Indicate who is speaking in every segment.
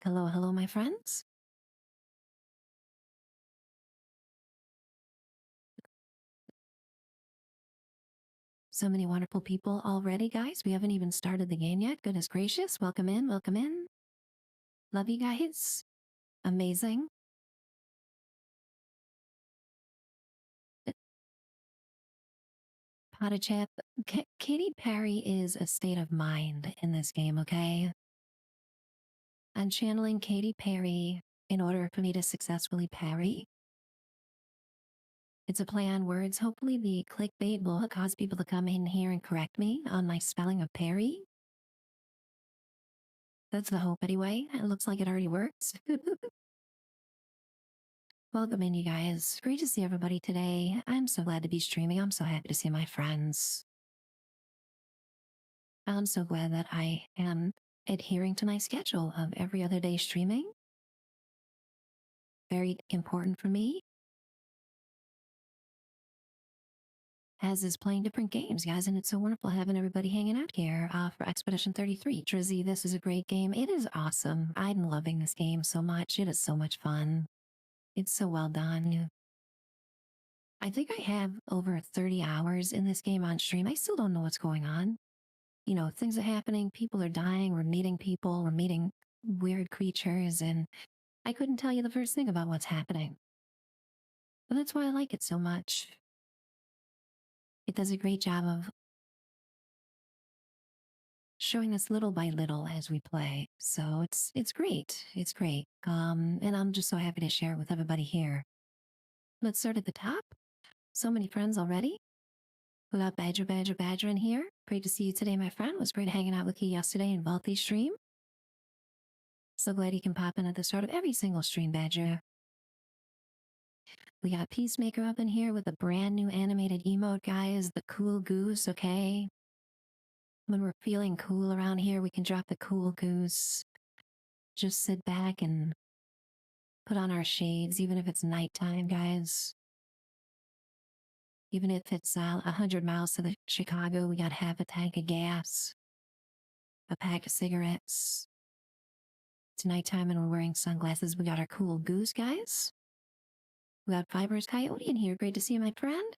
Speaker 1: Hello, hello, my friends. So many wonderful people already, guys. We haven't even started the game yet. Goodness gracious. Welcome in, welcome in. Love you guys. Amazing. Potta chat. Katy Parry is a state of mind in this game, okay? I'm channeling Katy Parry in order for me to successfully parry. It's a play on words. Hopefully, the clickbait will cause people to come in here and correct me on my spelling of Parry. That's the hope, anyway. It looks like it already works. Welcome in, you guys. Great to see everybody today. I'm so glad to be streaming. I'm so happy to see my friends. I'm so glad that I am adhering to my schedule of every other day streaming. Very important for me. As is playing different games, guys, and it's so wonderful having everybody hanging out here for Expedition 33. Drizzy, this is a great game. It is awesome. I'm loving this game so much. It is so much fun. It's so well done. I think I have over 30 hours in this game on stream. I still don't know what's going on. You know, things are happening, people are dying, we're meeting people, we're meeting weird creatures, and I couldn't tell you the first thing about what's happening. But that's why I like it so much. It does a great job of showing us little by little as we play. So it's great. It's great. And I'm just so happy to share it with everybody here. Let's start at the top. So many friends already. We got Badger in here. Great to see you today, my friend. It was great hanging out with you yesterday in Valthi's stream. So glad you can pop in at the start of every single stream, Badger. We got Peacemaker up in here with a brand new animated emote, guys. The cool goose, okay? When we're feeling cool around here, we can drop the cool goose. Just sit back and put on our shades, even if it's nighttime, guys. Even if it's 100 miles to the Chicago, we got half a tank of gas, a pack of cigarettes. It's nighttime and we're wearing sunglasses. We got our cool goose, guys. We got Fibrous Coyote in here. Great to see you, my friend.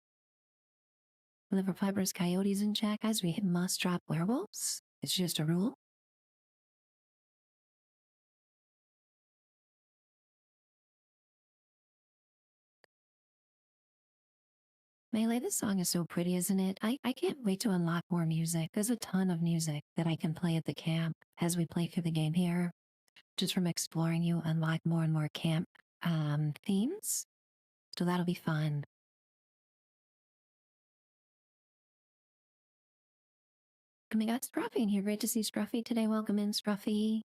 Speaker 1: Whenever Fibrous Coyotes in chat, guys, we must drop werewolves. It's just a rule. Melee, this song is so pretty, isn't it? I can't wait to unlock more music. There's a ton of music that I can play at the camp as we play through the game here. Just from exploring, you unlock more and more camp themes. So that'll be fun. And we got Scruffy in here. Great to see Scruffy today. Welcome in, Scruffy.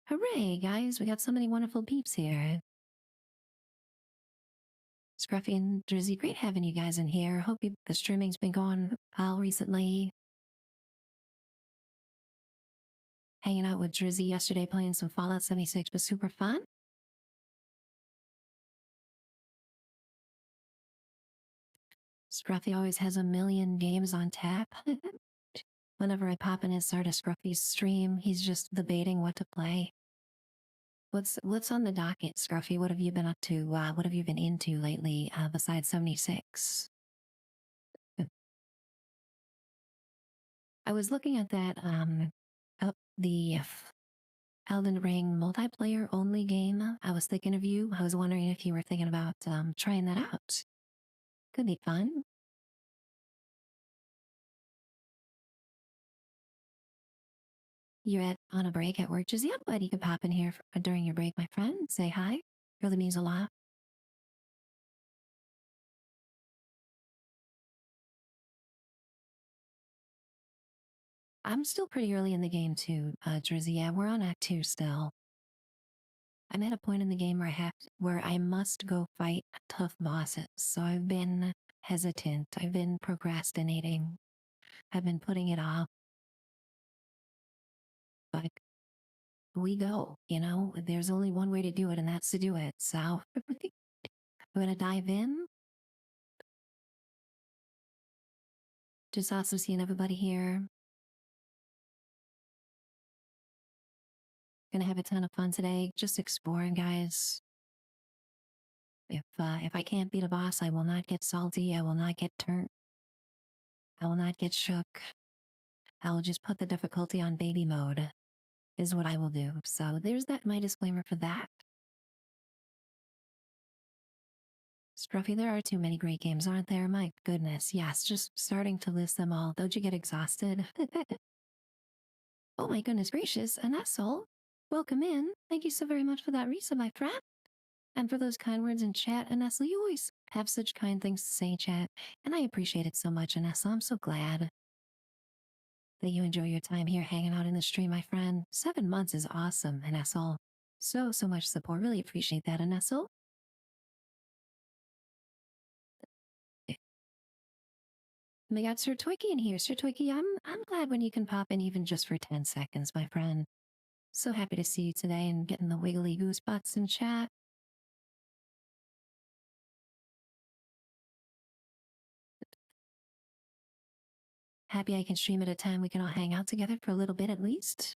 Speaker 1: Hooray, guys. We got so many wonderful peeps here. Scruffy and Drizzy, great having you guys in here. Hope the streaming's been going well recently. Hanging out with Drizzy yesterday, playing some Fallout 76 was super fun. Scruffy always has a million games on tap. Whenever I pop in and start a Scruffy's stream, he's just debating what to play. What's on the docket, Scruffy? What have you been up to? What have you been into lately besides 76? I was looking at that the Elden Ring multiplayer only game. I was thinking of you. I was wondering if you were thinking about trying that out. Could be fun. You're on a break at work. Just yeah, but you could pop in here during your break, my friend. Say hi. Really means a lot. I'm still pretty early in the game too, Drizzy. Yeah, we're on Act 2 still. I'm at a point in the game where I must go fight tough bosses. So I've been hesitant. I've been procrastinating. I've been putting it off. But we go, you know, there's only one way to do it, and that's to do it. So we're gonna dive in. Just also seeing everybody here. Gonna have a ton of fun today, just exploring, guys. If I can't beat a boss, I will not get salty. I will not get turned. I will not get shook. I will just put the difficulty on baby mode, is what I will do. So there's my disclaimer for that. Scruffy, there are too many great games, aren't there? My goodness, yes, just starting to list them all. Don't you get exhausted? Oh my goodness gracious, an asshole. Welcome in. Thank you so very much for that resub, my friend. And for those kind words in chat, Anessa, you always have such kind things to say, chat. And I appreciate it so much, Anessa. I'm so glad that you enjoy your time here hanging out in the stream, my friend. 7 months is awesome, Anessa. So much support. Really appreciate that, Anessa. We got Sir Twiki in here. Sir Twiki, I'm glad when you can pop in even just for 10 seconds, my friend. So happy to see you today and getting the wiggly goose butts in chat. Happy I can stream at a time we can all hang out together for a little bit at least.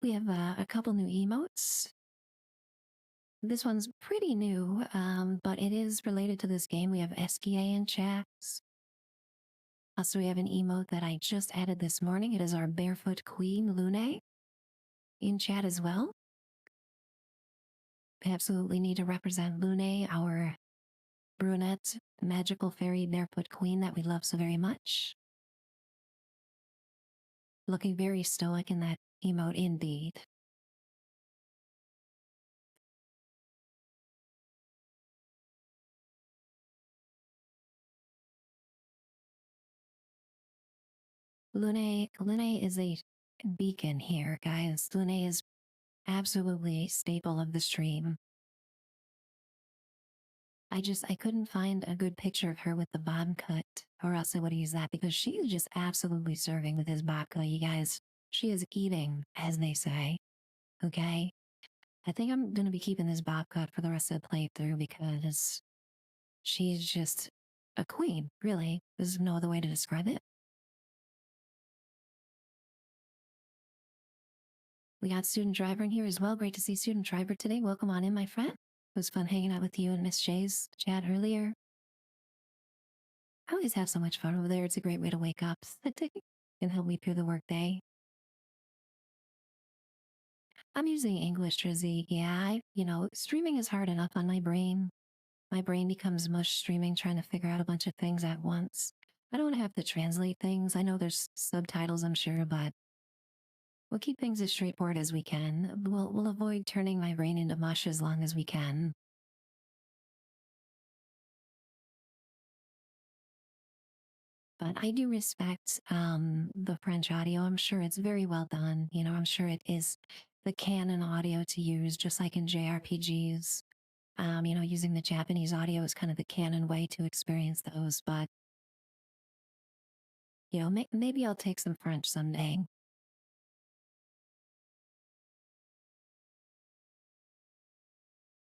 Speaker 1: We have a couple new emotes. This one's pretty new, but it is related to this game. We have SKA in chat. Also, we have an emote that I just added this morning. It is our barefoot queen, Lune, in chat as well. We absolutely need to represent Lune, our brunette, magical fairy barefoot queen that we love so very much. Looking very stoic in that emote indeed. Lune is a beacon here, guys. Lune is absolutely a staple of the stream. I couldn't find a good picture of her with the bob cut, or else I would use that because she is just absolutely serving with his bob cut, you guys. She is eating, as they say. Okay? I think I'm gonna be keeping this bob cut for the rest of the playthrough because she's just a queen, really. There's no other way to describe it. We got Student Driver in here as well. Great to see Student Driver today. Welcome on in, my friend. It was fun hanging out with you and Miss Jay's chat earlier. I always have so much fun over there. It's a great way to wake up. Can help me through the workday. I'm using English, Trizzy. Yeah, streaming is hard enough on my brain. My brain becomes mush streaming, trying to figure out a bunch of things at once. I don't have to translate things. I know there's subtitles, I'm sure, but we'll keep things as straightforward as we can. We'll avoid turning my brain into mush as long as we can. But I do respect the French audio. I'm sure it's very well done. I'm sure it is the canon audio to use, just like in JRPGs. Using the Japanese audio is kind of the canon way to experience those. But, maybe I'll take some French someday.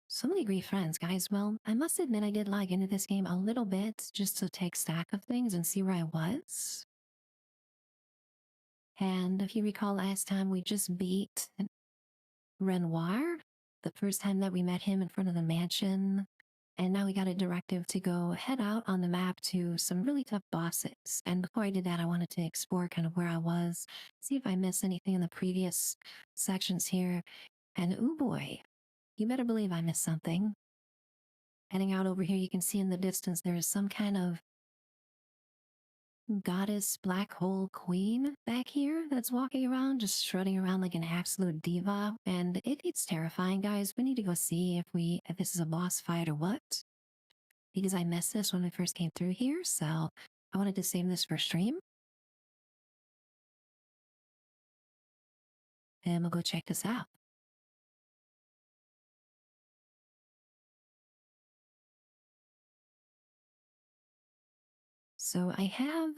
Speaker 1: So many great friends, guys. Well, I must admit I did log into this game a little bit just to take stock of things and see where I was. And if you recall last time, we just beat Renoir, the first time that we met him in front of the mansion. And now we got a directive to go head out on the map to some really tough bosses. And before I did that, I wanted to explore kind of where I was, see if I missed anything in the previous sections here. And oh boy, you better believe I missed something. Heading out over here, you can see in the distance there is some kind of goddess black hole queen back here that's walking around, just strutting around like an absolute diva. And it's terrifying, guys. We need to go see if this is a boss fight or what. Because I missed this when we first came through here, so I wanted to save this for stream. And we'll go check this out. So I have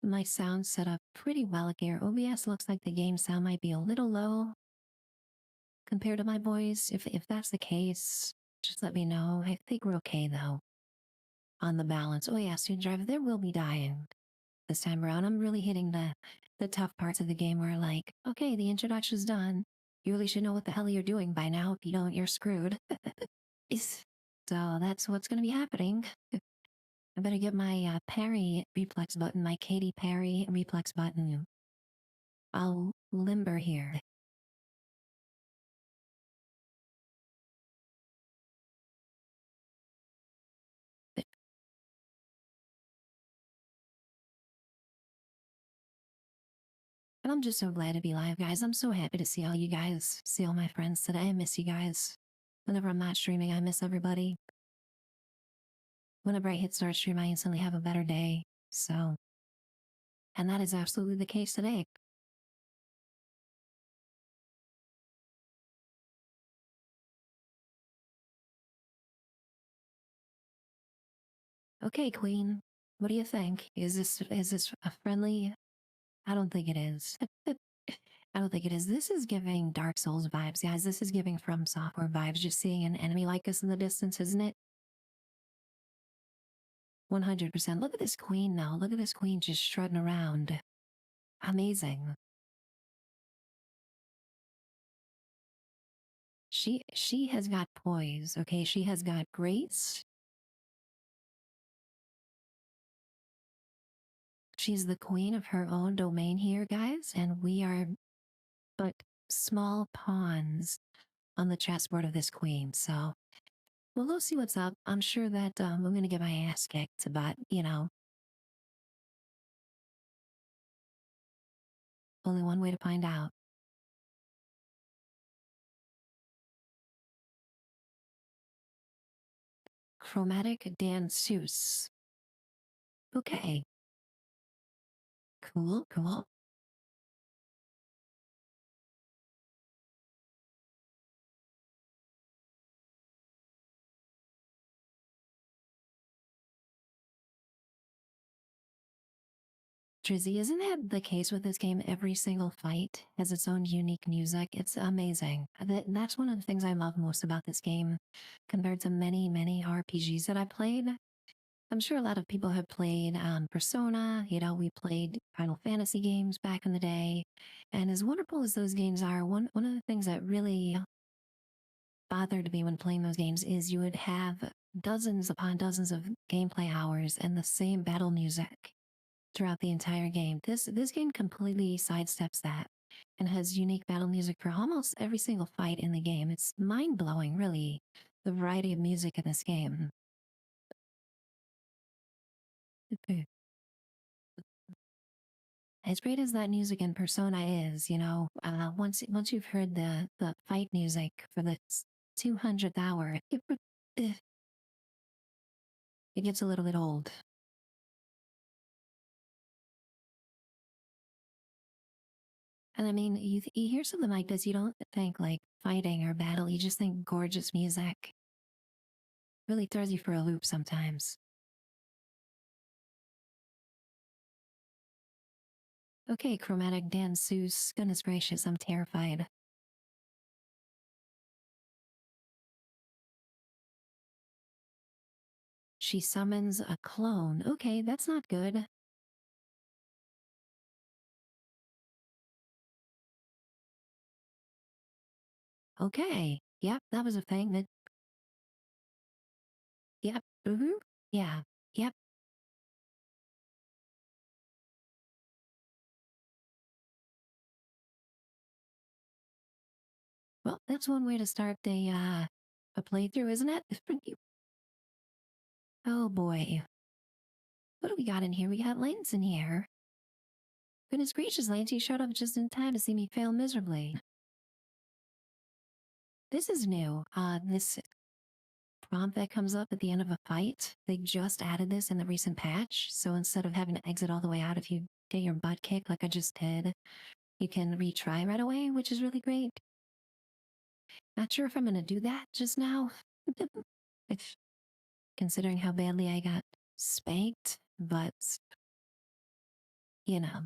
Speaker 1: my sound set up pretty well here. OBS looks like the game sound might be a little low compared to my voice. If that's the case, just let me know. I think we're okay though on the balance. Oh yeah, Student Driver, there will be dying this time around. I'm really hitting the the tough parts of the game were like, okay, the introduction's done. You really should know what the hell you're doing by now. If you don't, you're screwed. So that's what's going to be happening. I better get my Parry reflex button, my Katy Parry reflex button. I'll limber here. And I'm just so glad to be live, guys. I'm so happy to see all you guys, see all my friends today. I miss you guys. Whenever I'm not streaming, I miss everybody. Whenever I hit start stream, I instantly have a better day. So, and that is absolutely the case today. Okay, Queen, what do you think? Is this a friendly? I don't think it is. I don't think it is. This is giving Dark Souls vibes, guys. This is giving From Software vibes. Just seeing an enemy like us in the distance, isn't it? 100%. Look at this queen now. Look at this queen just strutting around. Amazing. She has got poise, okay? She has got grace. She's the queen of her own domain here, guys, and we are but small pawns on the chessboard of this queen. So, well, we'll see what's up. I'm sure that I'm gonna get my ass kicked, but only one way to find out. Chromatic danseuse. Okay, cool, cool. Drizzy, isn't that the case with this game? Every single fight has its own unique music. It's amazing. That's one of the things I love most about this game compared to many, many RPGs that I played. I'm sure a lot of people have played Persona. We played Final Fantasy games back in the day. And as wonderful as those games are, one of the things that really bothered me when playing those games is you would have dozens upon dozens of gameplay hours and the same battle music throughout the entire game. This game completely sidesteps that and has unique battle music for almost every single fight in the game. It's mind-blowing, really, the variety of music in this game. As great as that music in Persona is, once you've heard the fight music for the 200th hour, it gets a little bit old. And I mean, you hear something like this, you don't think like fighting or battle, you just think gorgeous music. Really throws you for a loop sometimes. Okay, chromatic danseuse. Goodness gracious, I'm terrified. She summons a clone. Okay, that's not good. Okay. Yep, that was a thing that. Yep. Mm-hmm. Yeah. Yep. Well, that's one way to start a playthrough, isn't it? Oh boy. What do we got in here? We got Lance in here. Goodness gracious, Lance, you showed up just in time to see me fail miserably. This is new. This prompt that comes up at the end of a fight, they just added this in the recent patch. So instead of having to exit all the way out if you get your butt kicked like I just did, you can retry right away, which is really great. Not sure if I'm going to do that just now. if, considering how badly I got spanked, but you know,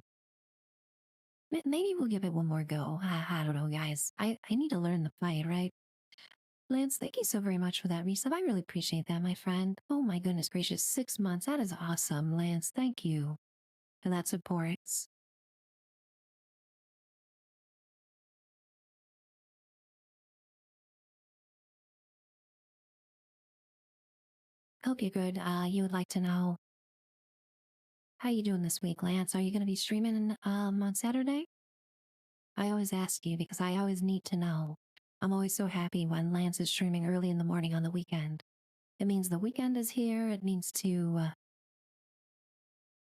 Speaker 1: maybe we'll give it one more go. I don't know, guys. I need to learn the fight, right? Lance, thank you so very much for that resub. I really appreciate that, my friend. Oh my goodness gracious, 6 months. That is awesome, Lance. Thank you for that support. Hope you're good. You would like to know how you doing this week, Lance? Are you going to be streaming on Saturday? I always ask you because I always need to know. I'm always so happy when Lance is streaming early in the morning on the weekend. It means the weekend is here. It means time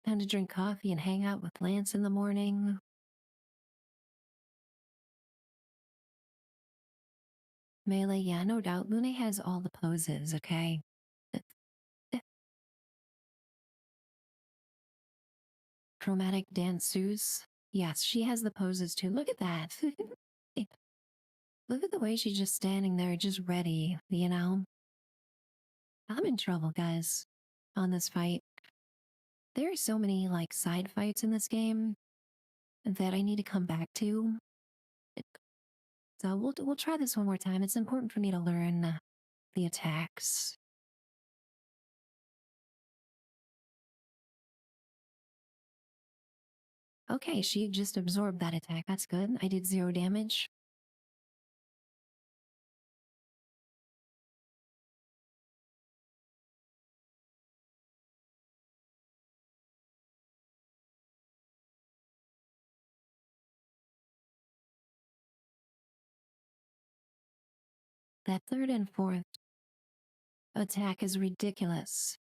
Speaker 1: to drink coffee and hang out with Lance in the morning. Melee, yeah, no doubt. Lune has all the poses, okay? Chromatic danseuse. Yes, she has the poses too. Look at that. Look at the way she's just standing there, just ready, you know? I'm in trouble, guys, on this fight. There are so many, like, side fights in this game that I need to come back to. So we'll try this one more time. It's important for me to learn the attacks. Okay, she just absorbed that attack. That's good. I did 0 damage. That third and fourth attack is ridiculous.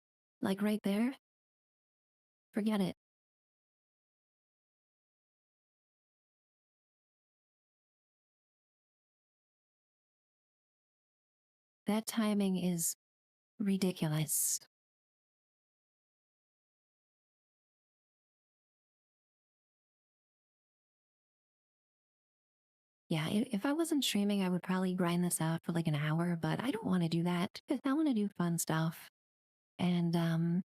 Speaker 1: Like right there, forget it. That timing is ridiculous. Yeah, if I wasn't streaming, I would probably grind this out for like an hour, but I don't want to do that because I want to do fun stuff and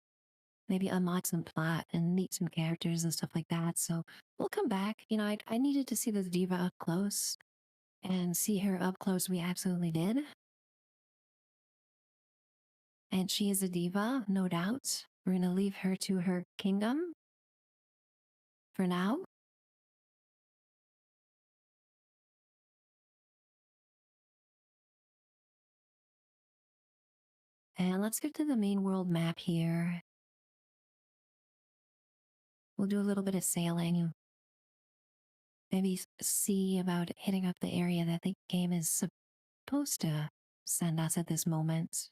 Speaker 1: maybe unlock some plot and meet some characters and stuff like that. So we'll come back. You know, I needed to see this diva up close and see her up close. We absolutely did. And she is a diva, no doubt. We're going to leave her to her kingdom for now. And let's get to the main world map here. We'll do a little bit of sailing. Maybe see about hitting up the area that the game is supposed to send us at this moment.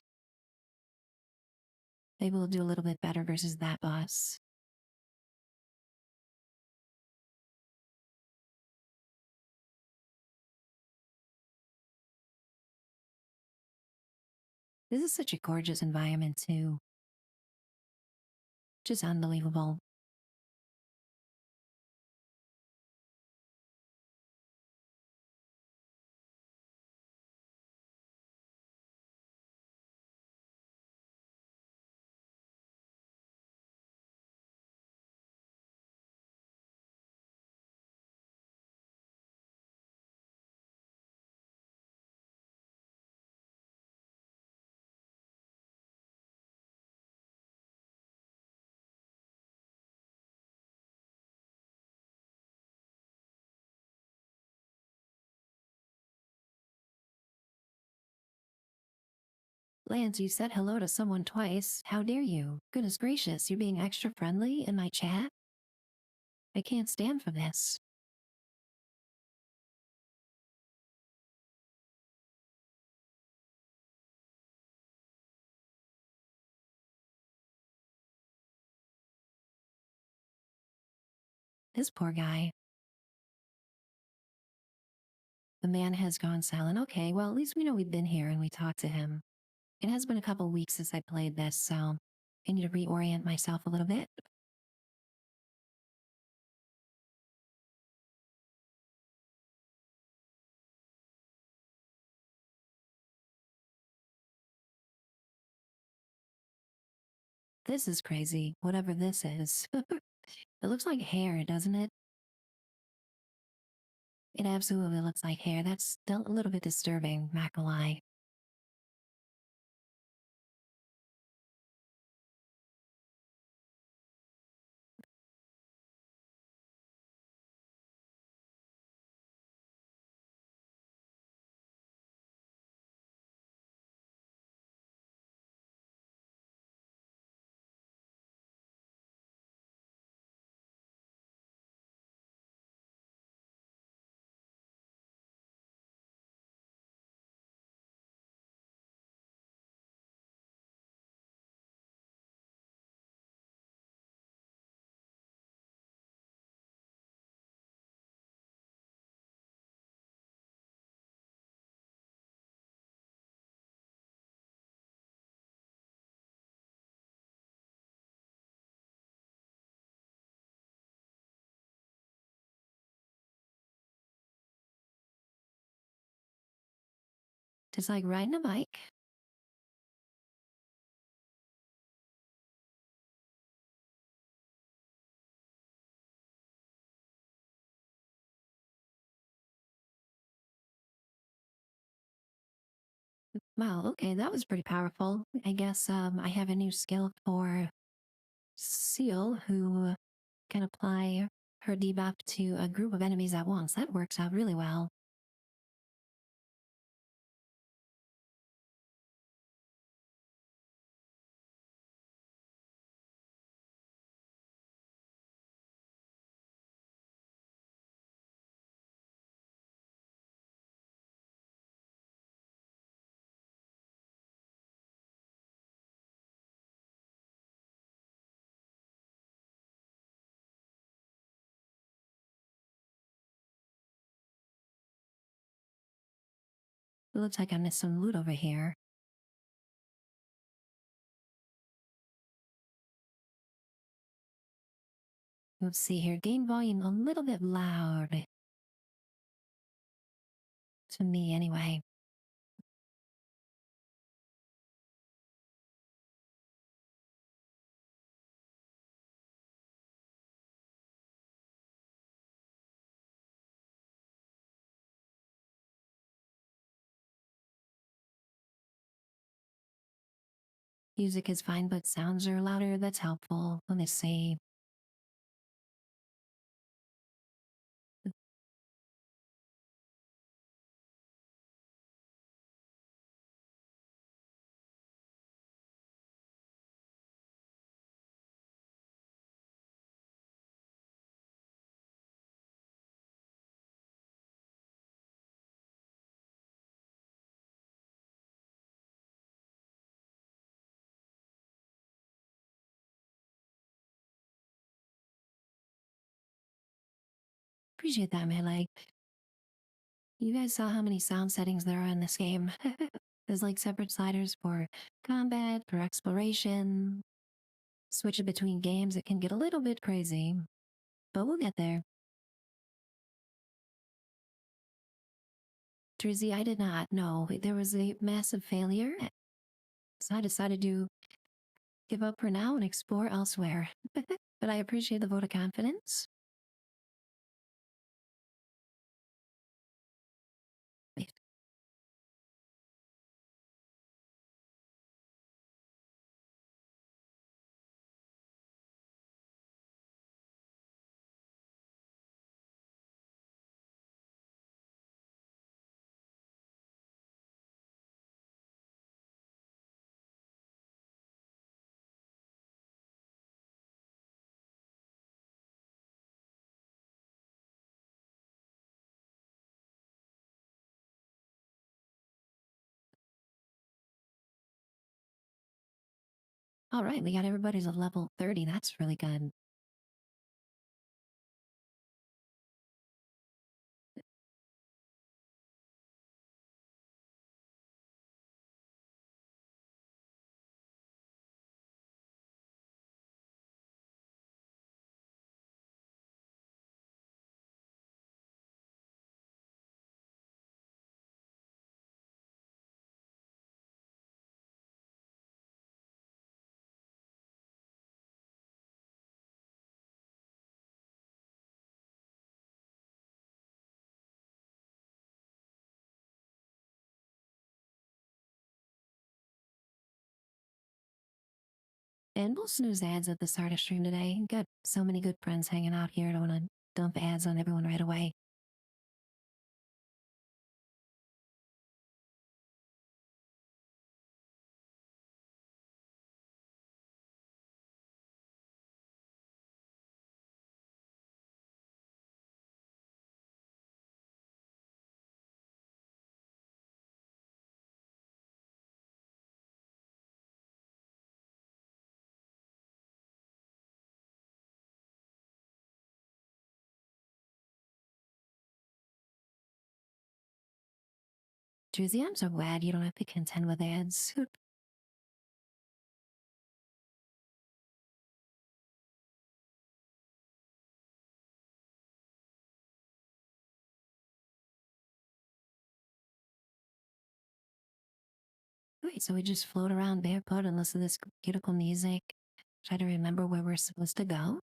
Speaker 1: Maybe we'll do a little bit better versus that boss. This is such a gorgeous environment too. Just unbelievable. Lance, you said hello to someone twice. How dare you? Goodness gracious, you're being extra friendly in my chat? I can't stand for this. This poor guy. The man has gone silent. Okay, well, at least we know we've been here and we talked to him. It has been a couple weeks since I played this, so I need to reorient myself a little bit. This is crazy, whatever this is. It looks like hair, doesn't it? It absolutely looks like hair. That's a little bit disturbing, not gonna lie. Just like riding a bike. Wow, okay, that was pretty powerful. I guess I have a new skill for Seal who can apply her debuff to a group of enemies at once. That works out really well. It looks like I missed some loot over here. Let's see here. Gain volume a little bit loud. To me, anyway. Music is fine, but sounds are louder. That's helpful. Let me see. Appreciate that, Melee. You guys saw how many sound settings there are in this game. There's like separate sliders for combat, for exploration. Switching between games, it can get a little bit crazy, but we'll get there. Drizzy, I did not know. There was a massive failure, so I decided to give up for now and explore elsewhere. But I appreciate the vote of confidence. Wait. All right, we got everybody's at level 30. That's really good. And we'll snooze ads at the start of stream today. Got so many good friends hanging out here. I don't want to dump ads on everyone right away. Drizzy, I'm so glad you don't have to contend with ads. night. So we just float around barefoot and listen to this beautiful music. Try to remember where we're supposed to go.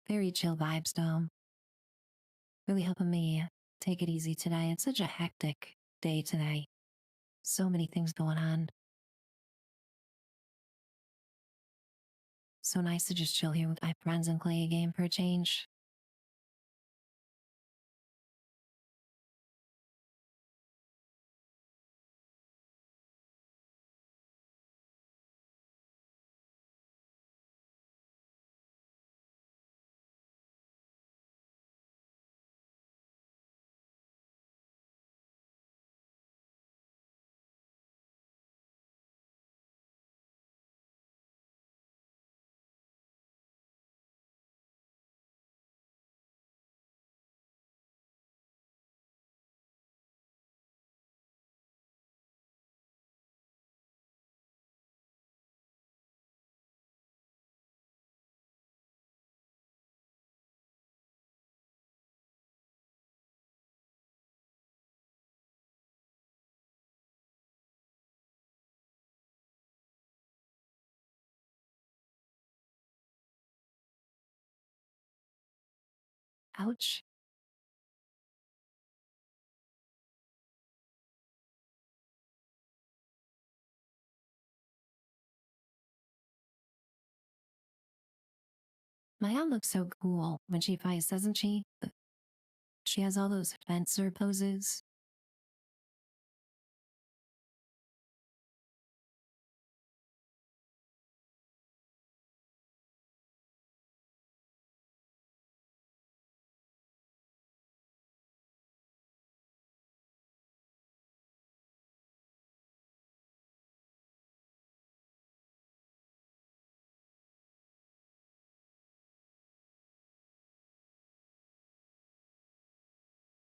Speaker 1: Very chill vibes, though. Really helping me take it easy today. It's such a hectic day today. So many things going on. So nice to just chill here with my friends and play a game for a change. Ouch. My aunt looks so cool when she fights, doesn't she? She has all those fencer poses.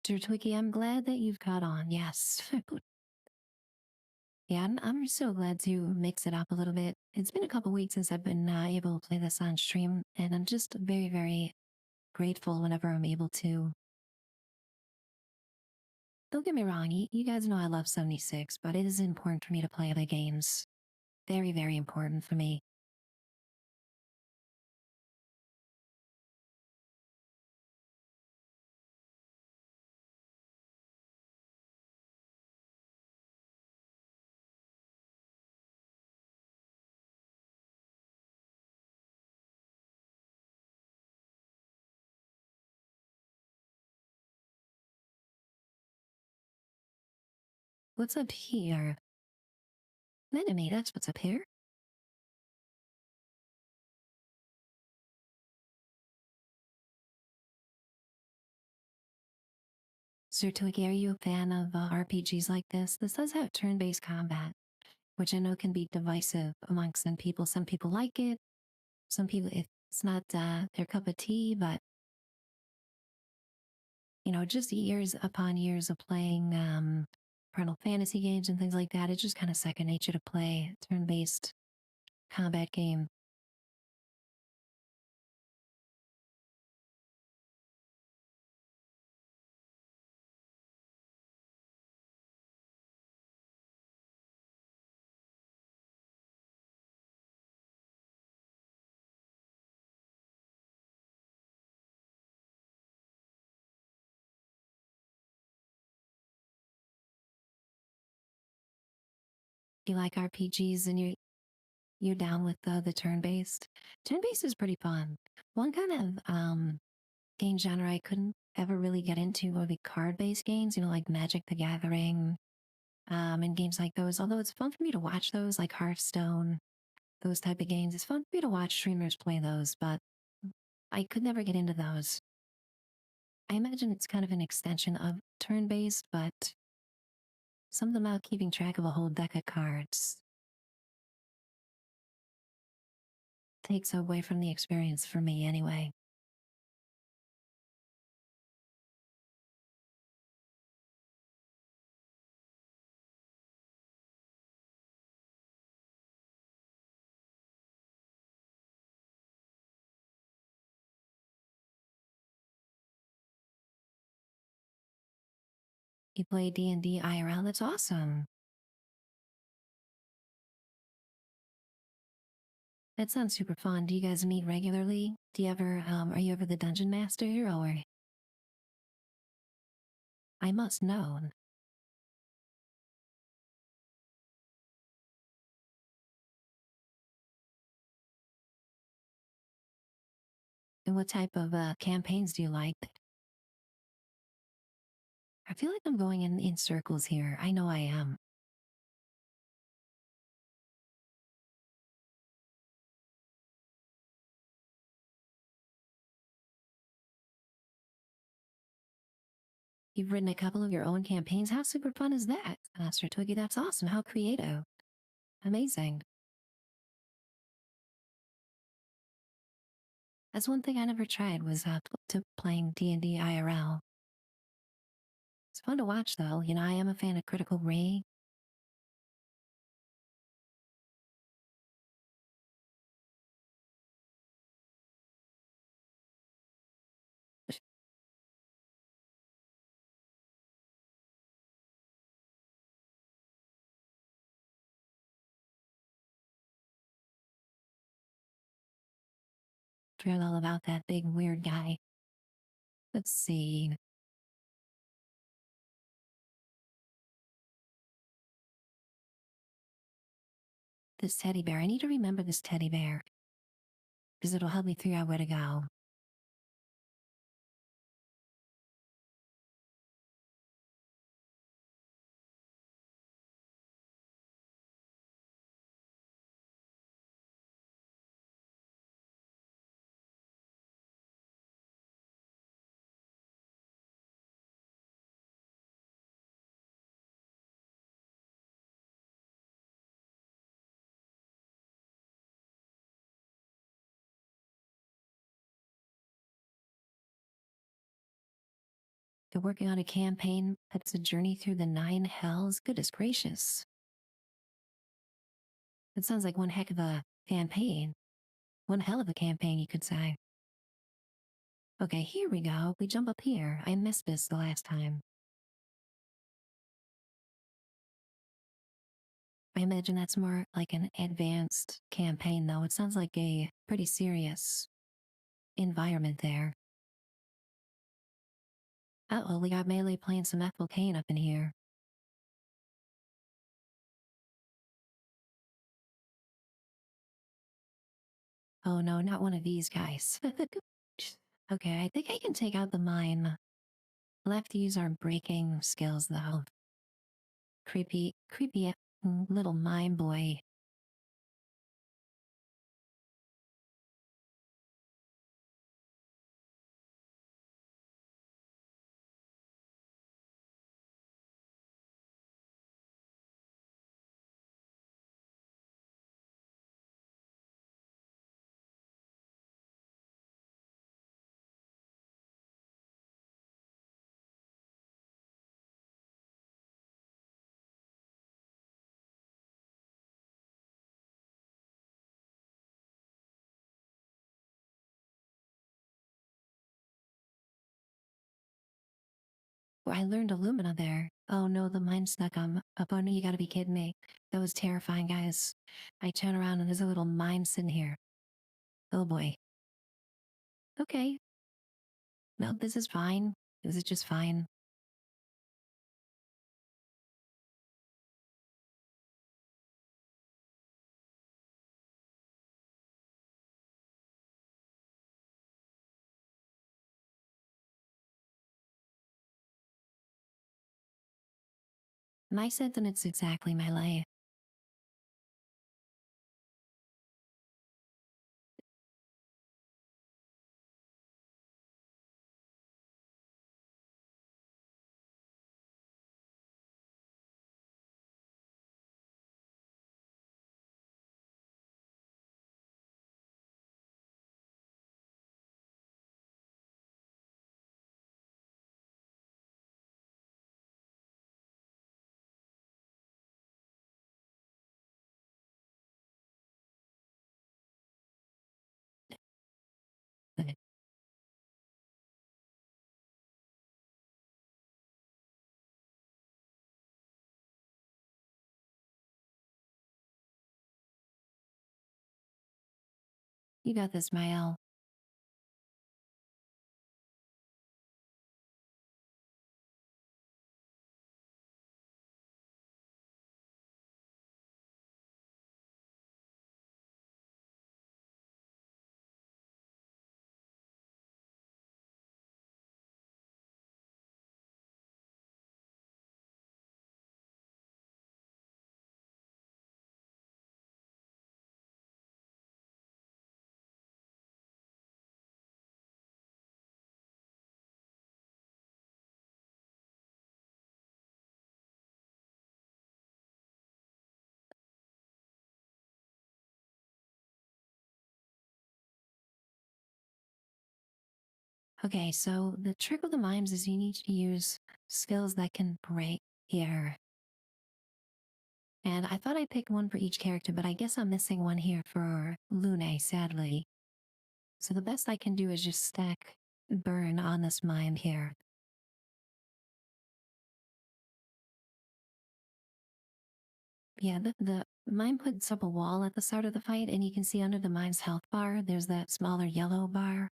Speaker 1: Dear Twiggy, I'm glad that you've caught on. Yes. Yeah, I'm so glad to mix it up a little bit. It's been a couple weeks since I've been able to play this on stream, and I'm just very, very grateful whenever I'm able to. Don't get me wrong, you guys know I love 76, but it is important for me to play the games. Very, very important for me. What's up here? Enemy, that's what's up here. Sir Twiggy, are you a fan of RPGs like this? This does have turn-based combat, which I know can be divisive amongst some people. Some people like it. Some people, it's not their cup of tea, but just years upon years of playing Final Fantasy games and things like that, it's just kind of second nature to play a turn-based combat game. You like RPGs and you're down with the turn-based. Turn-based is pretty fun. One kind of game genre I couldn't ever really get into were the card-based games, like Magic the Gathering, and games like those. Although it's fun for me to watch those, like Hearthstone, those type of games. It's fun for me to watch streamers play those, but I could never get into those. I imagine it's kind of an extension of turn-based, but something about keeping track of a whole deck of cards takes away from the experience for me anyway. You play D&D IRL, that's awesome. That sounds super fun. Do you guys meet regularly? Do you ever, are you ever the dungeon master or I must know. And what type of campaigns do you like? I feel like I'm going in circles here. I know I am. You've written a couple of your own campaigns. How super fun is that? Sir Twiggy, that's awesome. How creative. Amazing. That's one thing I never tried was to playing D&D IRL. It's fun to watch though. You know, I am a fan of Critical Role. Forgot all about that big weird guy. Let's see. This teddy bear. I need to remember this teddy bear because it'll help me figure out where to go. They're working on a campaign that's a journey through the 9 hells. Goodness gracious. It sounds like one heck of a campaign. One hell of a campaign, you could say. Okay, here we go. We jump up here. I missed this the last time. I imagine that's more like an advanced campaign, though. It sounds like a pretty serious environment there. Uh-oh, we got Melee playing some Ethel Kane up in here. Oh no, not one of these guys. Okay, I think I can take out the mime. Lefties are breaking skills, though. Creepy little mime boy. Well, I learned Illumina there. Oh no, the mine stuck on up on me. You gotta be kidding me. That was terrifying, guys. I turn around and there's a little mine sitting here. Oh boy. Okay. No, this is fine. This is just fine. My sentiments exactly my life. You got this, Mael. Okay, so the trick with the mimes is you need to use skills that can break here. And I thought I picked one for each character, but I guess I'm missing one here for Lune, sadly. So the best I can do is just stack burn on this mime here. Yeah, the mime puts up a wall at the start of the fight, and you can see under the mime's health bar, there's that smaller yellow bar.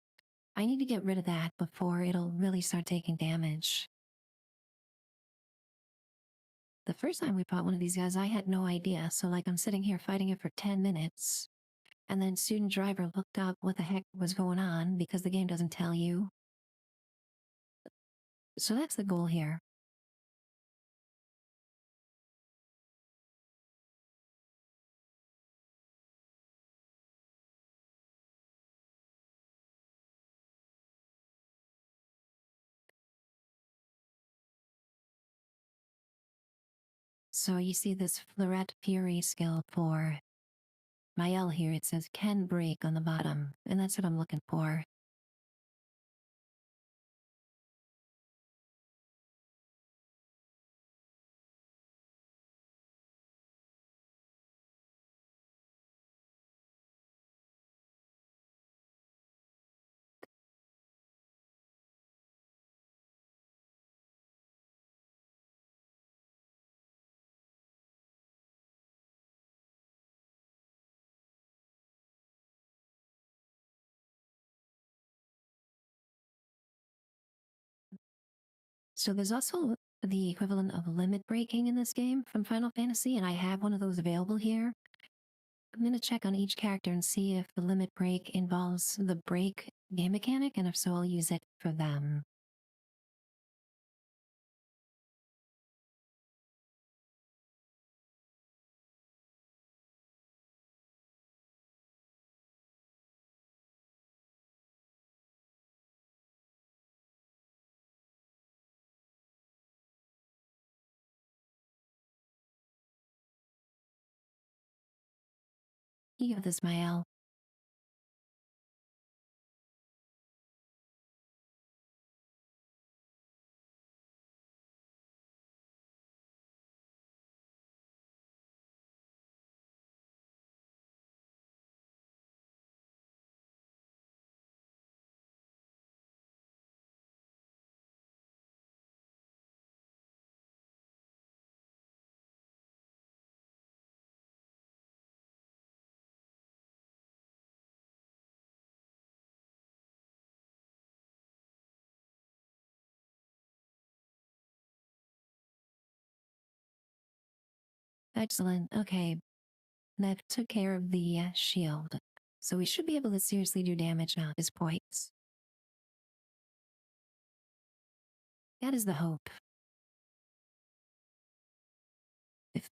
Speaker 1: I need to get rid of that before it'll really start taking damage. The first time we fought one of these guys, I had no idea. So like I'm sitting here fighting it for 10 minutes. And then student driver looked up what the heck was going on because the game doesn't tell you. So that's the goal here. So you see this Florette Fury skill for Mael here. It says can break on the bottom. And that's what I'm looking for. So there's also the equivalent of limit breaking in this game from Final Fantasy, and I have one of those available here. I'm going to check on each character and see if the limit break involves the break game mechanic, and if so, I'll use it for them. You got this, Mael. Excellent. Okay, that took care of the shield. So we should be able to seriously do damage now at this point. That is the hope. If,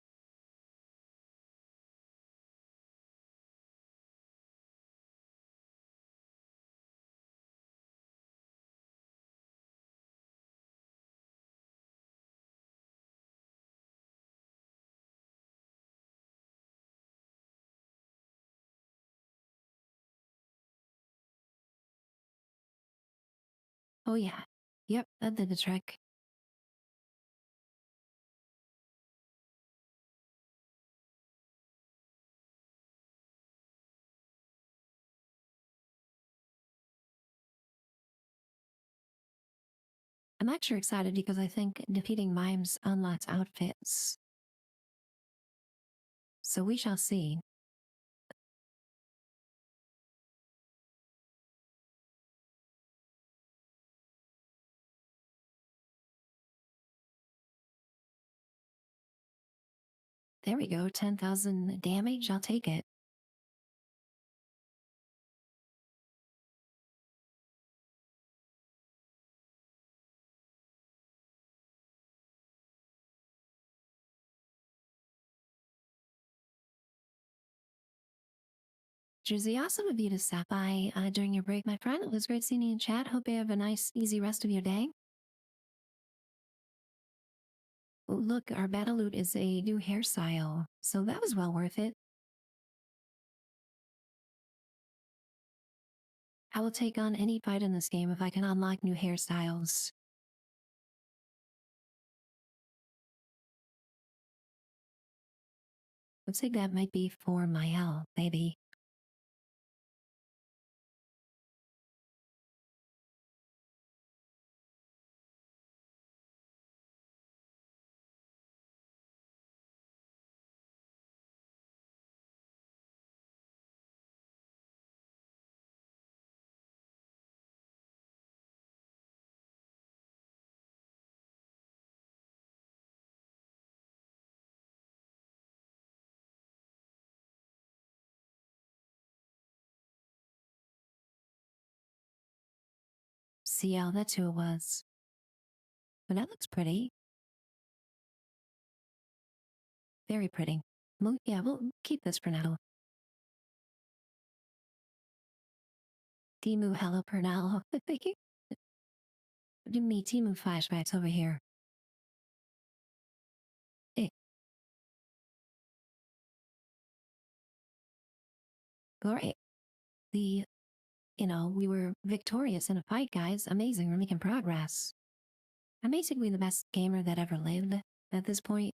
Speaker 1: oh yeah. Yep, that did the trick. I'm actually excited because I think defeating mimes unlocks outfits. So we shall see. There we go, 10,000 damage. I'll take it. Jersey, awesome of you to stop by during your break, my friend. It was great seeing you in chat. Hope you have a nice, easy rest of your day. Oh, look, our battle loot is a new hairstyle, so that was well worth it. I will take on any fight in this game if I can unlock new hairstyles. Looks like that might be for Mael, maybe. CL, that's who it was. But that looks pretty. Very pretty. Well, yeah, we'll keep this for now. Timu, hello, Pernal. Give me Timu flashbacks over here. Eh. Great. We were victorious in a fight, guys. Amazing. We're making progress. I'm basically the best gamer that ever lived at this point.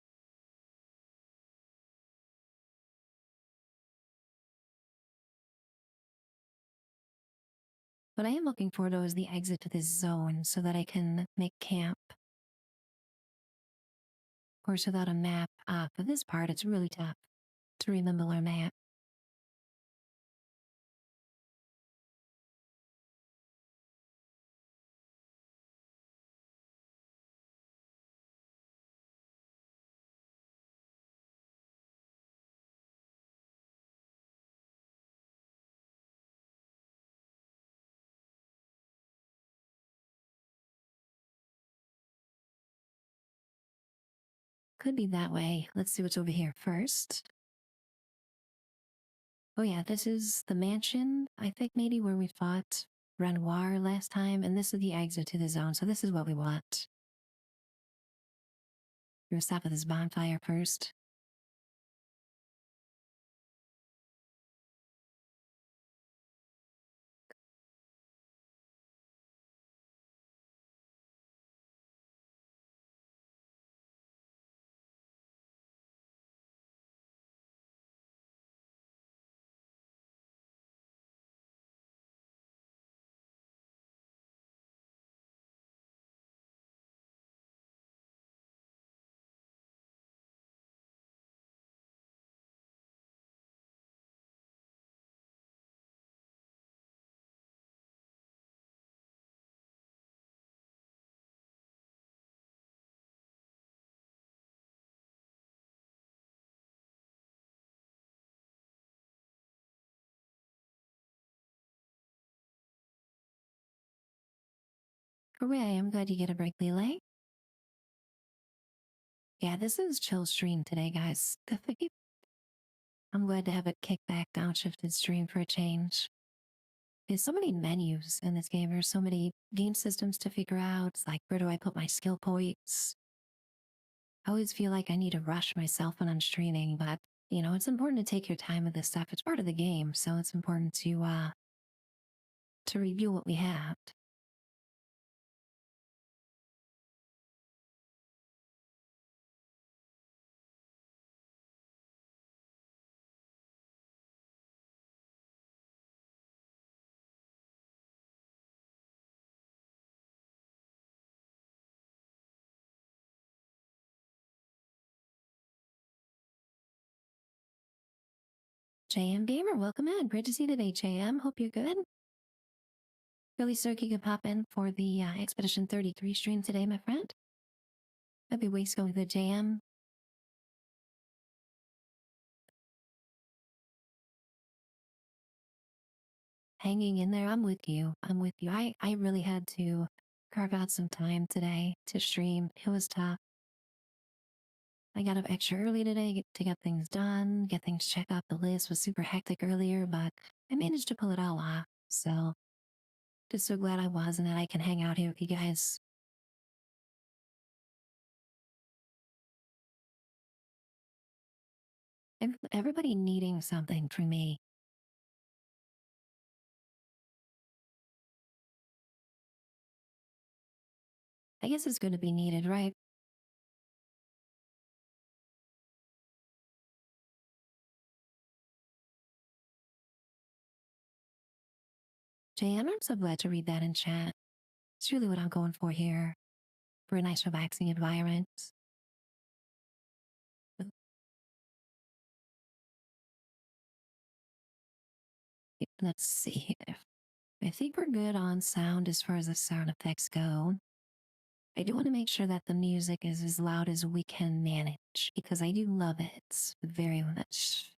Speaker 1: What I am looking for, though, is the exit to this zone so that I can make camp. Of course, without a map, for this part, it's really tough to remember our map. Could be that way. Let's see what's over here first. Oh yeah, this is the mansion, I think maybe where we fought Renoir last time, and this is the exit to the zone, so this is what we want. We're gonna stop at this bonfire first. Hooray, I'm glad you get a break, Lele. Yeah, this is chill stream today, guys. I'm glad to have it kick back downshifted stream for a change. There's so many menus in this game. There's so many game systems to figure out. It's like, where do I put my skill points? I always feel like I need to rush myself when I'm streaming, but it's important to take your time with this stuff. It's part of the game, so it's important to review what we have. JM Gamer, welcome in. Great to see you today, JM. Hope you're good. Really stoked you could pop in for the Expedition 33 stream today, my friend. Happy week's going good, JM. hanging in there. I'm with you. I'm with you. I really had to carve out some time today to stream. It was tough. I got up extra early today to get things done, get things checked off the list. Was super hectic earlier, but I managed to pull it all off. So just so glad I was and that I can hang out here with you guys. Everybody needing something from me. I guess it's going to be needed, right? JM, I'm so glad to read that in chat. It's really what I'm going for here, for a nice relaxing environment. Let's see. I think we're good on sound as far as the sound effects go. I do want to make sure that the music is as loud as we can manage because I do love it very much.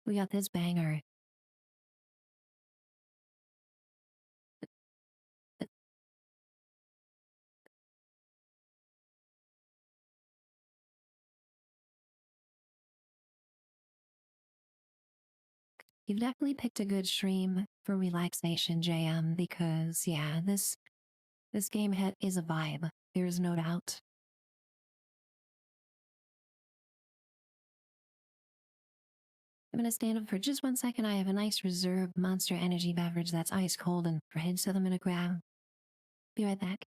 Speaker 1: We got this banger. You've definitely picked a good stream for relaxation, JM, because yeah, this game is a vibe. There's no doubt. I'm gonna stand up for just 1 second. I have a nice reserve Monster Energy beverage that's ice cold and fridge, so I'm gonna grab. Be right back.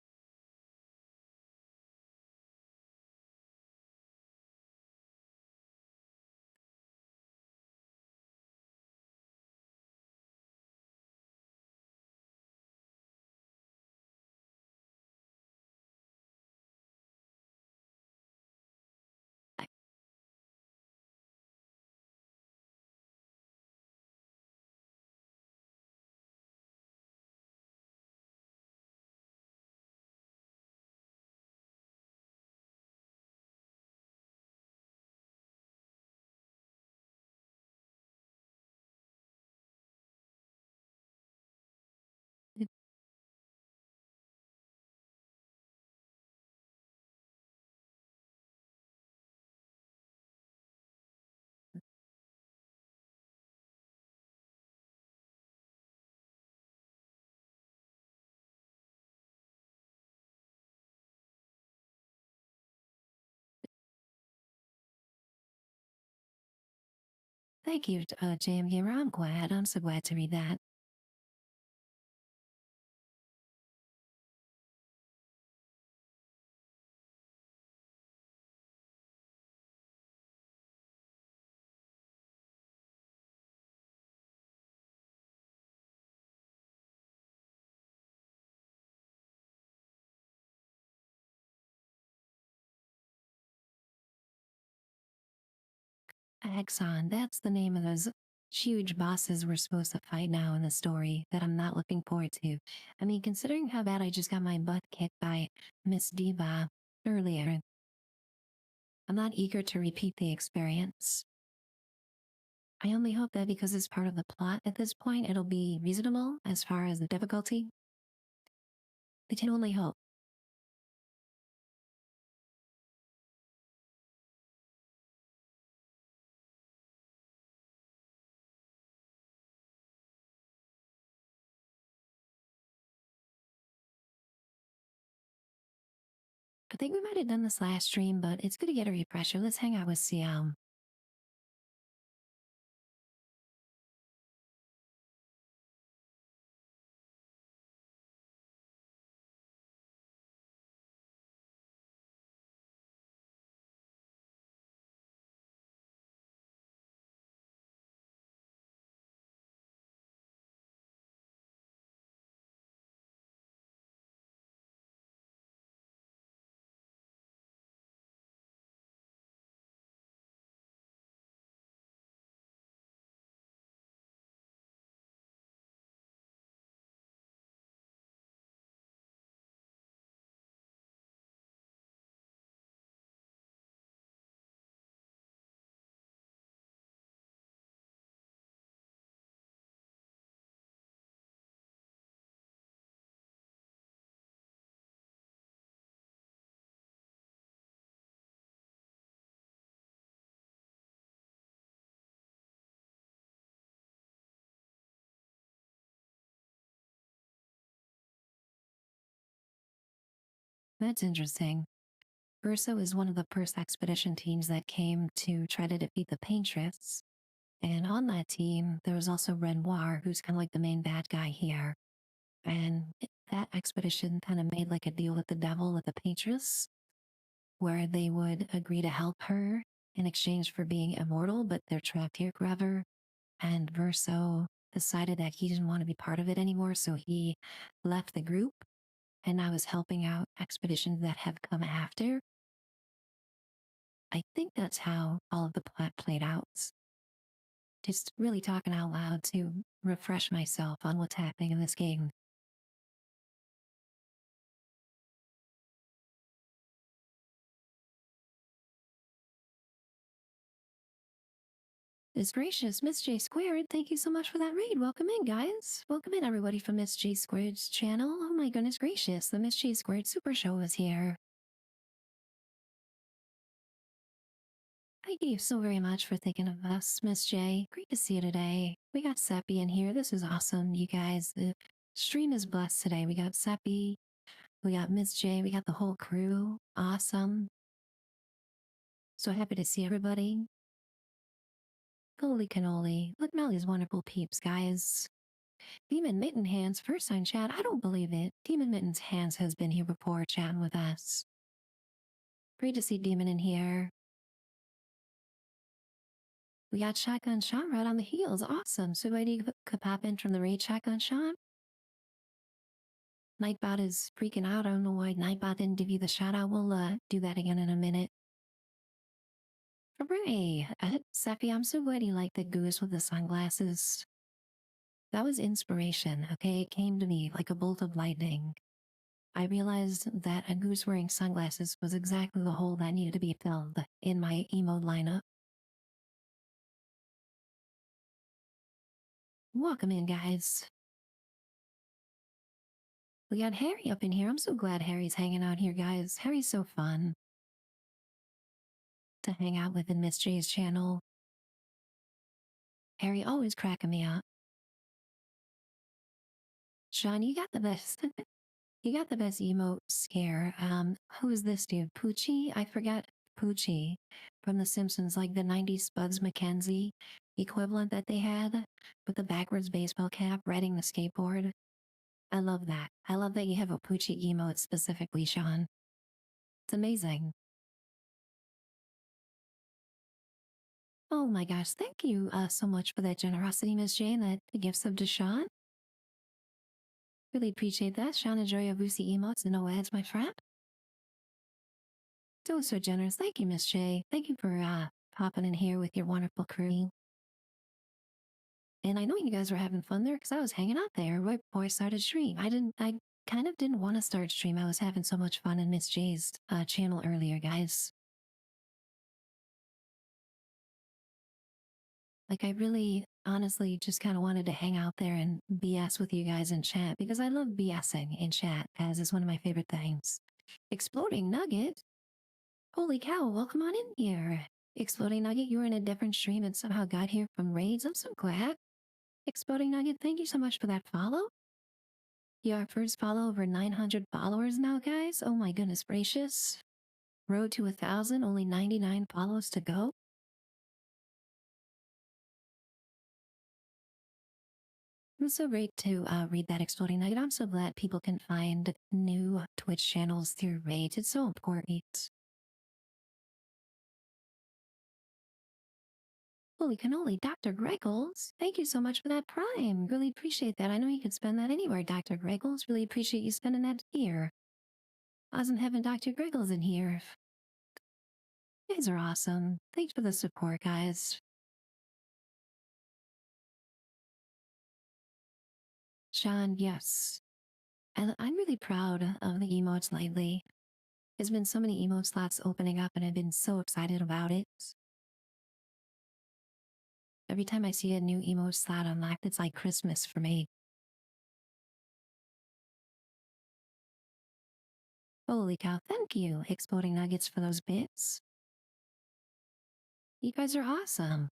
Speaker 1: Thank you, JM Gamer. I'm glad. I'm so glad to read that. Axon, that's the name of those huge bosses we're supposed to fight now in the story that I'm not looking forward to. I mean, considering how bad I just got my butt kicked by Miss Diva earlier, I'm not eager to repeat the experience. I only hope that because it's part of the plot at this point, it'll be reasonable as far as the difficulty. I can only hope. I think we might have done this last stream, but it's good to get a refresher. Let's hang out with CL. That's interesting. Verso is one of the first expedition teams that came to try to defeat the Paintress. And on that team, there was also Renoir, who's kind of like the main bad guy here. And that expedition kind of made like a deal with the devil, with the Paintress, where they would agree to help her in exchange for being immortal, but they're trapped here forever. And Verso decided that he didn't want to be part of it anymore, so he left the group and now is helping out expeditions that have come after. I think that's how all of the plot played out. Just really talking out loud to refresh myself on what's happening in this game. Is gracious, Miss J Squared. Thank you so much for that raid. Welcome in, guys. Welcome in, everybody, from Miss J Squared's channel. Oh my goodness gracious, the Miss J Squared Super Show is here. Thank you so very much for thinking of us, Miss J. Great to see you today. We got Seppi in here. This is awesome, you guys. The stream is blessed today. We got Seppi, we got Miss J, we got the whole crew. Awesome. So happy to see everybody. Holy cannoli. Look at all these wonderful peeps, guys. Demon Mitten Hands, first time chat. I don't believe it. Demon Mitten's Hands has been here before chatting with us. Great to see Demon in here. We got Shotgun Shot right on the heels. Awesome. So anybody could pop in from the raid Shotgun Shot? Nightbot is freaking out. I don't know why Nightbot didn't give you the shout out. We'll do that again in a minute. Hooray! Seppi, I'm so glad you like the goose with the sunglasses. That was inspiration, okay? It came to me like a bolt of lightning. I realized that a goose wearing sunglasses was exactly the hole that needed to be filled in my emote lineup. Welcome in, guys. We got Harry up in here. I'm so glad Harry's hanging out here, guys. Harry's so fun to hang out with in Miss J's channel. Harry always cracking me up. Sean, you got the best. You got the best emote scare. Who is this dude? Poochie? I forgot Poochie from The Simpsons, like the 90s Spuds McKenzie equivalent that they had with the backwards baseball cap riding the skateboard. I love that. I love that you have a Poochie emote specifically, Sean. It's amazing. Oh my gosh, thank you so much for that generosity, Miss Jane, that gift sub to Sean. Really appreciate that. Sean, enjoy your Boosie emotes and no ads, my friend. So generous. Thank you, Miss J. Thank you for popping in here with your wonderful crew. And I know you guys were having fun there because I was hanging out there right before I started stream. I kind of didn't want to start stream. I was having so much fun in Miss J's channel earlier, guys. Like, I really, honestly, just kind of wanted to hang out there and BS with you guys in chat because I love BSing in chat, as is one of my favorite things. Exploding Nugget? Holy cow, welcome on in here. Exploding Nugget, you were in a different stream and somehow got here from raids. I'm so glad. Exploding Nugget, thank you so much for that follow. Your first follow over 900 followers now, guys. Oh my goodness gracious. Road to 1,000, only 99 follows to go. It was so great to read that Exploding Nugget. I'm so glad people can find new Twitch channels through raids. It's so important. Holy cannoli, Dr. Greggles. Thank you so much for that Prime. Really appreciate that. I know you could spend that anywhere, Dr. Greggles. Really appreciate you spending that here. Awesome having Dr. Greggles in here. You guys are awesome. Thanks for the support, guys. Sean, yes. I'm really proud of the emotes lately. There's been so many emote slots opening up and I've been so excited about it. Every time I see a new emote slot unlocked, it's like Christmas for me. Holy cow, thank you, Exploding Nuggets, for those bits. You guys are awesome.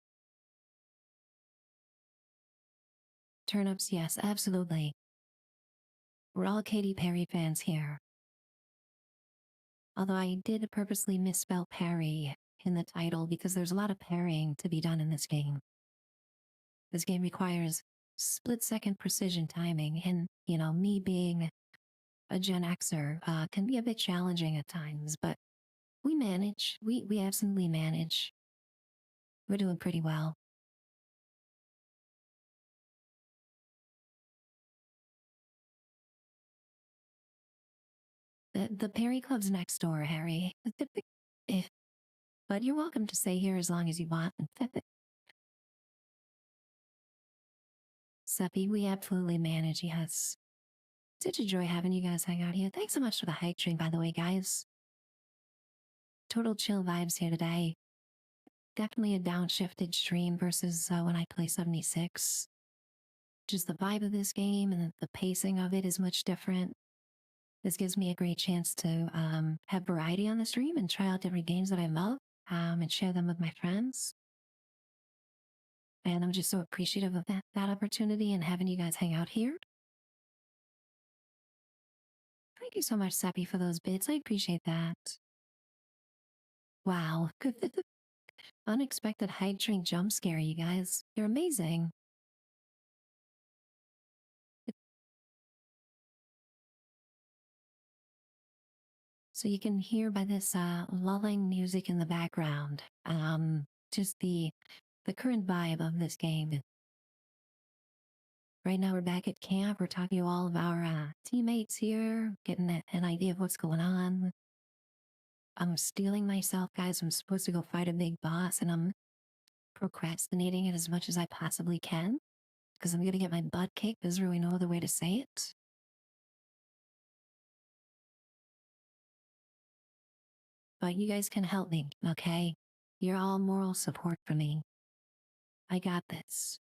Speaker 1: Turnips, yes, absolutely. We're all Katy Perry fans here. Although I did purposely misspell Parry in the title because there's a lot of parrying to be done in this game. This game requires split-second precision timing, and, me being a Gen Xer can be a bit challenging at times, but we manage. We absolutely manage. We're doing pretty well. The Perry Club's next door, Harry. If, but you're welcome to stay here as long as you want. Suppy, we absolutely manage, yes. Such a joy having you guys hang out here. Thanks so much for the hype train, by the way, guys. Total chill vibes here today. Definitely a downshifted stream versus when I play 76. Just the vibe of this game and the pacing of it is much different. This gives me a great chance to have variety on the stream and try out different games that I love and share them with my friends. And I'm just so appreciative of that opportunity and having you guys hang out here. Thank you so much, Seppi, for those bits. I appreciate that. Wow. Unexpected hype train jump scare, you guys. You're amazing. So you can hear by this lulling music in the background, just the current vibe of this game. Right now we're back at camp. We're talking to all of our teammates here, getting an idea of what's going on. I'm stealing myself, guys. I'm supposed to go fight a big boss, and I'm procrastinating it as much as I possibly can because I'm going to get my butt kicked. There's really no other way to say it. But you guys can help me, okay? You're all moral support for me. I got this.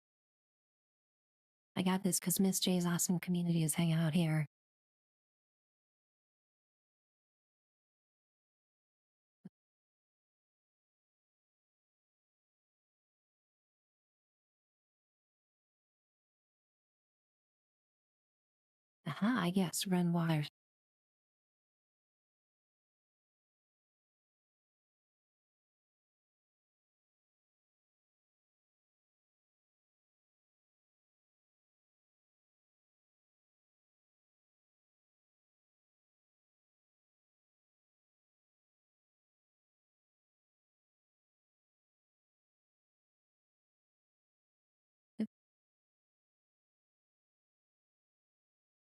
Speaker 1: I got this because Miss J's awesome community is hanging out here. Aha, I guess, Renoir.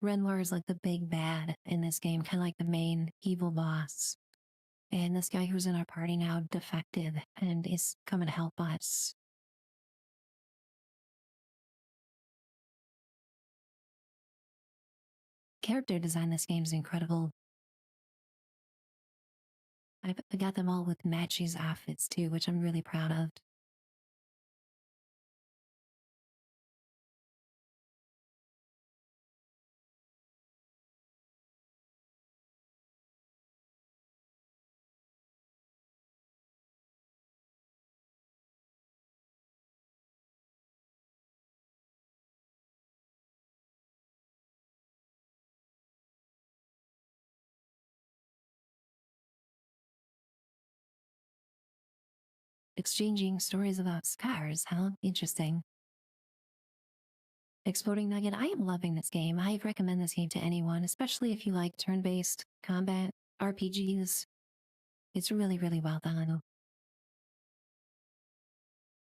Speaker 1: Renoir is like the big bad in this game, kind of like the main evil boss. And this guy who's in our party now defected and is coming to help us. Character design this game is incredible. I got them all with matches outfits too, which I'm really proud of. Exchanging stories about scars, huh? Interesting. Exploding Nugget, I am loving this game. I recommend this game to anyone, especially if you like turn-based combat RPGs. It's really, really well done.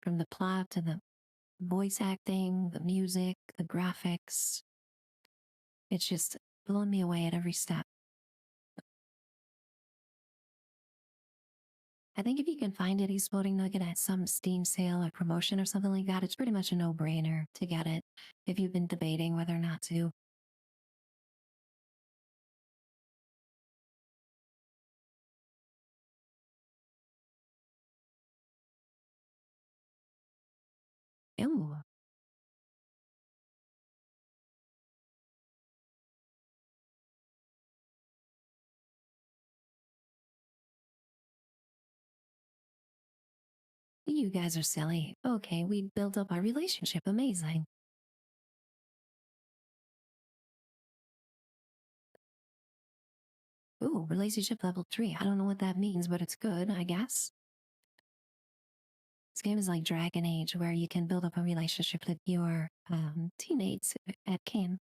Speaker 1: From the plot to the voice acting, the music, the graphics. It's just blowing me away at every step. I think if you can find it, Exploding Nugget at some Steam sale or promotion or something like that, it's pretty much a no-brainer to get it if you've been debating whether or not to. Ooh. You guys are silly. Okay, we built up our relationship. Amazing. Ooh, relationship level 3. I don't know what that means, but it's good, I guess. This game is like Dragon Age, where you can build up a relationship with your teammates at camp.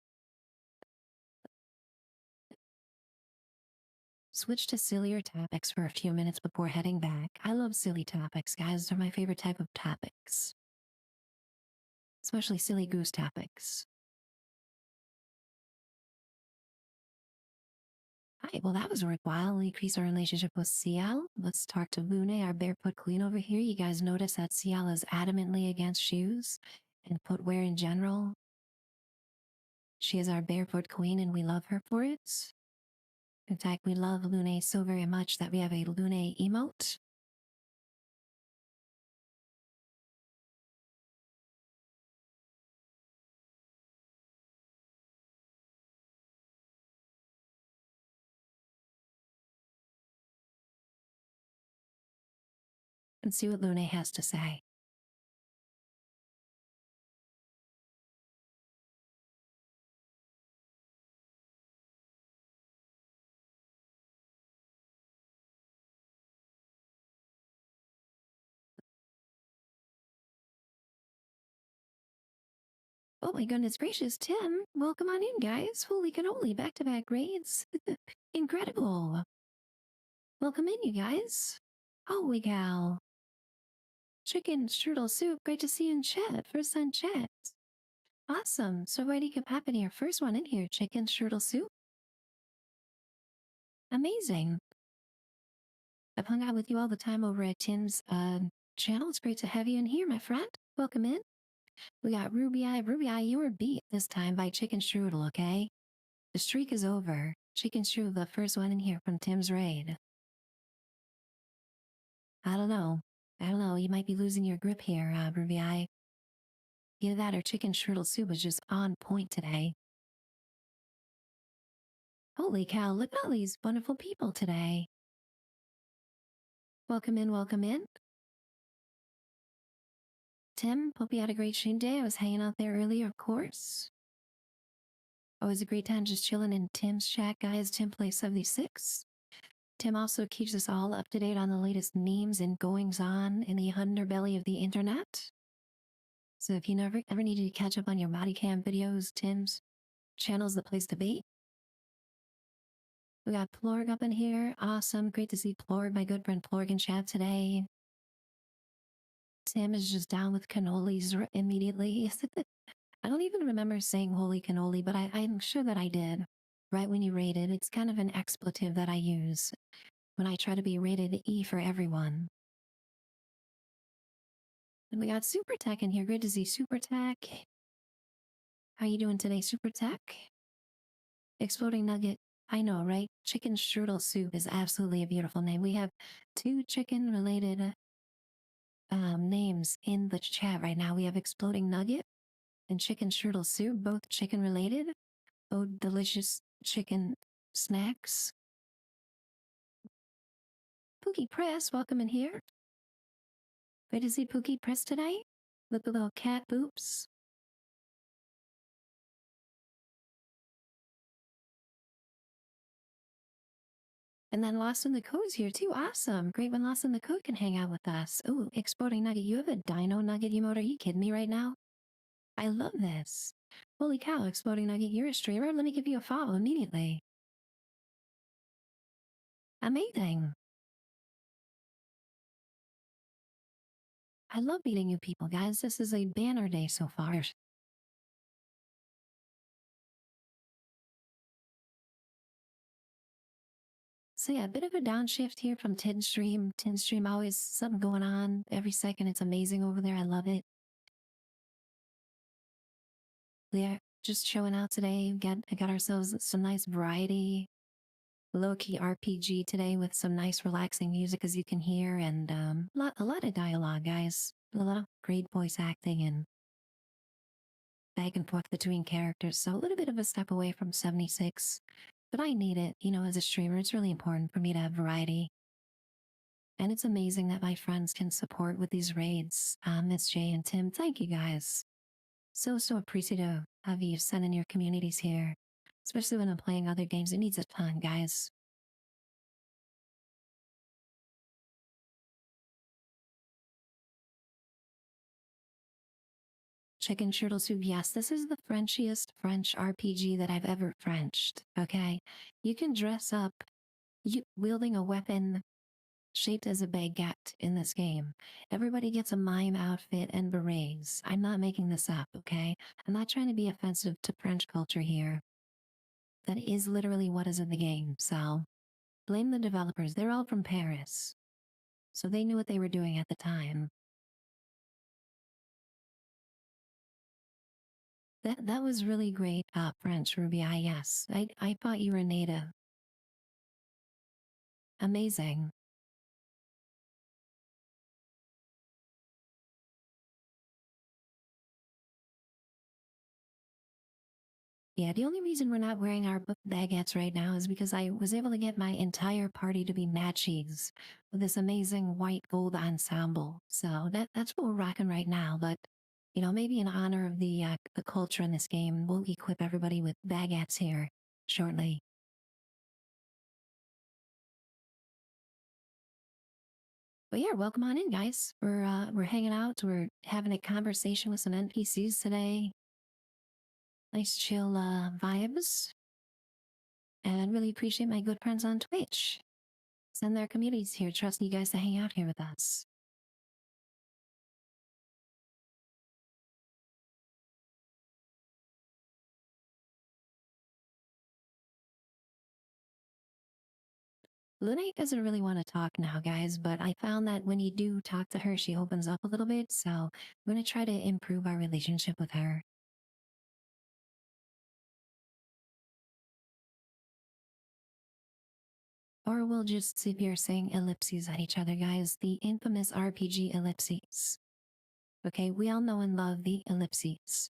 Speaker 1: Switch to sillier topics for a few minutes before heading back. I love silly topics, guys. They're my favorite type of topics, especially silly goose topics. Hi, well, that was worthwhile. We'll increase our relationship with Ciel. Let's talk to Lune, our barefoot queen over here. You guys notice that Ciel is adamantly against shoes and footwear in general. She is our barefoot queen and we love her for it. In fact, we love Lune so very much that we have a Lune emote. And see what Lune has to say. Oh my goodness gracious, Tim. Welcome on in, guys. Holy cannoli, back-to-back raids. Incredible. Welcome in, you guys. Holy cow. Chicken strudel soup. Great to see you in chat. First on chat. Awesome. So ready to happen here. First one in here. Chicken strudel soup. Amazing. I've hung out with you all the time over at Tim's channel. It's great to have you in here, my friend. Welcome in. We got Ruby Eye. Ruby Eye, you were beat this time by Chicken Strudel, okay? The streak is over. Chicken Strudel, the first one in here from Tim's raid. I don't know. You might be losing your grip here, Ruby Eye. Either that or Chicken Strudel soup was just on point today. Holy cow, look at all these wonderful people today. Welcome in, welcome in. Tim, hope you had a great stream day. I was hanging out there earlier, of course. Always a great time just chilling in Tim's chat, guys. Tim plays 76. Tim also keeps us all up to date on the latest memes and goings on in the underbelly of the internet. So if you ever need to catch up on your body cam videos, Tim's channel's the place to be. We got Plorg up in here. Awesome. Great to see Plorg, my good friend Plorg in chat today. Tim is just down with cannolis immediately. I don't even remember saying holy cannoli, but I'm sure that I did. Right when you rated, it's kind of an expletive that I use when I try to be rated E for everyone. And we got Super Tech in here. Good to see Super Tech. How you doing today, Super Tech? Exploding Nugget. I know, right? Chicken strudel soup is absolutely a beautiful name. We have two chicken-related names in the chat right now. We have Exploding Nugget and Chicken strudel soup, both chicken-related. Both delicious chicken snacks. Pookie Press, welcome in here. Great to see Pookie Press today. Look at little cat boops. And then Lost in the Code's here too. Awesome. Great when Lost in the Code can hang out with us. Oh, Exploding Nugget, you have a Dino Nugget emote. Are you kidding me right now? I love this. Holy cow, Exploding Nugget, you're a streamer. Let me give you a follow immediately. Amazing. I love meeting new people, guys. This is a banner day so far. So yeah, a bit of a downshift here from Tin Stream. Tin Stream, always something going on. Every second, it's amazing over there. I love it. We are just showing out today. Got ourselves some nice variety. Low-key RPG today with some nice relaxing music, as you can hear, and a lot of dialogue, guys. A lot of great voice acting and back and forth between characters. So a little bit of a step away from 76. But I need it, as a streamer. It's really important for me to have variety. And it's amazing that my friends can support with these raids. Miss J and Tim, thank you guys. So appreciative of you sending your communities here. Especially when I'm playing other games. It needs a ton, guys. Chicken turtle soup. Yes, this is the Frenchiest French RPG that I've ever Frenched. Okay. You can dress up you wielding a weapon shaped as a baguette in this game. Everybody gets a mime outfit and berets. I'm not making this up, okay? I'm not trying to be offensive to French culture here. That is literally what is in the game, so blame the developers. They're all from Paris. So they knew what they were doing at the time. That was really great, French, Ruby. Yes. I thought you were native. Amazing. Yeah, the only reason we're not wearing our baguettes right now is because I was able to get my entire party to be matchies with this amazing white gold ensemble. So that's what we're rocking right now. But maybe in honor of the culture in this game, we'll equip everybody with baguettes here shortly. But yeah, welcome on in, guys. We're hanging out. We're having a conversation with some NPCs today. Nice chill vibes, and really appreciate my good friends on Twitch. Send their communities here, trusting you guys to hang out here with us. Luna doesn't really want to talk now, guys, but I found that when you do talk to her, she opens up a little bit. So I'm going to try to improve our relationship with her. Or we'll just sit here saying ellipses at each other, guys. The infamous RPG ellipses. Okay, we all know and love the ellipses.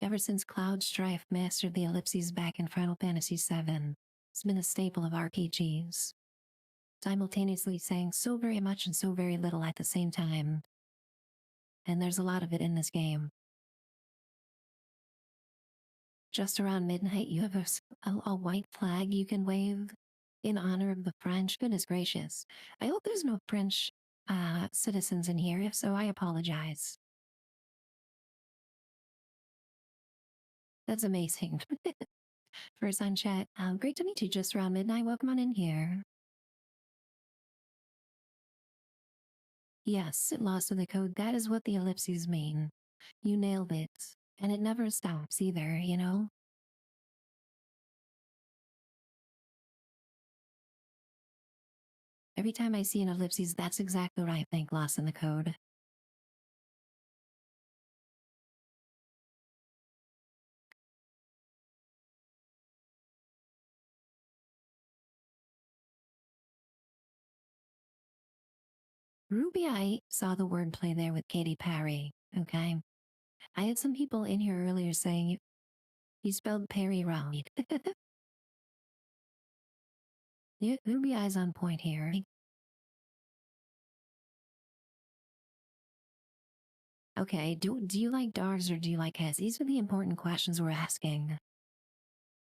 Speaker 1: Ever since Cloud Strife mastered the ellipses back in Final Fantasy VII, it's been a staple of RPGs. Simultaneously saying so very much and so very little at the same time. And there's a lot of it in this game. Just around midnight, you have a white flag you can wave in honor of the French. Goodness gracious. I hope there's no French citizens in here. If so, I apologize. That's amazing. First on chat, great to meet you just around midnight. Welcome on in here. Yes, lost in the code. That is what the ellipses mean. You nailed it. And it never stops either, you know? Every time I see an ellipses, that's exactly what I think, lost in the code. Ruby, I saw the wordplay there with Katy Parry, okay? I had some people in here earlier saying you spelled Parry wrong. Ruby Eye's on point here. Okay, do you like dogs or do you like cats? These are the important questions we're asking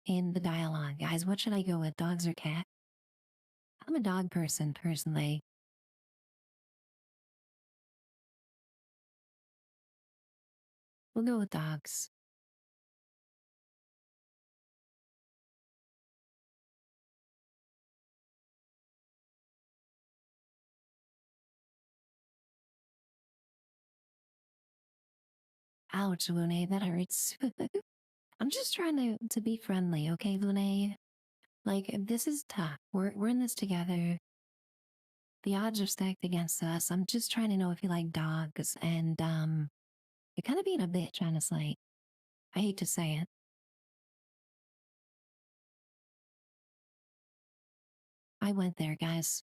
Speaker 1: in the dialogue. Guys, what should I go with, dogs or cat? I'm a dog person, personally. We'll go with dogs. Ouch, Lune, that hurts. I'm just trying to be friendly, okay, Lune? Like, this is tough. We're in this together. The odds are stacked against us. I'm just trying to know if you like dogs, and you're kind of being a bitch, honestly. I hate to say it. I went there, guys.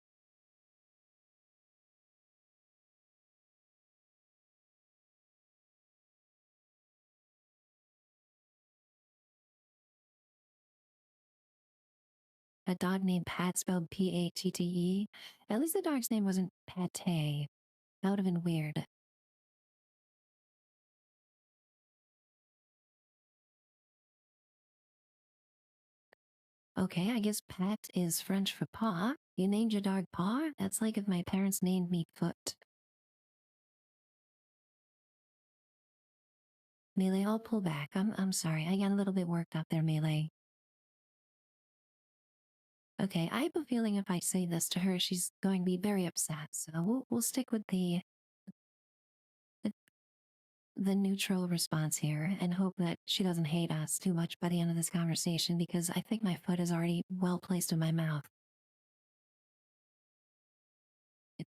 Speaker 1: A dog named Pat, spelled Patte. At least the dog's name wasn't Pate. That would have been weird. Okay, I guess Pat is French for paw. You named your dog Paw? That's like if my parents named me Foot. Melee, I'll pull back. I'm sorry. I got a little bit worked up there, Melee. Okay, I have a feeling if I say this to her, she's going to be very upset. So we'll stick with the the neutral response here and hope that she doesn't hate us too much by the end of this conversation because I think my foot is already well placed in my mouth. It-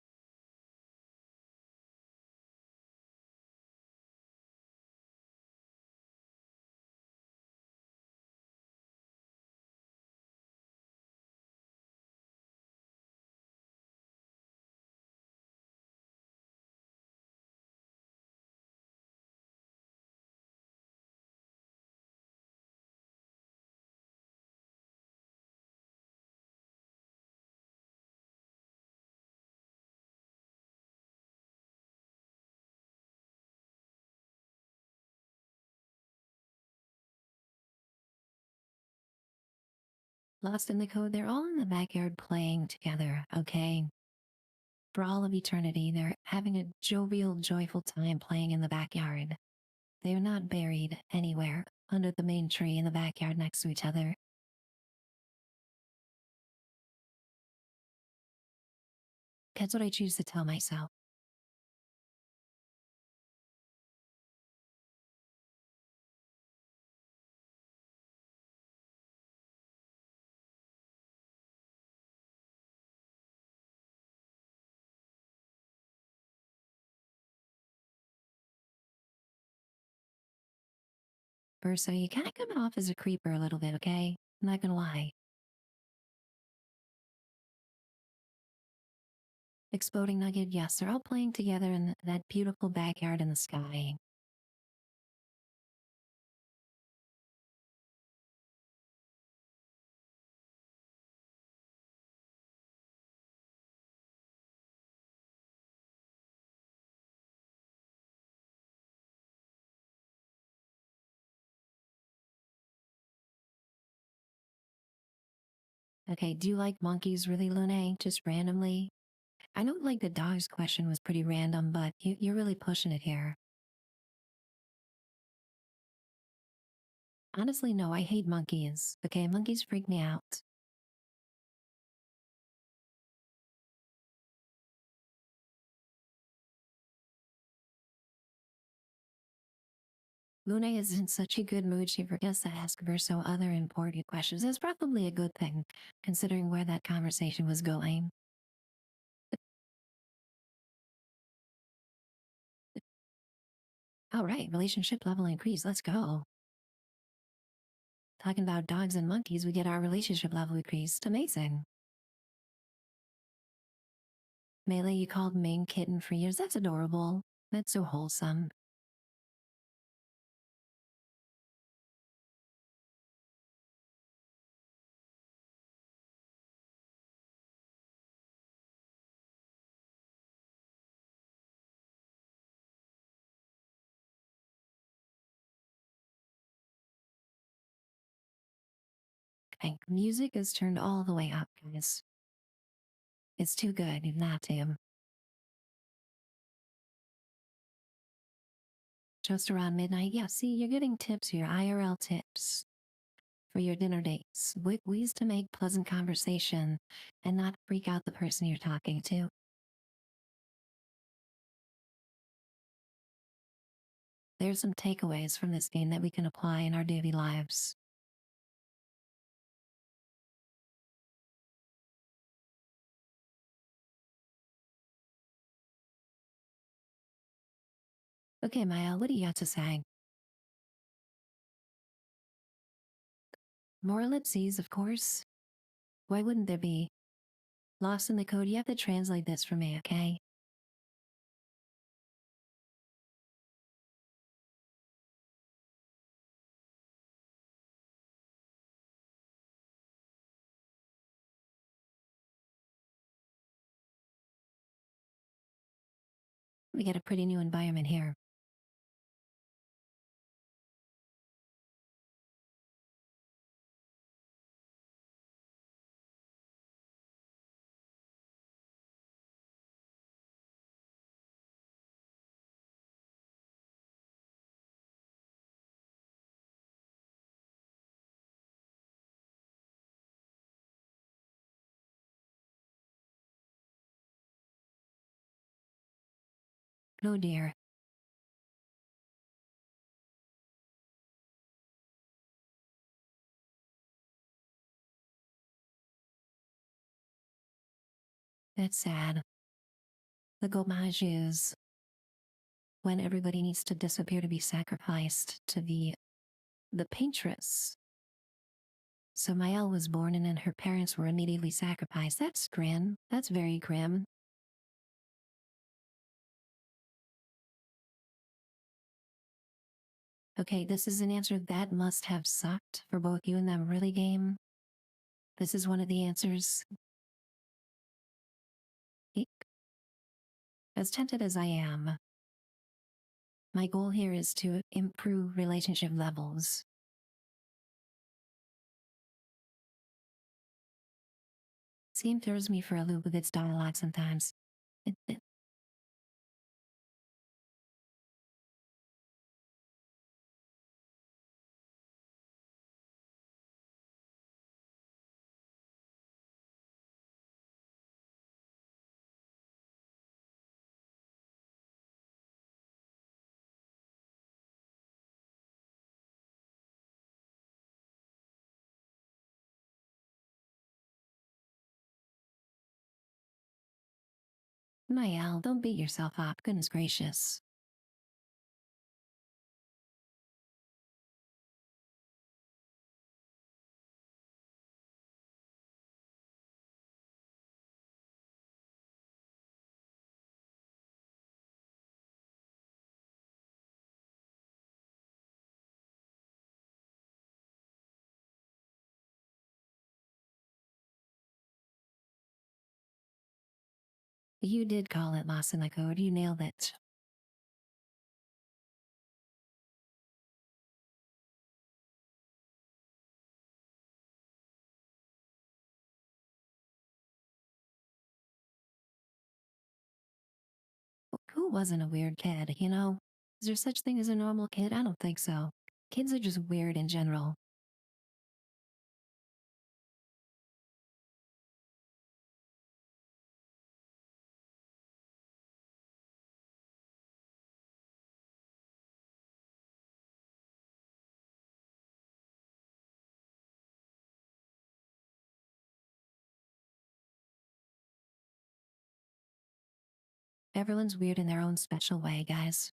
Speaker 1: Lost in the code, they're all in the backyard playing together, okay? For all of eternity, they're having a jovial, joyful time playing in the backyard. They're not buried anywhere under the main tree in the backyard next to each other. That's what I choose to tell myself. Verso, you kind of coming off as a creeper a little bit, okay? I'm not gonna lie. Exploding Nugget, yes, they're all playing together in that beautiful backyard in the sky. Okay, do you like monkeys really, Lune? Just randomly? I know like the dogs question was pretty random, but you're really pushing it here. Honestly, no, I hate monkeys. Okay, monkeys freak me out. Luna is in such a good mood she forgets to ask Verso other important questions. It's probably a good thing, considering where that conversation was going. All right, relationship level increase. Let's go. Talking about dogs and monkeys, we get our relationship level increased. Amazing. Melee, you called Ming kitten for years. That's adorable. That's so wholesome. Okay, music is turned all the way up, guys. It's too good not to. Just around midnight. Yeah, see, you're getting tips here, IRL tips for your dinner dates. Ways to make pleasant conversation and not freak out the person you're talking to. There's some takeaways from this game that we can apply in our daily lives. Okay, Maya, what do you got to say? More ellipses, of course. Why wouldn't there be? Lost in the code, you have to translate this for me, okay? We get a pretty new environment here. Oh dear. That's sad. The gomage is when everybody needs to disappear to be sacrificed to the paintress. So Mael was born and then her parents were immediately sacrificed. That's grim. That's very grim. Okay, this is an answer that must have sucked for both you and them, really, game. This is one of the answers. Eek. As tempted as I am, my goal here is to improve relationship levels. This game throws me for a loop with its dialogue sometimes. It, Mael, don't beat yourself up. Goodness gracious. You did call it loss in the code. You nailed it. Who wasn't a weird kid, you know? Is there such thing as a normal kid? I don't think so. Kids are just weird in general. Everyone's weird in their own special way, guys.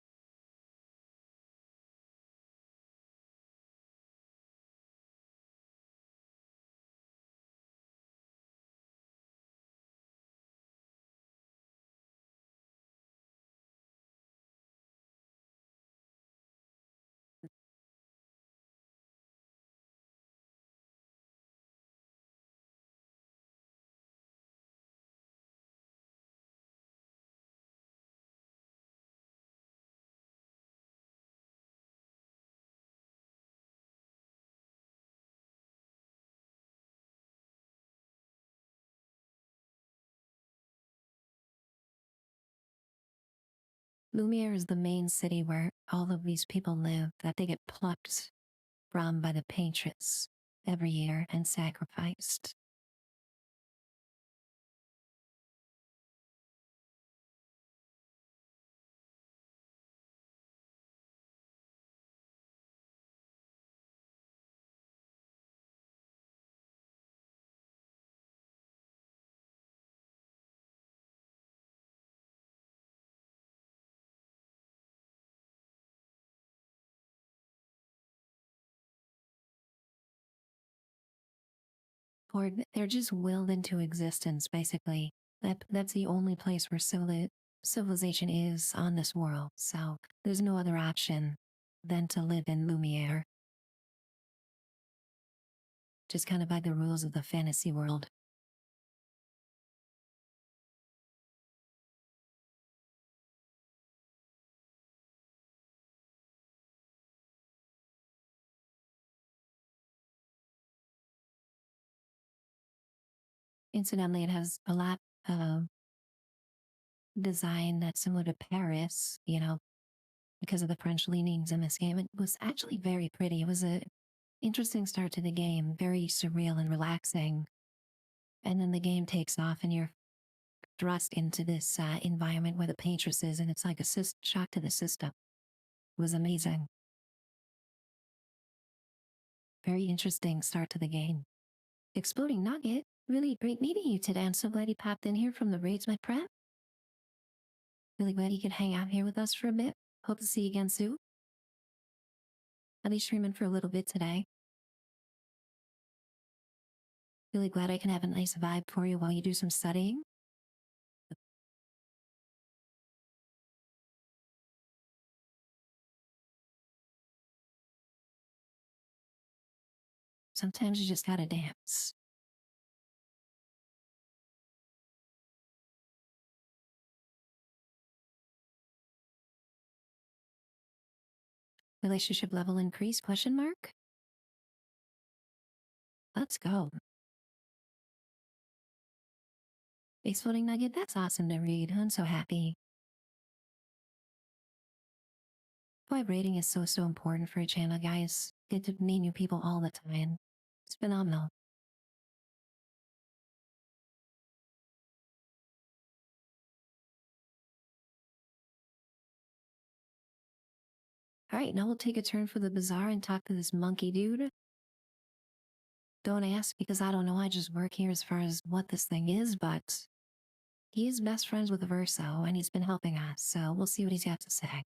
Speaker 1: Lumiere is the main city where all of these people live that they get plucked from by the patrons every year and sacrificed. Or they're just willed into existence, basically. That's the only place where civilization is on this world. So there's no other option than to live in Lumiere. Just kind of by the rules of the fantasy world. Incidentally, it has a lot of design that's similar to Paris, you know, because of the French leanings in this game. It was actually very pretty. It was a interesting start to the game, very surreal and relaxing. And then the game takes off and you're thrust into this environment where the paintress is, and it's like a shock to the system. It was amazing. Very interesting start to the game. Exploding Nugget, really great meeting you today. I'm so glad you popped in here from the raids, my friend. Really glad you could hang out here with us for a bit. Hope to see you again soon. I'll be streaming for a little bit today. Really glad I can have a nice vibe for you while you do some studying. Sometimes you just gotta dance. Relationship level increase, question mark? Let's go. Exploding Nugget, that's awesome to read. I'm so happy. Why rating is so important for a channel, guys. Get to meet new people all the time. It's phenomenal. Alright, now we'll take a turn for the bazaar and talk to this monkey dude. Don't ask because I don't know, I just work here as far as what this thing is, but he is best friends with Verso and he's been helping us, so we'll see what he's got to say.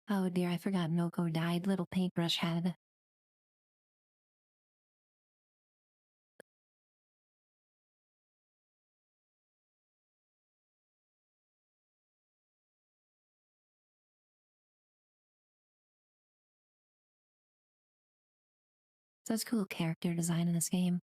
Speaker 1: Oh dear, I forgot Noko died, little paintbrush head. Such cool character design in this game.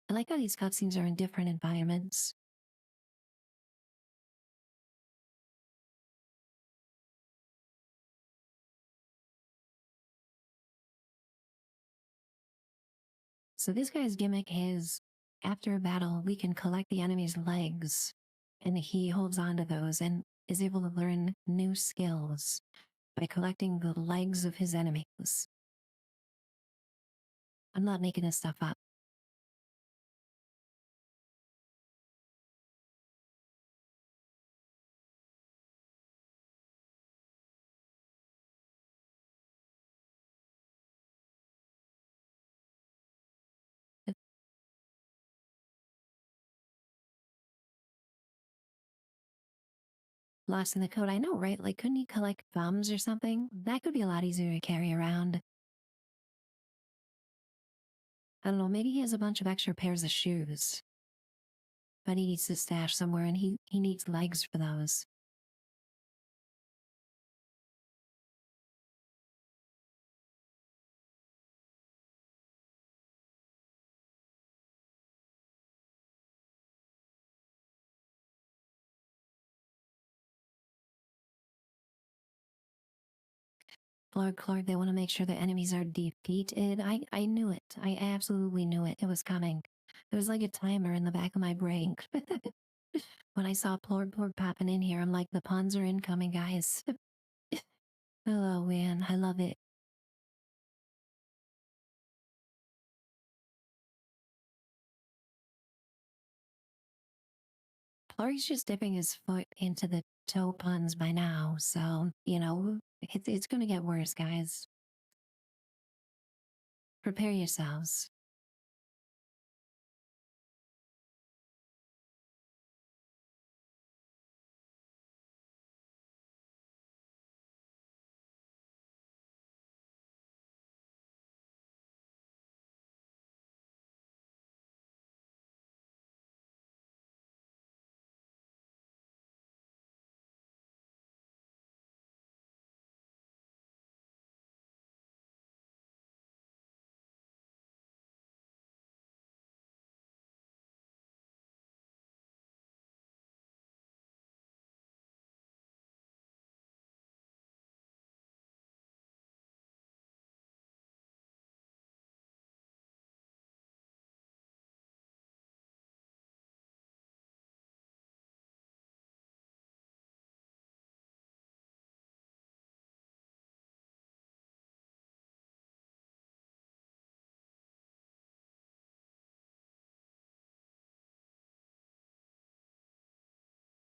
Speaker 1: I like how these cutscenes are in different environments. So this guy's gimmick is, after a battle, we can collect the enemy's legs, and he holds on to those and is able to learn new skills by collecting the legs of his enemies. I'm not making this stuff up. Lost in the code, I know, right? Like, couldn't he collect thumbs or something? That could be a lot easier to carry around. I don't know, maybe he has a bunch of extra pairs of shoes. But he needs to stash somewhere and he needs legs for those. Clark, they want to make sure the enemies are defeated. I knew it. I absolutely knew it. It was coming. There was like a timer in the back of my brain. When I saw Plorg popping in here, I'm like, the puns are incoming, guys. Oh man, I love it. Plorg's just dipping his foot into the toe puns by now, so, you know, it's gonna get worse, guys. Prepare yourselves.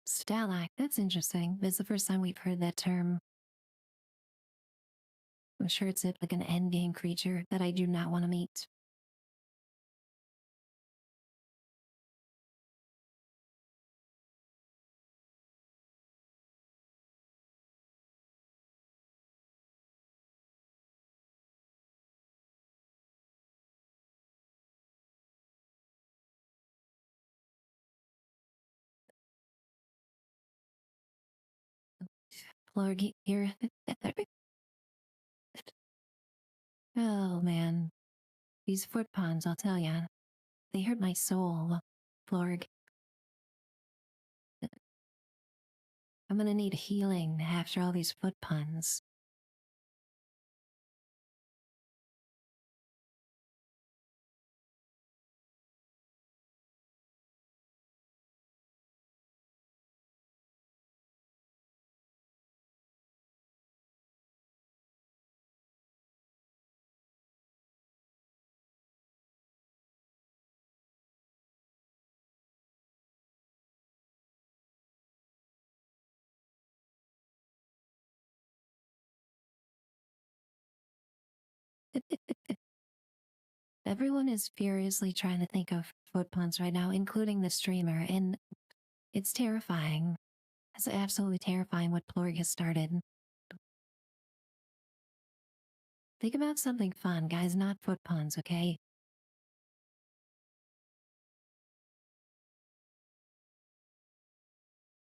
Speaker 1: Stalac, that's interesting. It's the first time we've heard that term. I'm sure it's like an endgame creature that I do not want to meet. Florg, here. Oh man, these foot ponds, I'll tell ya, they hurt my soul. Florg, I'm gonna need healing after all these foot puns. Everyone is furiously trying to think of foot puns right now, including the streamer, and it's terrifying. It's absolutely terrifying what Plorg has started. Think about something fun, guys, not foot puns, okay?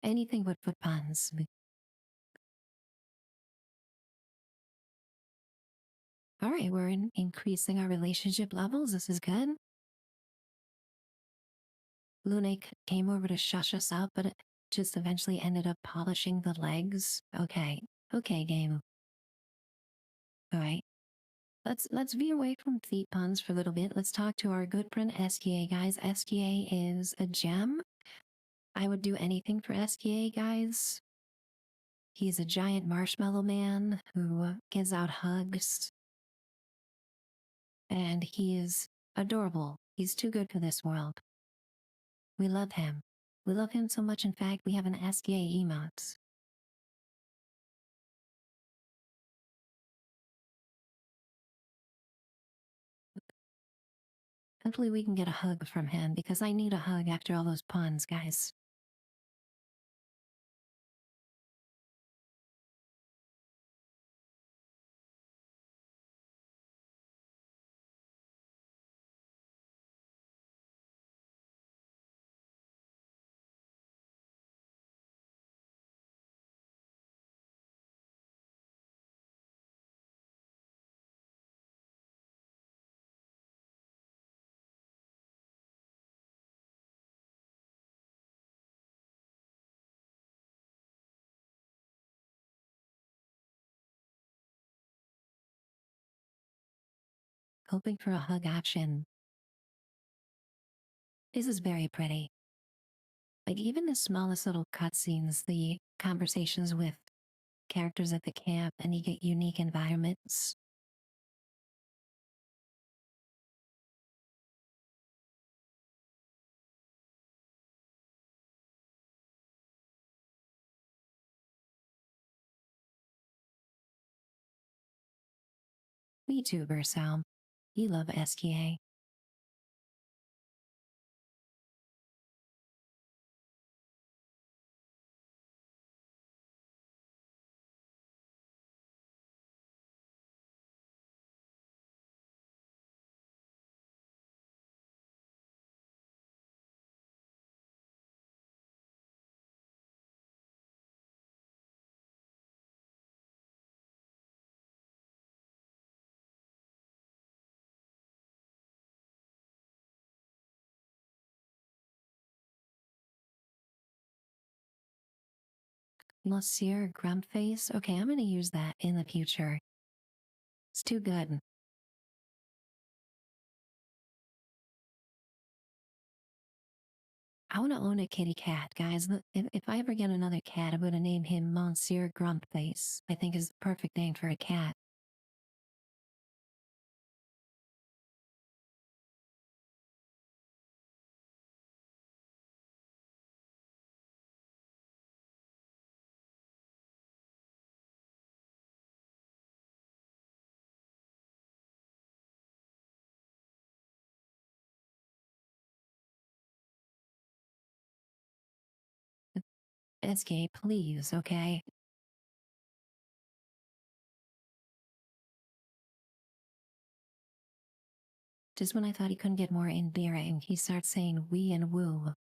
Speaker 1: Anything but foot puns. All right, we're increasing our relationship levels. This is good. Lune came over to shush us out, but it just eventually ended up polishing the legs. Okay, okay, game. All right, let's veer away from feet puns for a little bit. Let's talk to our good friend STA, guys. STA is a gem. I would do anything for STA, guys. He's a giant marshmallow man who gives out hugs, and he is adorable. He's too good for this world. We love him. We love him so much, in fact, we have an STA emote. Hopefully we can get a hug from him because I need a hug after all those puns, guys. Hoping for a hug option. This is very pretty. Like even the smallest little cutscenes, the conversations with characters at the camp, and you get unique environments. Me too, Versal. You love STA. Monsieur Grumpface. Okay, I'm gonna use that in the future. It's too good. I want to own a kitty cat, guys. If I ever get another cat, I'm going to name him Monsieur Grumpface. I think is the perfect name for a cat. SK, please, okay? Just when I thought he couldn't get more endearing, he starts saying we and woo.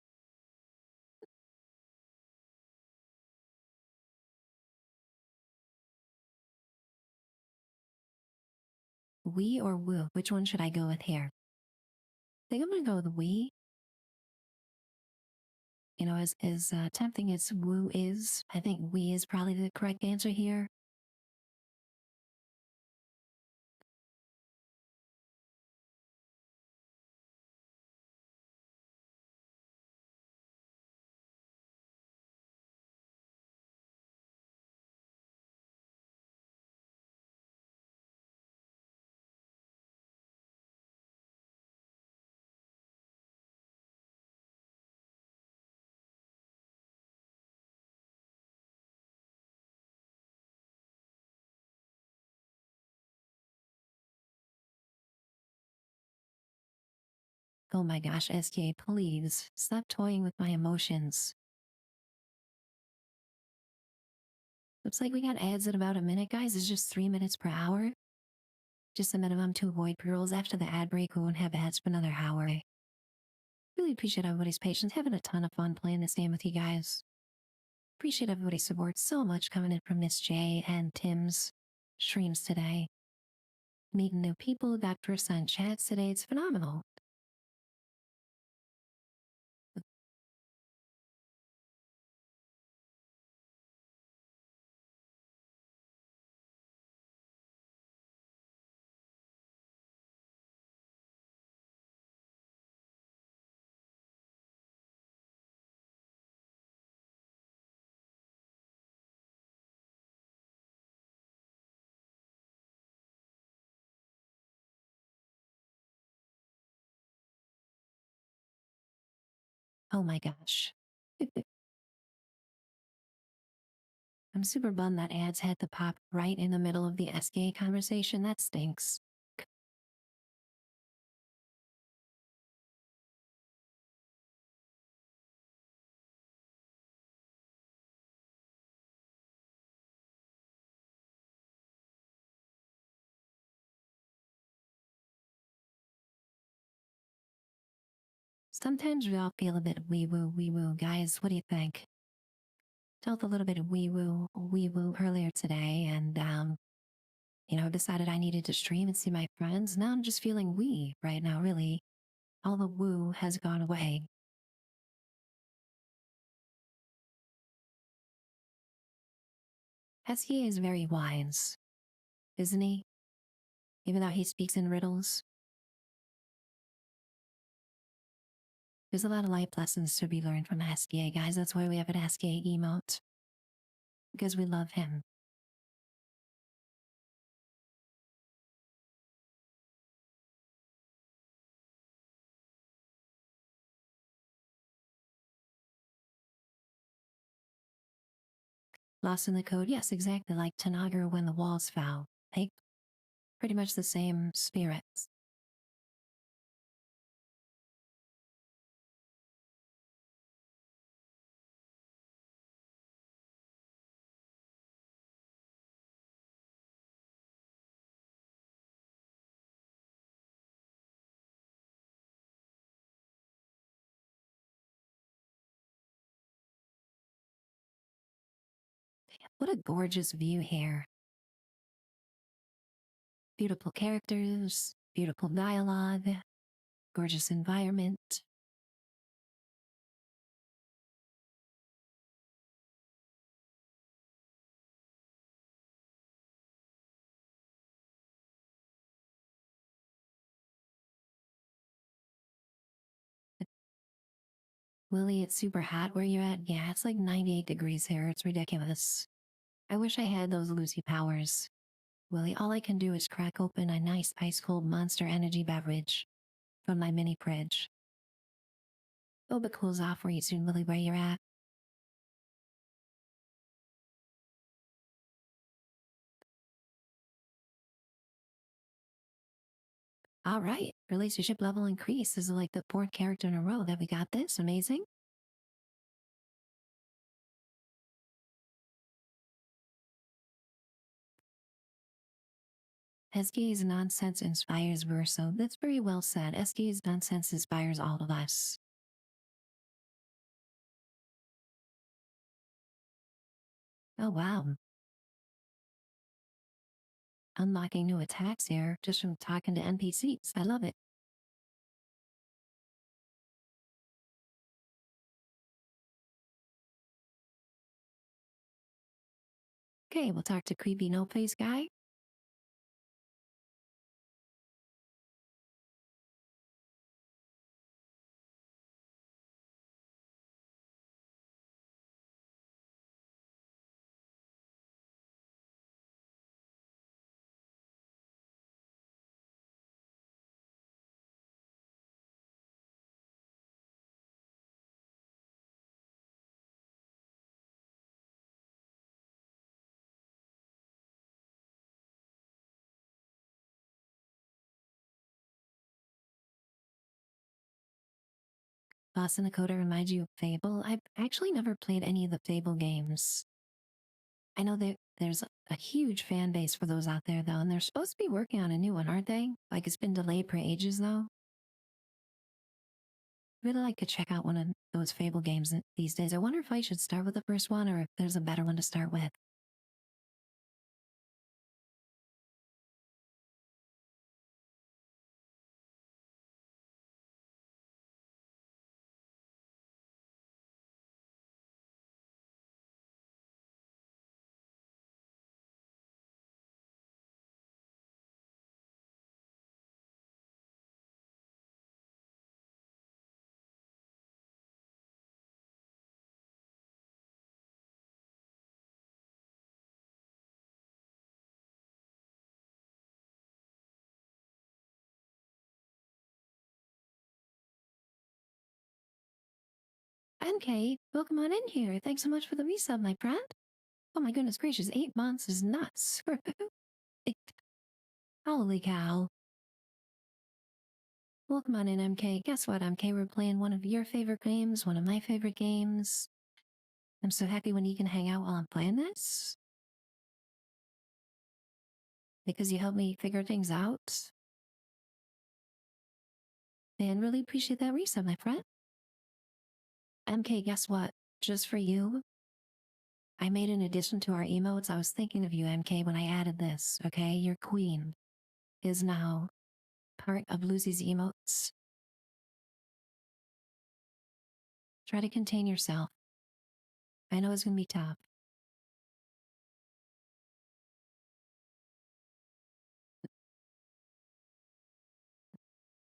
Speaker 1: We or woo? Which one should I go with here? I think I'm gonna go with we. You know, as tempting as woo is, I think we is probably the correct answer here. Oh my gosh, SK, please stop toying with my emotions. Looks like we got ads in about a minute, guys. It's just 3 minutes per hour. Just a minimum to avoid girls. After the ad break, we won't have ads for another hour. Really appreciate everybody's patience. Having a ton of fun playing this game with you guys. Appreciate everybody's support so much coming in from Miss J and Tim's streams today. Meeting new people, got first-time chats today. It's phenomenal. Oh my gosh. I'm super bummed that ads had to pop right in the middle of the SK conversation. That stinks. Sometimes we all feel a bit wee woo. Guys, what do you think? Felt a little bit of wee woo earlier today and, decided I needed to stream and see my friends. Now I'm just feeling wee right now, really. All the woo has gone away. SK is very wise, isn't he? Even though he speaks in riddles. There's a lot of life lessons to be learned from SK, guys. That's why we have an SK emote. Because we love him. Lost in the code? Yes, exactly like Tanager when the walls fell. Like, pretty much the same spirits. What a gorgeous view here. Beautiful characters, beautiful dialogue, gorgeous environment. Willie, it's super hot where you're at. Yeah, it's like 98 degrees here. It's ridiculous. I wish I had those Lucy powers. Willie, all I can do is crack open a nice ice cold Monster Energy beverage from my mini fridge. Hope it cools off for you soon, Willie, where you're at. All right, relationship level increase. This is like the fourth character in a row that we got this. Amazing. SK's nonsense inspires Verso. That's very well said. SK's nonsense inspires all of us. Oh, wow. Unlocking new attacks here just from talking to NPCs. I love it. Okay, we'll talk to creepy no-face guy. Boss in the Coda reminds you of Fable. I've actually never played any of the Fable games. I know that there's a huge fan base for those out there, though, and they're supposed to be working on a new one, aren't they? Like it's been delayed for ages, though. Really like to check out one of those Fable games these days. I wonder if I should start with the first one or if there's a better one to start with. Okay, welcome on in here. Thanks so much for the resub, my friend. Oh my goodness gracious, 8 months is nuts. Holy cow. Welcome on in, MK. Guess what, MK? We're playing one of your favorite games, one of my favorite games. I'm so happy when you can hang out while I'm playing this. Because you helped me figure things out. And really appreciate that resub, my friend. MK, guess what? Just for you, I made an addition to our emotes. I was thinking of you, MK, when I added this, okay? Your queen is now part of Lucy's emotes. Try to contain yourself. I know it's gonna be tough.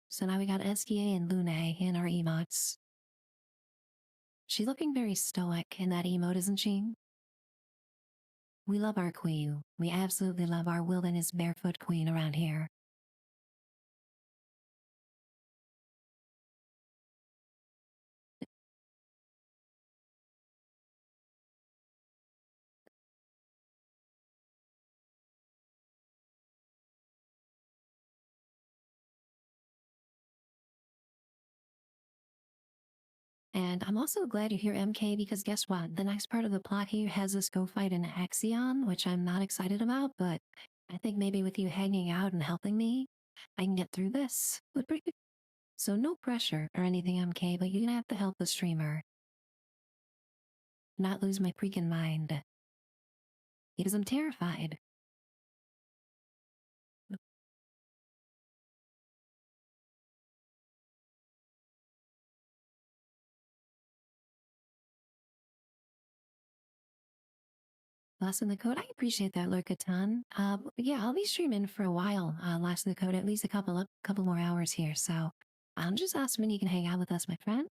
Speaker 1: So now we got SKA and Lune in our emotes. She's looking very stoic in that emote, isn't she? We love our queen. We absolutely love our wilderness barefoot queen around here. And I'm also glad you're here, MK, because guess what? The next part of the plot here has us go fight an Axion, which I'm not excited about, but I think maybe with you hanging out and helping me, I can get through this. So no pressure or anything, MK, but you're gonna have to help the streamer. Not lose my freaking mind. Because I'm terrified. Last in the code, I appreciate that, Lurk a ton. Yeah, I'll be streaming for a while. Last in the code, at least a couple more hours here. So, I'm just asking when you can hang out with us, my friend.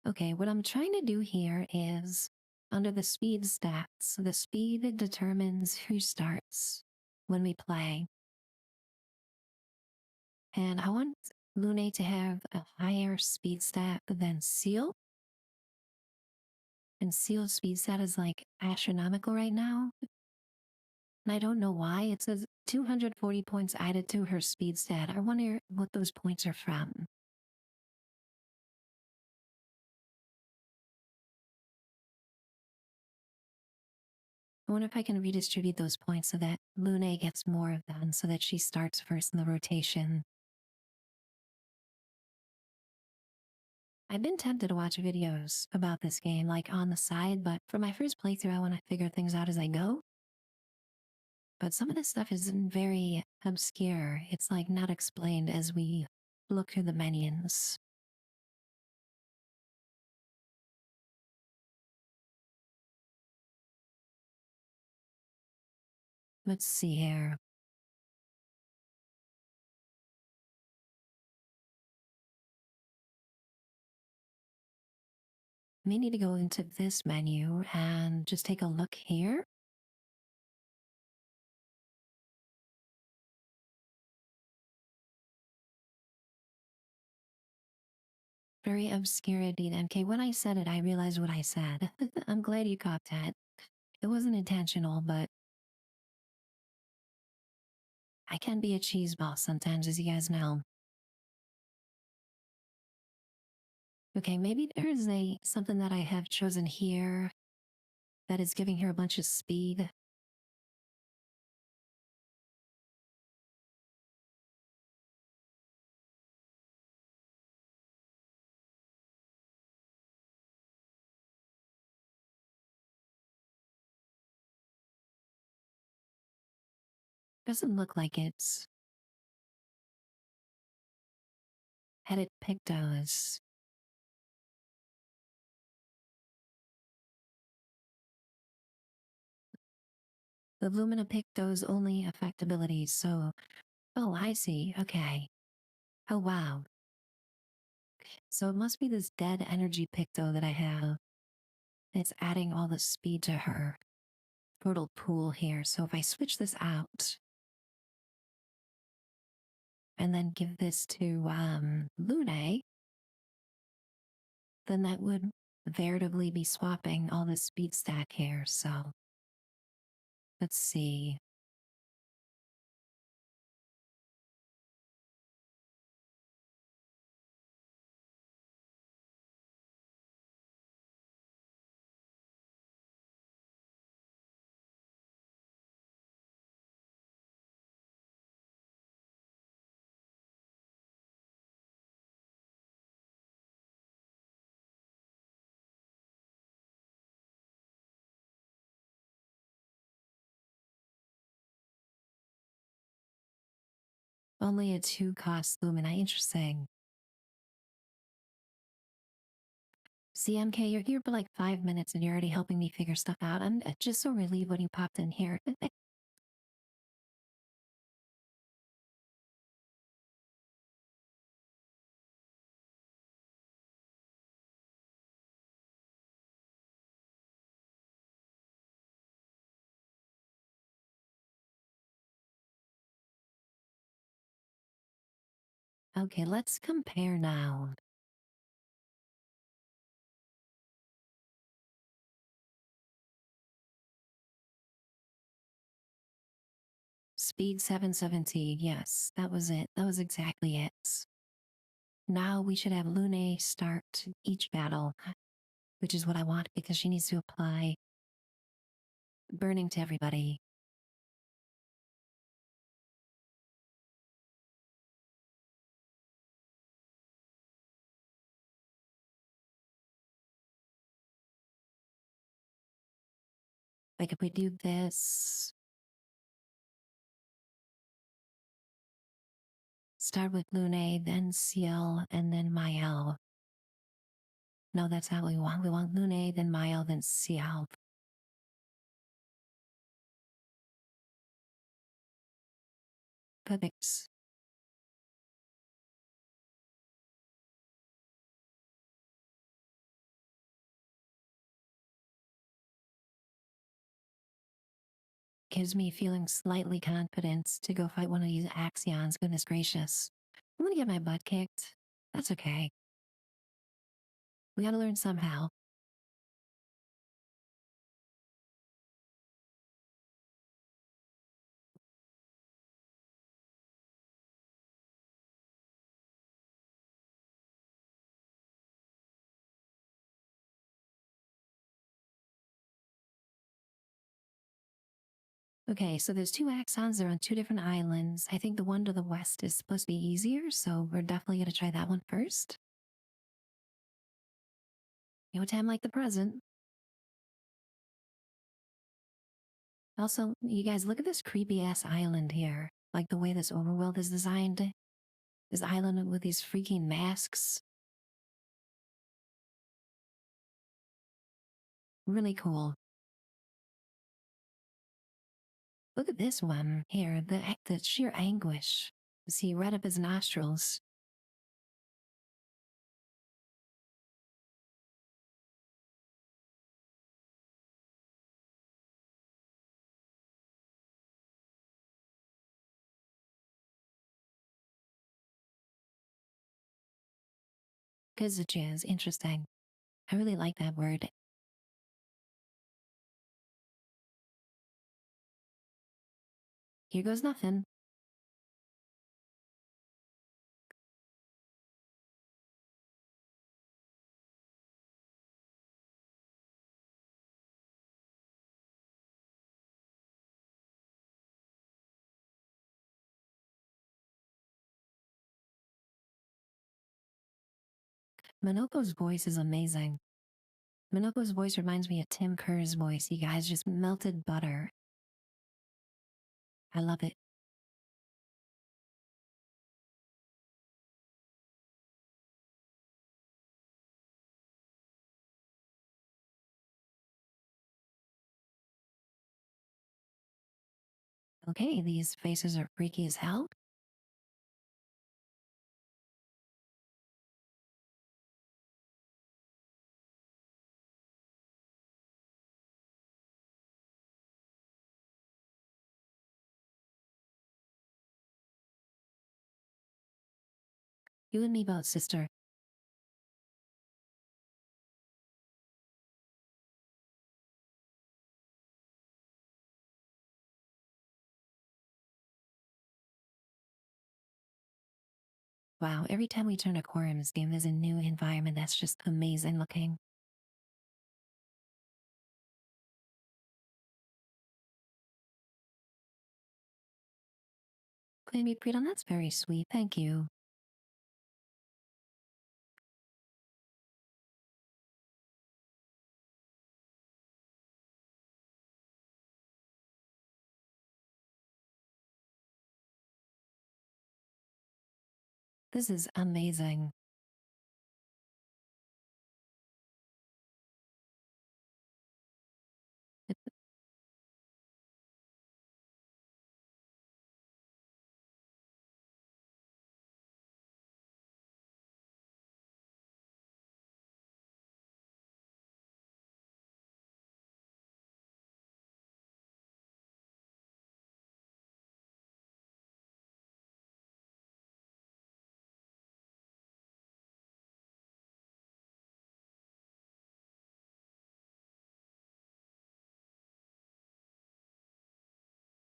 Speaker 1: Okay, what I'm trying to do here is under the speed stats, the speed determines who starts when we play. And I want Lune to have a higher speed stat than Seal. And Seal's speed stat is like astronomical right now. And I don't know why. It says 240 points added to her speed stat. I wonder what those points are from. I wonder if I can redistribute those points so that Lune gets more of them so that she starts first in the rotation. I've been tempted to watch videos about this game, like on the side, but for my first playthrough, I want to figure things out as I go. But some of this stuff isn't very obscure. It's like not explained as we look through the menus. Let's see here. We need to go into this menu and just take a look here. Very obscure indeed. MK, when I said it, I realized what I said. I'm glad you caught that. It wasn't intentional, but I can be a cheese ball sometimes, as you guys know. Okay, maybe there's something that I have chosen here that is giving her a bunch of speed. Doesn't look like it's headed pictos. The Lumina Picto's only affect abilities, so... Oh, I see. Okay. Oh, wow. So it must be this dead energy Picto that I have. It's adding all the speed to her total pool here. So if I switch this out and then give this to Lune, then that would veritably be swapping all the speed stack here. So let's see. Only a 2-cost Lumina. Interesting. CMK, you're here for like 5 minutes and you're already helping me figure stuff out. I'm just so relieved when you popped in here. Okay, let's compare now. Speed 717. Yes, that was it. That was exactly it. Now we should have Lune start each battle, which is what I want because she needs to apply burning to everybody. Like if we do this, start with Lune, then Ciel, and then Mael. No, that's not what we want. We want Lune, then Mael, then Ciel. Perfect. Gives me feeling slightly confident to go fight one of these Axions. Goodness gracious. I'm gonna get my butt kicked. That's okay. We gotta learn somehow. Okay, so there's two axons. They're on two different islands. I think the one to the west is supposed to be easier, so we're definitely gonna try that one first. No time like the present. Also, you guys, look at this creepy ass island here. Like the way this overworld is designed. This island with these freaking masks. Really cool. Look at this one here. The sheer anguish. See right up his nostrils. Jazz, interesting. I really like that word. Here goes nothing. Minoko's voice is amazing. Minoko's voice reminds me of Tim Kerr's voice. You guys just melted butter. I love it. Okay, these faces are freaky as hell. You and me both, sister. Wow, every time we turn a corner in this game, there's a new environment that's just amazing looking. Queen Priton, that's very sweet. Thank you. This is amazing.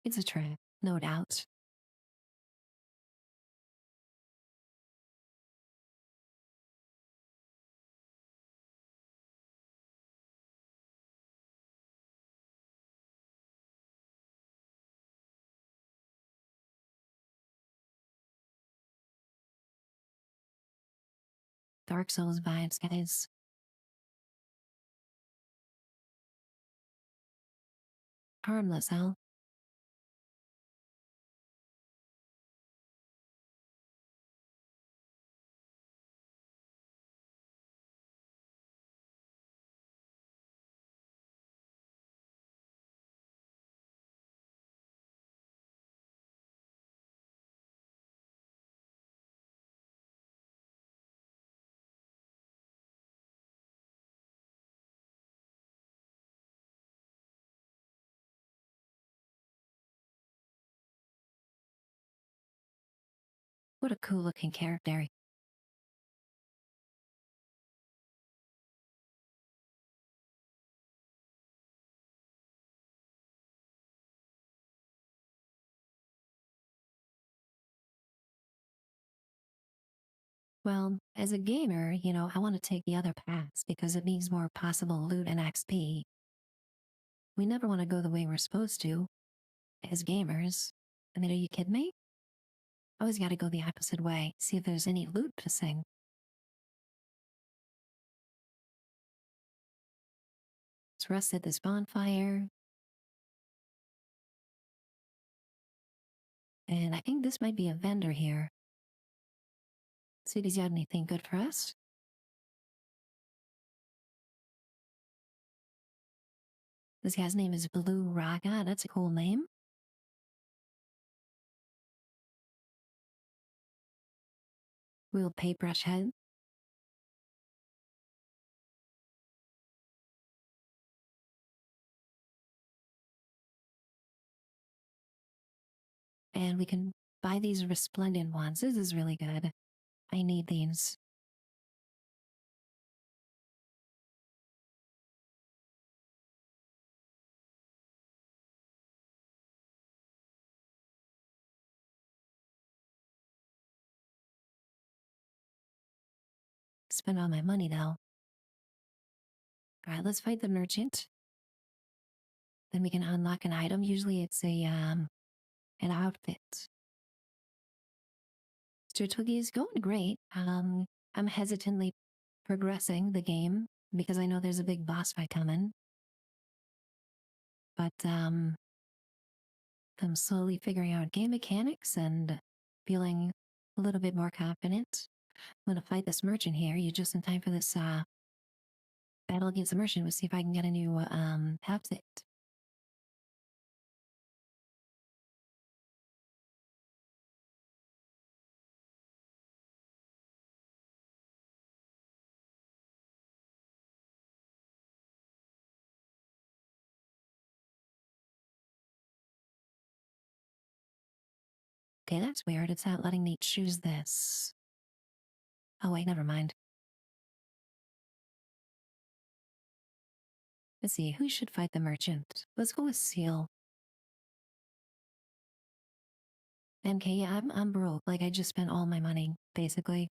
Speaker 1: It's a trip, no doubt. Dark Souls vibes, guys. Harmless, huh? What a cool looking character. Well, as a gamer, I want to take the other paths because it means more possible loot and XP. We never want to go the way we're supposed to as gamers. I mean, are you kidding me? Always got to go the opposite way, see if there's any loot missing. Let's rest at this bonfire. And I think this might be a vendor here. See if he's got anything good for us. This guy's name is Blue Raga. That's a cool name. We'll paintbrush head. And we can buy these resplendent ones. This is really good. I need these. Spend all my money though. All right, let's fight the merchant. Then we can unlock an item. Usually it's an outfit. Strategy is going great. I'm hesitantly progressing the game because I know there's a big boss fight coming. But I'm slowly figuring out game mechanics and feeling a little bit more confident. I'm gonna fight this merchant here. You just in time for this battle against the merchant. We'll see if I can get a new outfit. Okay, that's weird. It's not letting me choose this. Oh wait, never mind. Let's see, who should fight the merchant? Let's go with Seal. MK, yeah, I'm broke. Like I just spent all my money, basically.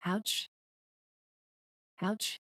Speaker 1: Ouch. Ouch.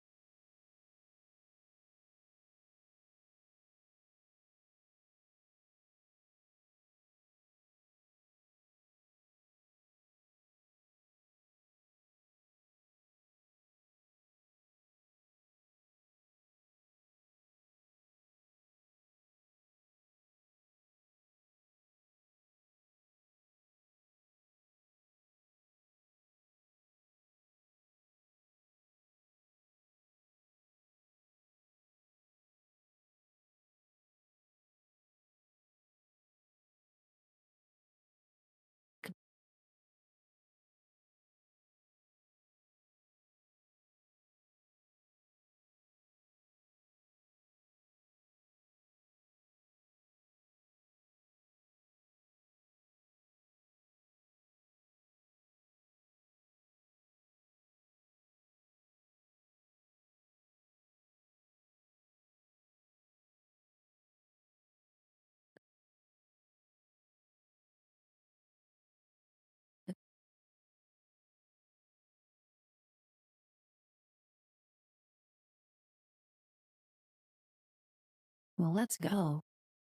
Speaker 1: Well, let's go.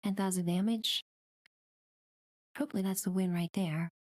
Speaker 1: 10,000 damage. Hopefully that's the win right there.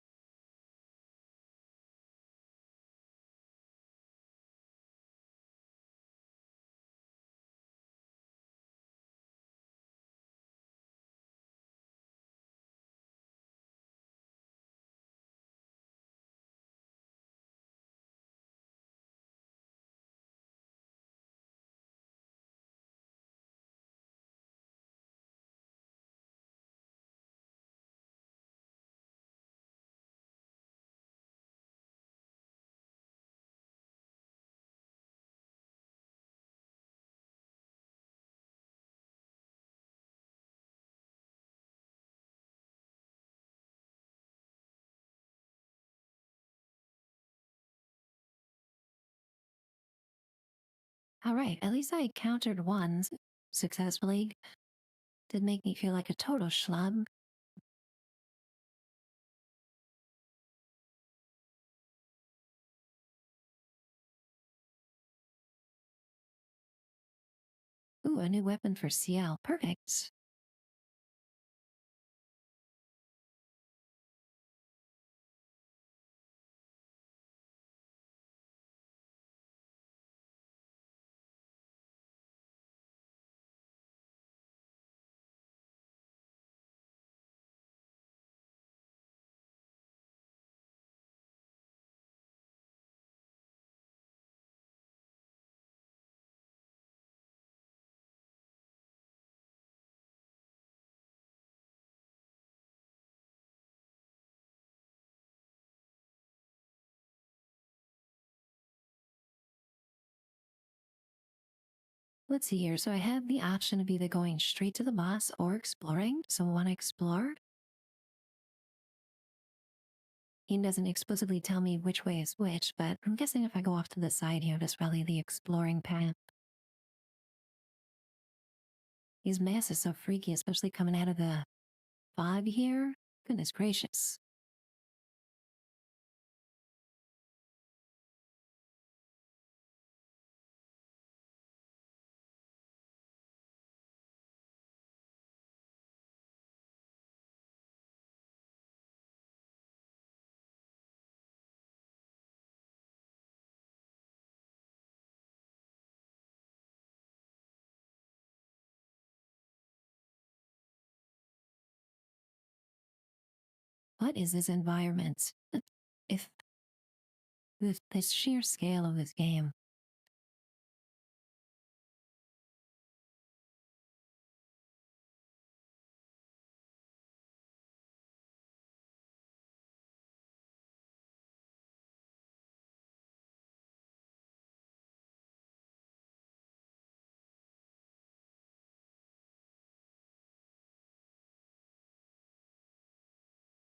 Speaker 1: All right, at least I countered ones successfully. Did make me feel like a total schlub. Ooh, a new weapon for CL. Perfect. Let's see here. So I have the option of either going straight to the boss or exploring. So I want to explore. He doesn't explicitly tell me which way is which, but I'm guessing if I go off to the side here, that's probably the exploring path. His mask is so freaky, especially coming out of the fog here. Goodness gracious. What is this environment? If this sheer scale of this game.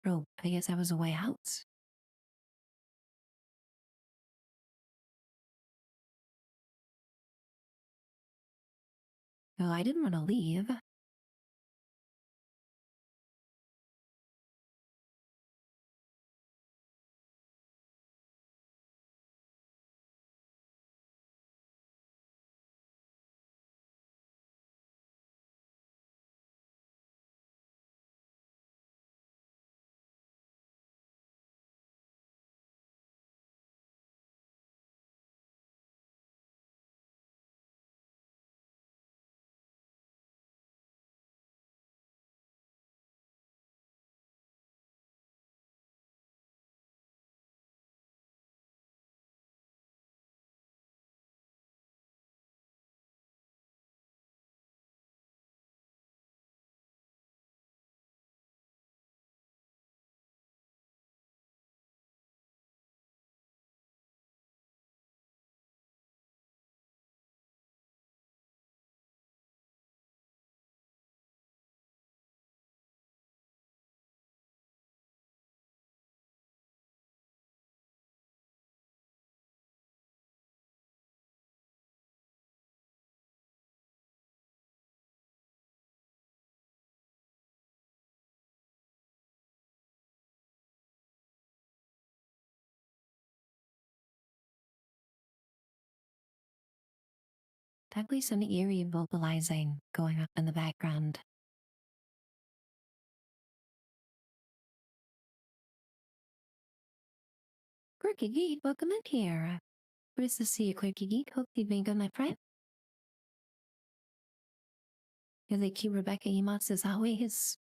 Speaker 1: Oh, I guess I was a way out. Oh, I didn't want to leave. Technically some eerie vocalizing going up in the background. Quirky Geek, welcome in here. Nice to see you, Quirky Geek. Hope you've been good, my friend. Really cute Rebecca emotes as always.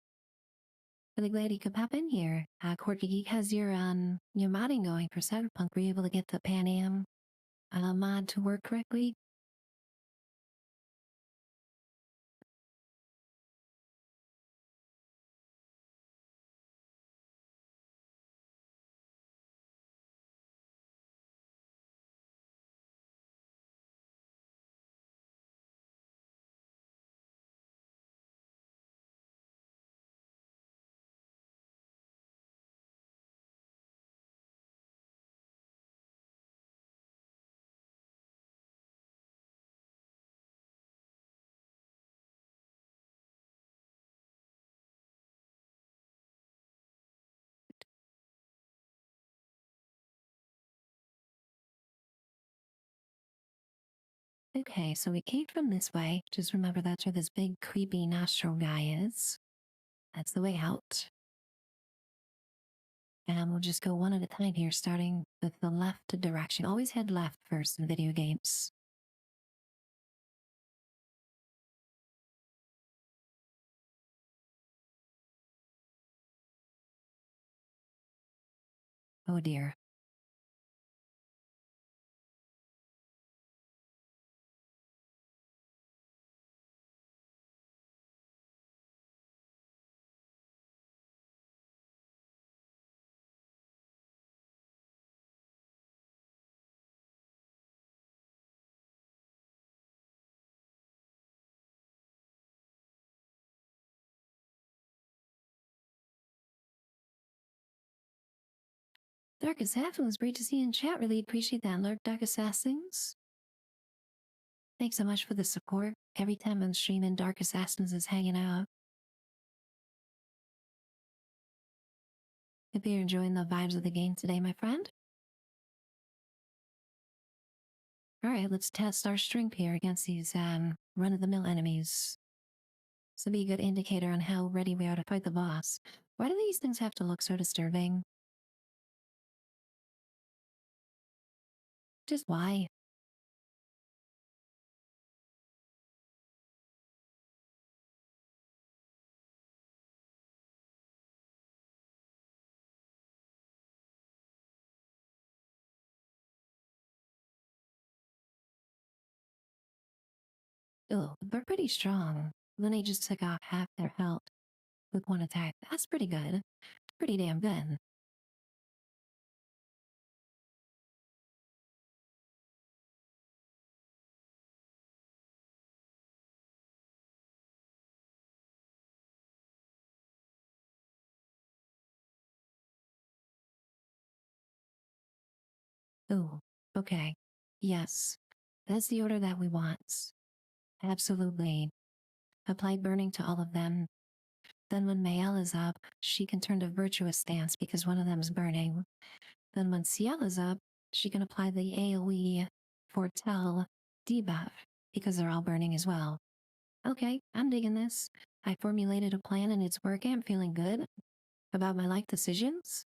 Speaker 1: Really glad you could pop in here. Quirky Geek, has your modding going for Cyberpunk? Were you able to get the Pan Am mod to work correctly? Okay, so we came from this way. Just remember that's where this big creepy nostril guy is. That's the way out. And we'll just go one at a time here, starting with the left direction. Always head left first in video games. Oh dear. Dark Assassin was great to see you in chat. Really appreciate that, Lurk Dark Assassins. Thanks so much for the support. Every time I'm streaming, Dark Assassins is hanging out. Hope you're enjoying the vibes of the game today, my friend. Alright, let's test our strength here against these run-of-the-mill enemies. This will be a good indicator on how ready we are to fight the boss. Why do these things have to look so disturbing? Just why? Oh, they're pretty strong. Then they just took off half their health with one attack. That's pretty good. Pretty damn good. Oh, okay. Yes, that's the order that we want. Absolutely. Apply burning to all of them. Then when Mael is up, she can turn to virtuous stance because one of them is burning. Then when Ciel is up, she can apply the AoE foretell debuff because they're all burning as well. Okay, I'm digging this. I formulated a plan and it's working. I'm feeling good about my life decisions.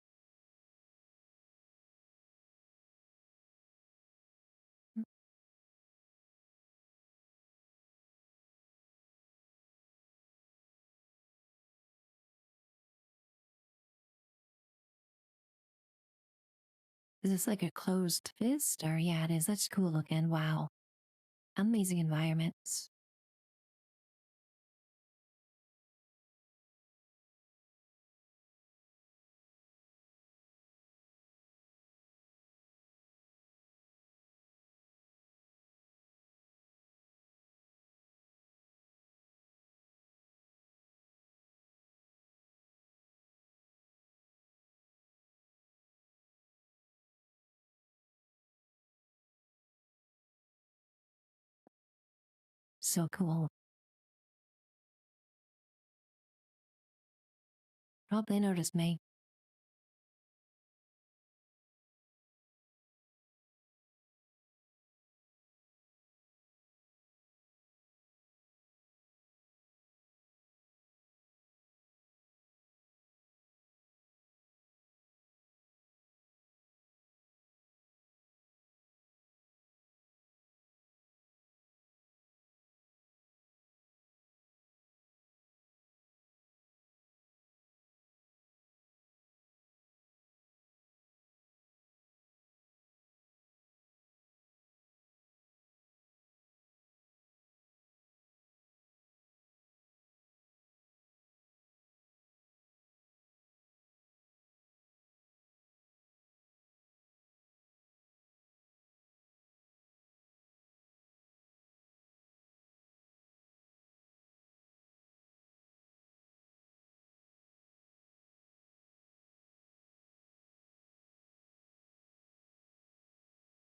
Speaker 1: Is this like a closed fist? Or yeah, it is. That's cool looking. Wow. Amazing environments. So cool. Oh, they noticed me.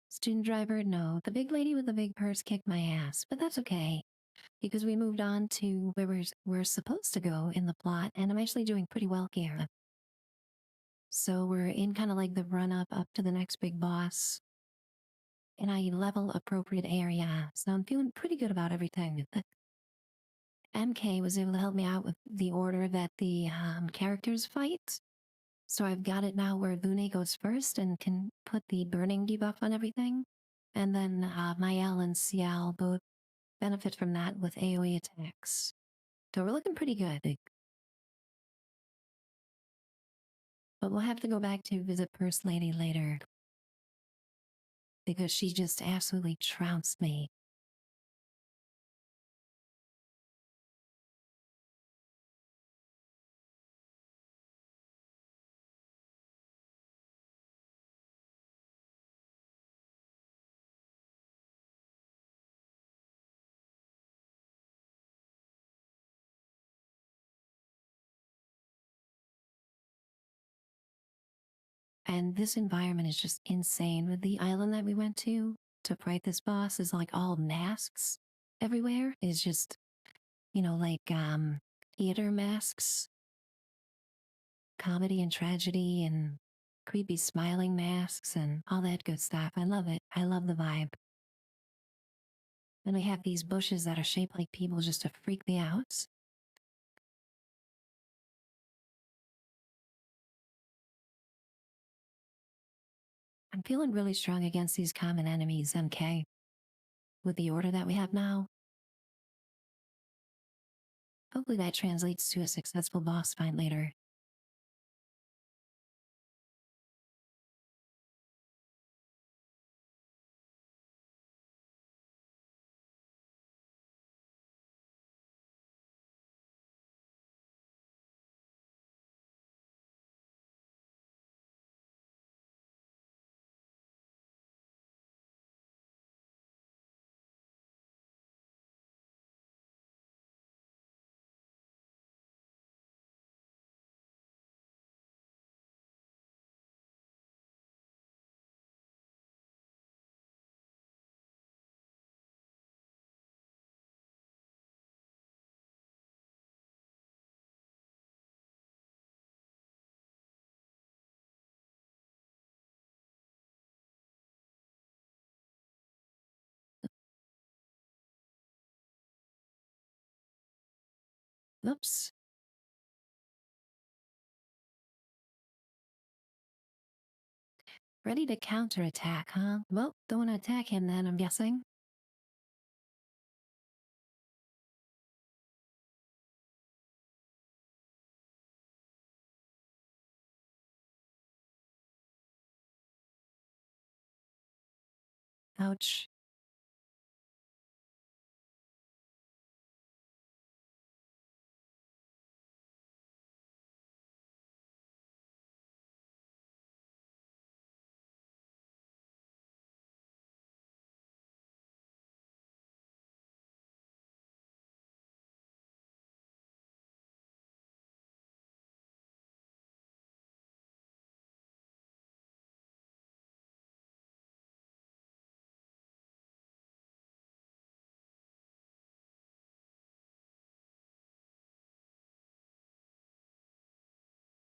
Speaker 1: Student driver, no. The big lady with the big purse kicked my ass, but that's okay because we moved on to where we're supposed to go in the plot, and I'm actually doing pretty well here. So we're in kind of like the run up to the next big boss. in a level appropriate area. So I'm feeling pretty good about everything. MK was able to help me out with the order that the characters fight. So I've got it now where Lune goes first and can put the burning debuff on everything. And then Mael and Ciel both benefit from that with AoE attacks. So we're looking pretty good. But we'll have to go back to visit First Lady later. Because she just absolutely trounced me. And this environment is just insane. With the island that we went to fight this boss is like all masks everywhere. Is just, like theater masks, comedy and tragedy and creepy smiling masks and all that good stuff. I love it. I love the vibe. And we have these bushes that are shaped like people just to freak me out. I'm feeling really strong against these common enemies, MK. With the order that we have now, hopefully that translates to a successful boss fight later. Oops. Ready to counterattack, huh? Well, don't want to attack him then, I'm guessing. Ouch.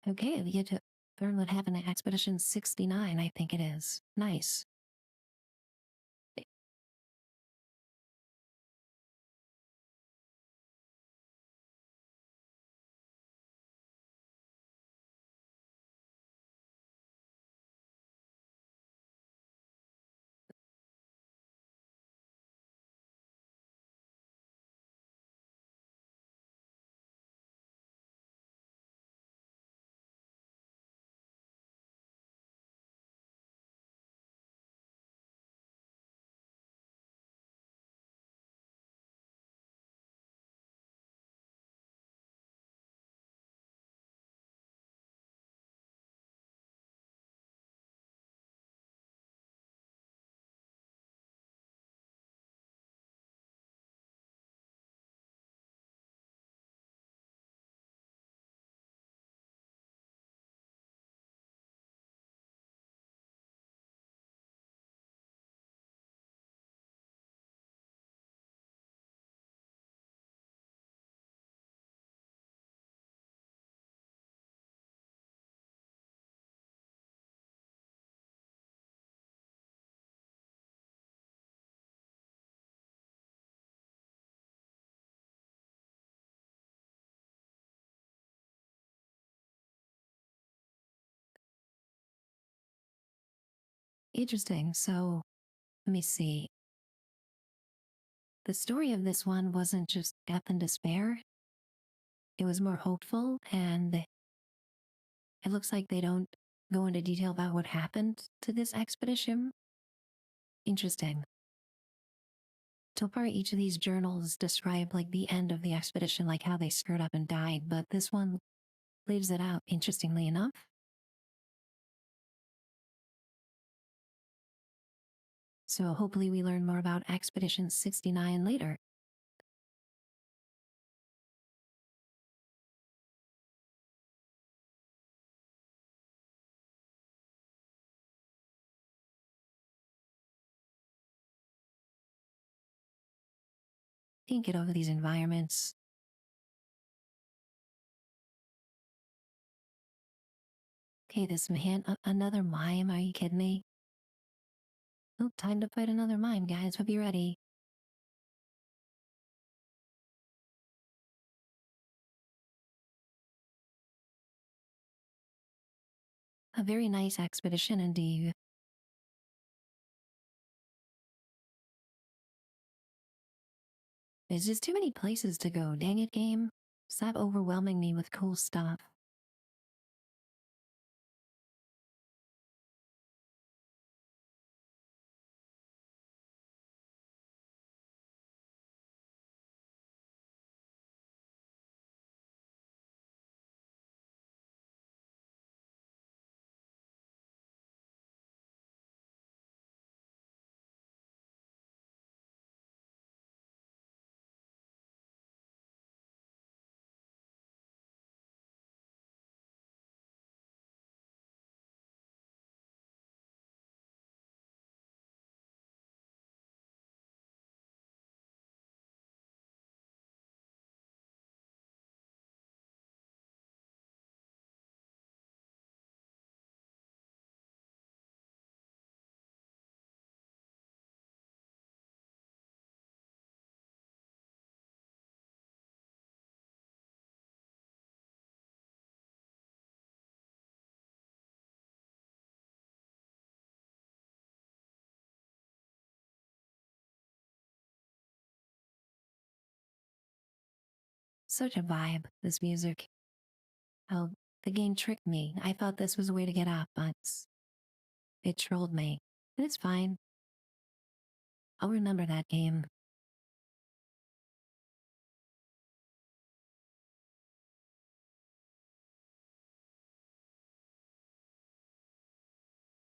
Speaker 1: Okay, we get to learn what happened at Expedition 69, I think it is. Nice. Interesting. So let me see. The story of this one wasn't just death and despair. It was more hopeful, and it looks like they don't go into detail about what happened to this expedition. Interesting. So far, each of these journals describe like the end of the expedition, like how they screwed up and died, but this one leaves it out, interestingly enough. So hopefully we learn more about Expedition 69 later. Can't get over these environments. Okay, this man, another mime, are you kidding me? Oh, time to fight another mime, guys, hope you're ready. A very nice expedition indeed. There's just too many places to go, dang it, game. Stop overwhelming me with cool stuff. Such a vibe, this music. Oh, the game tricked me. I thought this was a way to get up, but it trolled me. And it's fine. I'll remember that game.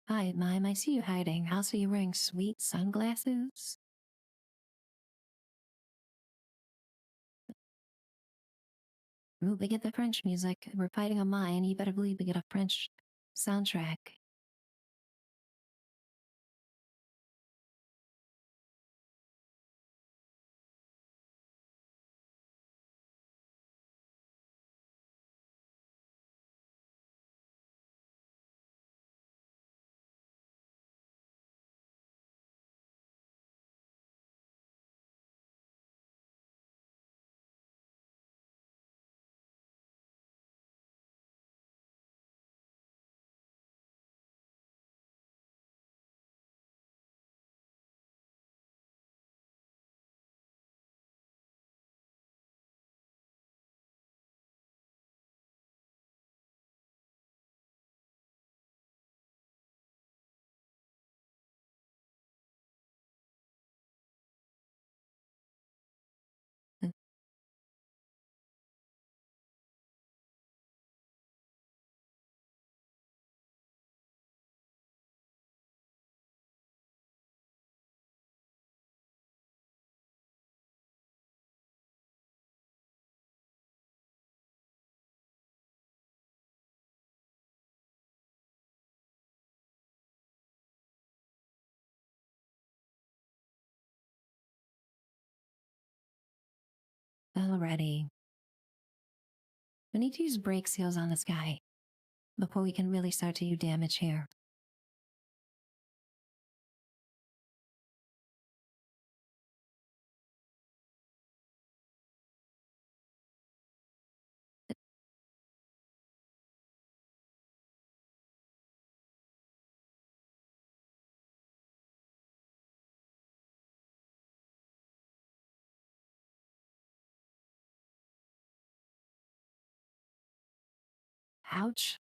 Speaker 1: Hi, Mime, I see you hiding. Also, you're wearing sweet sunglasses. Ooh, we get the French music. We're fighting a mine. You better believe we get a French soundtrack. Alrighty. We need to use brake seals on this guy before we can really start to do damage here. Ouch.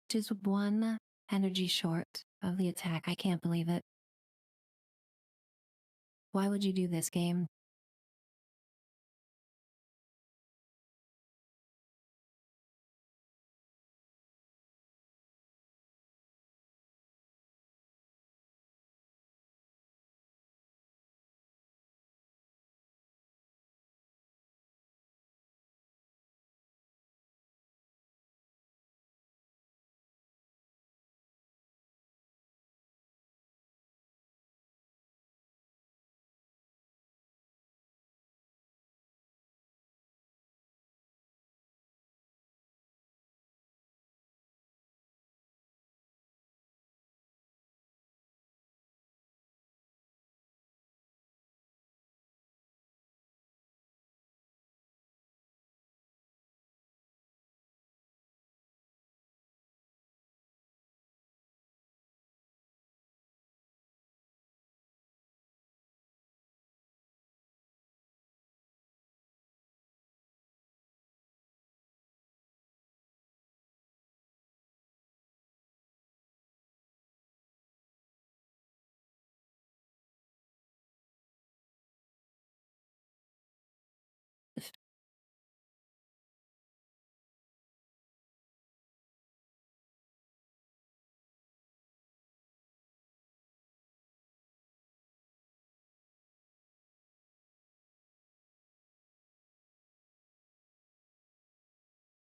Speaker 1: Just one energy short of the attack. I can't believe it. Why would you do this game?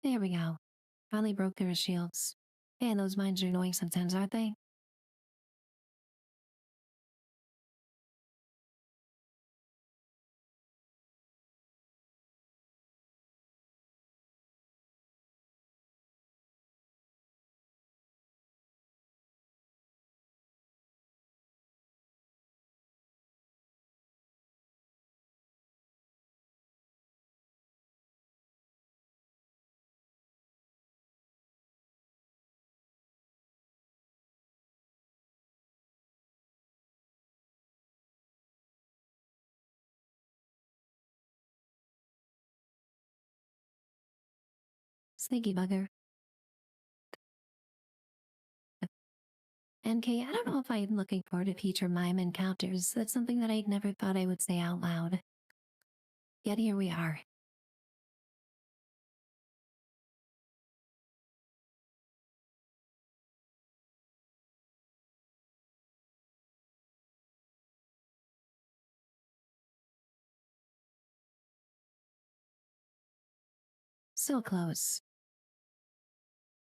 Speaker 1: There we go. Finally broke through his shields. And those mines are annoying sometimes, aren't they? Sneaky bugger. NK, I don't know if I'm looking forward to future mime encounters. That's something that I'd never thought I would say out loud. Yet here we are. So close.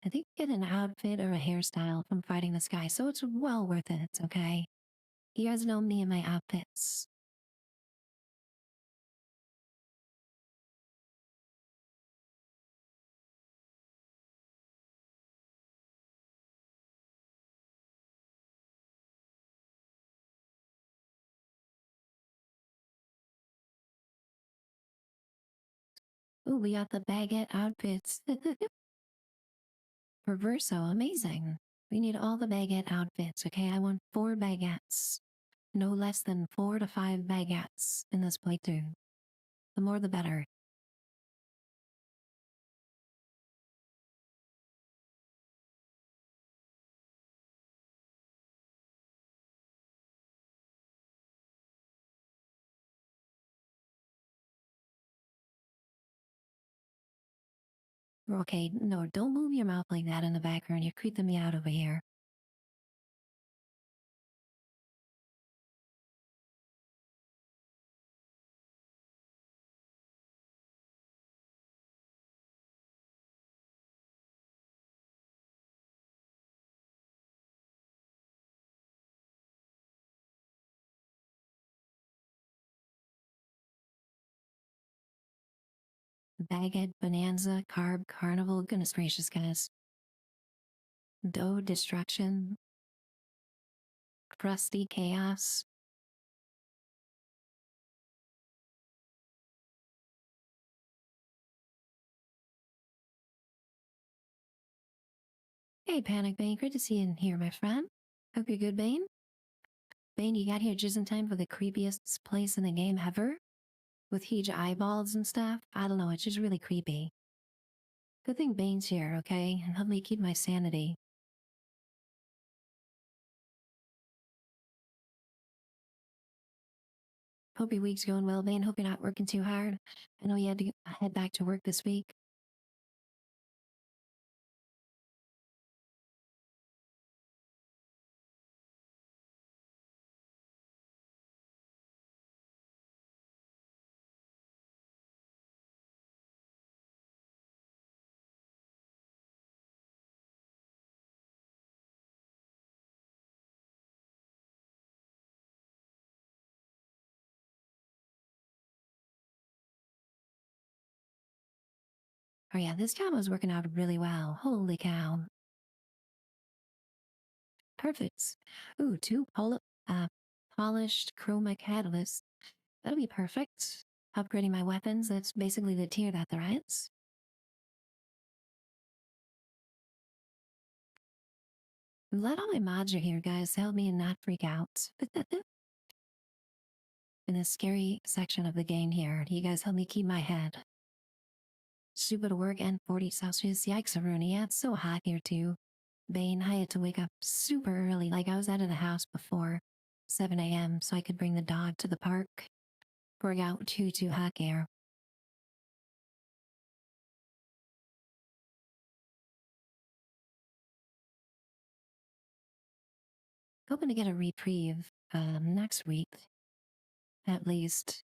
Speaker 1: I think you get an outfit or a hairstyle from fighting this guy, so it's well worth it, okay? You guys know me and my outfits. Ooh, we got the baguette outfits. Perverso, amazing. We need all the baguette outfits, okay? I want 4 baguettes. No less than 4 to 5 baguettes in this playthrough. The more the better. Okay, no, don't move your mouth like that in the background. You're creeping me out over here. Baguette, Bonanza, Carb, Carnival. Goodness gracious, guys. Dough, Destruction, Crusty, Chaos. Hey, Panic Bane, great to see you in here, my friend. Hope you're good, Bane. Bane, you got here just in time for the creepiest place in the game ever? With huge eyeballs and stuff? I don't know, it's just really creepy. Good thing Bane's here, okay? And help me keep my sanity. Hope your week's going well, Bane. Hope you're not working too hard. I know you had to head back to work this week. Oh yeah, this combo's working out really well. Holy cow. Perfect. Ooh, polished chroma catalysts. That'll be perfect. Upgrading my weapons, that's basically the tier that they're at. I'm glad all my mods are here, guys, to help me and not freak out. In this scary section of the game here, you guys help me keep my head. Stupid work and 40 Celsius. Yikes, Aruni. Yeah, it's so hot here too. Bane, I had to wake up super early. Like I was out of the house before 7 a.m. so I could bring the dog to the park. Pouring out too hot air. Hoping to get a reprieve next week, at least.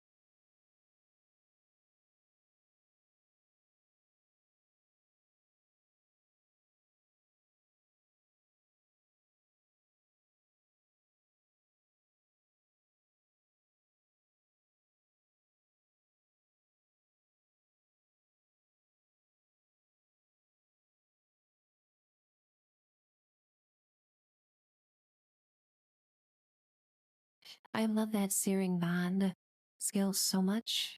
Speaker 1: I love that searing bond skill so much.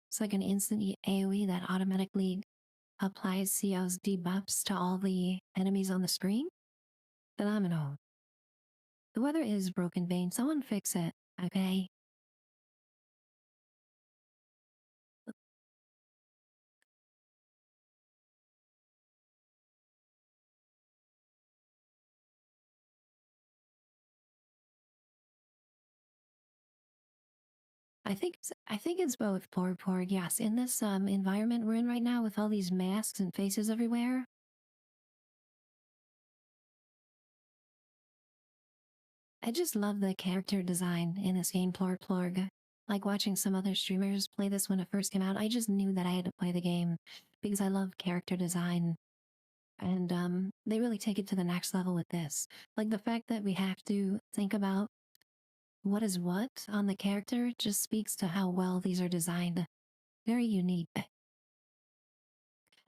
Speaker 1: It's like an instant AoE that automatically applies CO's debuffs to all the enemies on the screen. Phenomenal. The weather is broken, Bane. Someone fix it, okay? I think it's both, Porg. Yes, in this environment we're in right now with all these masks and faces everywhere. I just love the character design in this game, Plorg. Like watching some other streamers play this when it first came out, I just knew that I had to play the game because I love character design. And they really take it to the next level with this. Like the fact that we have to think about what is what on the character just speaks to how well these are designed. Very unique.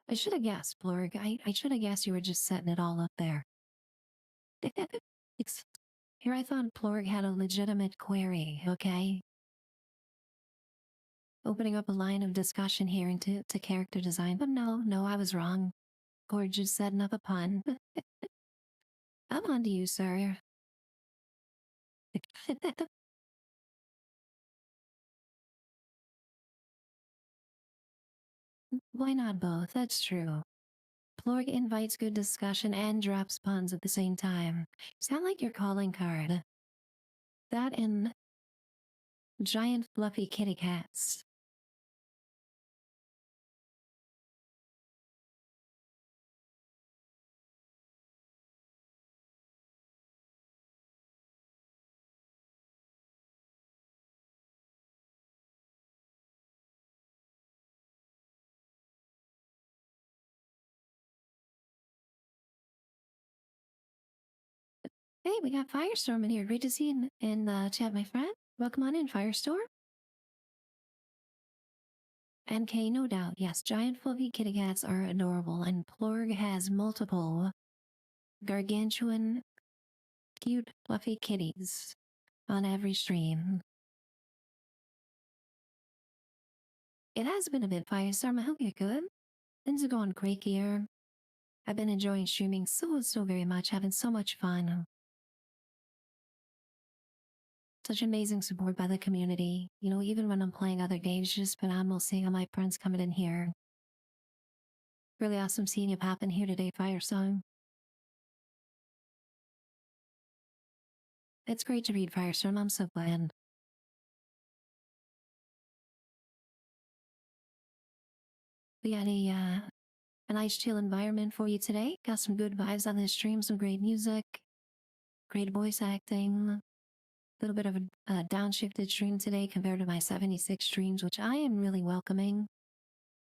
Speaker 1: I should have guessed, Blurg. I should have guessed you were just setting it all up there. Here I thought Plorg had a legitimate query, okay? Opening up a line of discussion here into character design, but no, I was wrong. Plorg just setting up a pun. I'm on to you, sir. Why not both? That's true. Plorg invites good discussion and drops puns at the same time. Sound like your calling card. That and giant fluffy kitty cats. Hey, we got Firestorm in here. Great to see you in the chat, my friend. Welcome on in, Firestorm. NK, no doubt. Yes, giant fluffy kitty cats are adorable, and Plorg has multiple gargantuan, cute, fluffy kitties on every stream. It has been a bit, Firestorm. I hope you're good. Things are going great here. I've been enjoying streaming so very much, having so much fun. Such amazing support by the community. You know, even when I'm playing other games, it's just phenomenal seeing all my friends coming in here. Really awesome seeing you pop in here today, Firestorm. It's great to read, Firestorm. I'm so glad. We got a nice chill environment for you today. Got some good vibes on this stream, some great music, great voice acting. A little bit of a downshifted stream today compared to my 76 streams, which I am really welcoming.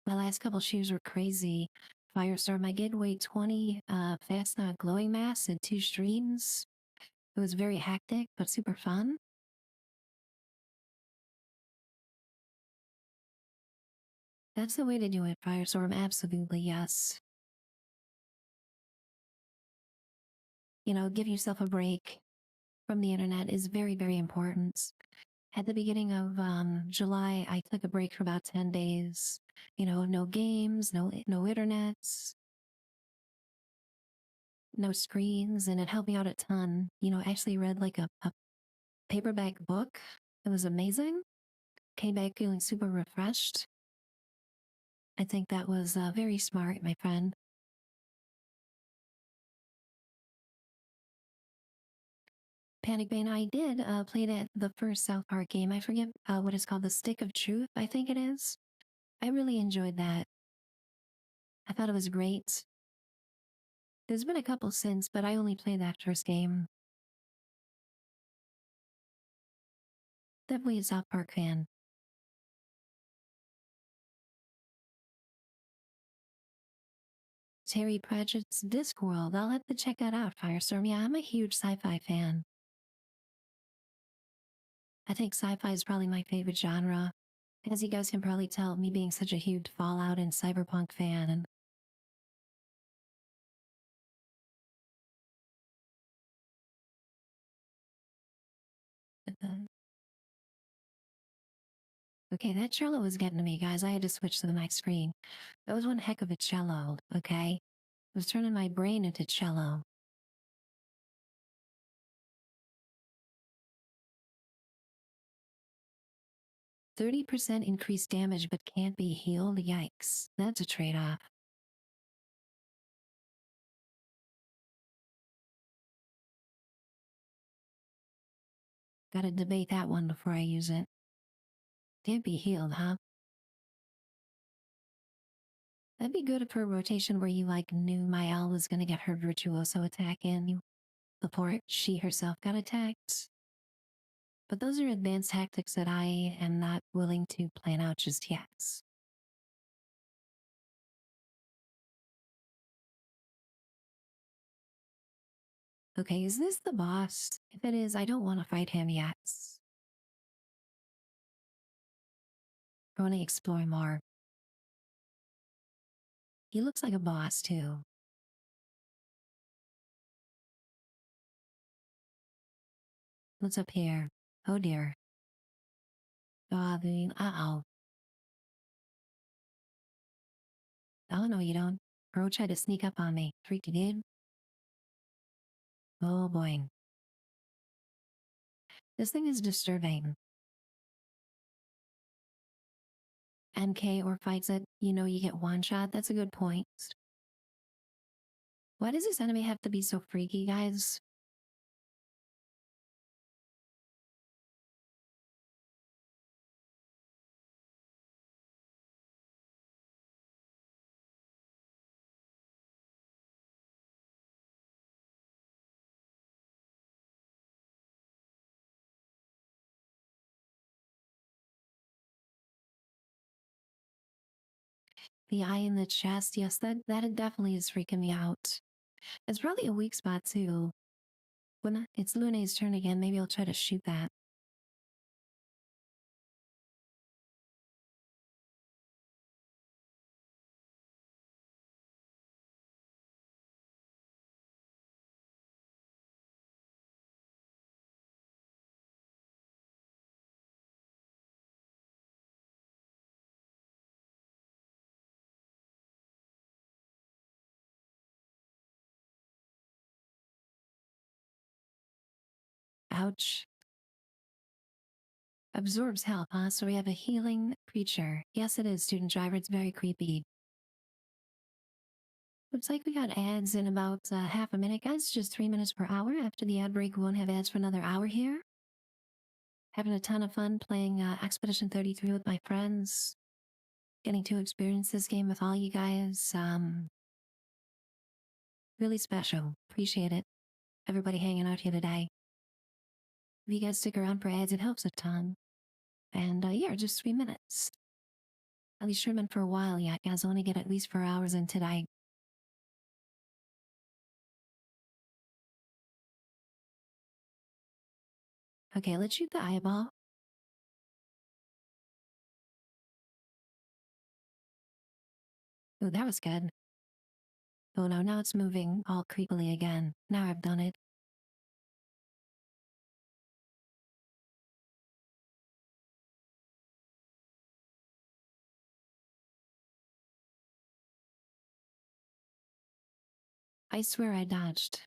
Speaker 1: My last couple streams were crazy. Firestorm, I did wait 20 fast not glowing masks in 2 streams. It was very hectic, but super fun. That's the way to do it, Firestorm. Absolutely, yes. You know, give yourself a break from the internet is very important. At the beginning of July, I took a break for about 10 days. You know, no games, no internets, no screens, and it helped me out a ton. You know, I actually read like a paperback book. It was amazing. Came back feeling super refreshed. I think that was very smart, my friend. Panic Bane, I did play the first South Park game. I forget what it's called, The Stick of Truth, I think it is. I really enjoyed that. I thought it was great. There's been a couple since, but I only played that first game. Definitely a South Park fan. Terry Pratchett's Discworld. I'll have to check that out, Firestorm. Yeah, I'm a huge sci-fi fan. I think sci-fi is probably my favorite genre. As you guys can probably tell, me being such a huge Fallout and Cyberpunk fan. Okay, that cello was getting to me, guys. I had to switch to the next screen. That was one heck of a cello, okay? It was turning my brain into cello. "30% increased damage but can't be healed? Yikes. That's a trade-off. Gotta debate that one before I use it. Can't be healed, huh? That'd be good for a rotation where you like knew my owl was gonna get her virtuoso attack in before she herself got attacked. But those are advanced tactics that I am not willing to plan out just yet. Okay, is this the boss? If it is, I don't want to fight him yet. I want to explore more. He looks like a boss too. What's up here? Oh dear. Uh-oh. Oh no, you don't. Bro tried to sneak up on me. Freaking did. Oh boy. This thing is disturbing. MK or fights it, you know you get one shot. That's a good point. Why does this enemy have to be so freaky, guys? The eye in the chest, yes, that definitely is freaking me out. It's probably a weak spot too. When it's Lune's turn again, maybe I'll try to shoot that. Ouch. Absorbs health, huh? So we have a healing creature. Yes, it is, student driver. It's very creepy. Looks like we got ads in about half a minute, guys. Just 3 minutes per hour. After the ad break, we won't have ads for another hour here. Having a ton of fun playing Expedition 33 with my friends. Getting to experience this game with all you guys. Really special. Appreciate it. Everybody hanging out here today. If you guys stick around for ads, it helps a ton. And yeah, just 3 minutes. At least streaming for a while, yeah. Guys only get at least 4 hours in today. Okay, let's shoot the eyeball. Oh, that was good. Oh no, now it's moving all creepily again. Now I've done it. I swear I dodged.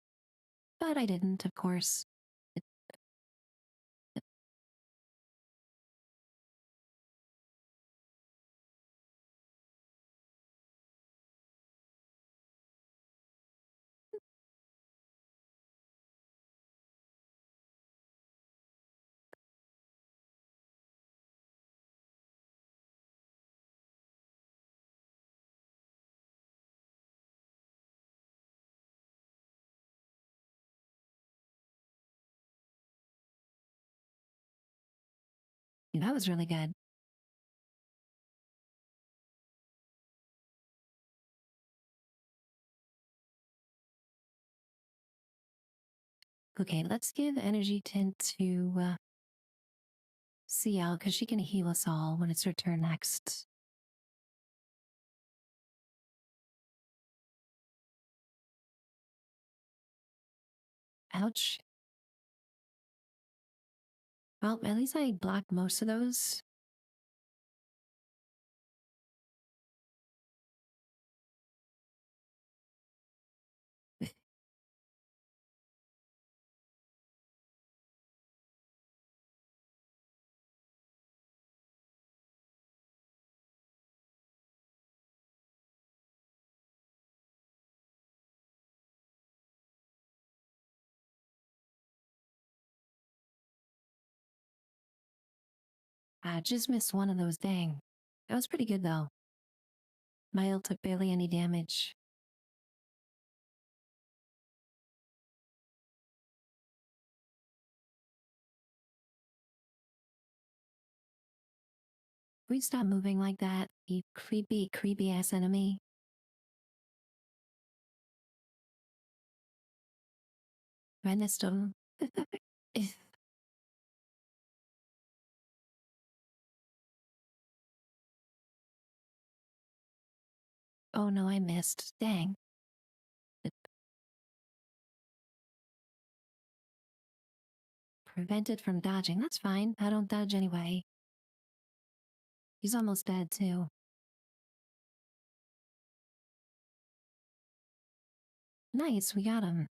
Speaker 1: But I didn't, of course. That was really good. Okay, let's give energy tint to CL because she can heal us all when it's her turn next. Ouch. Well, at least I blocked most of those. I just missed one of those, dang. That was pretty good though. My ult took barely any damage. We stop moving like that, you creepy, creepy ass enemy. I missed him. Oh no, I missed. Dang. Prevented from dodging. That's fine. I don't dodge anyway. He's almost dead too. Nice, we got him.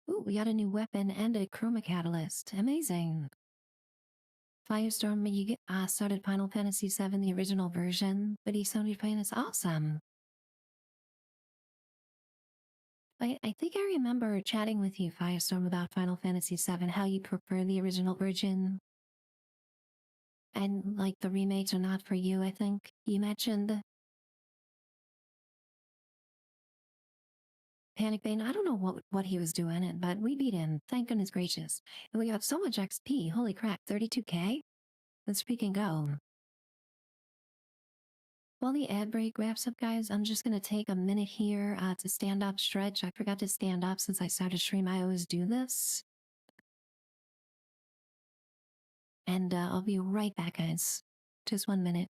Speaker 1: Ooh, we got a new weapon and a chroma catalyst. Amazing. Firestorm, you get started Final Fantasy VII, the original version, but he's only playing is awesome. I think I remember chatting with you, Firestorm, about Final Fantasy VII, how you prefer the original version. And like the remakes are not for you, I think. You mentioned Panic Bane. I don't know what he was doing, but we beat him. Thank goodness gracious. And we got so much XP. Holy crap, 32k? Let's freaking go. While the ad break wraps up, guys, I'm just going to take a minute here to stand up stretch. I forgot to stand up since I started stream. I always do this. And I'll be right back, guys. Just 1 minute.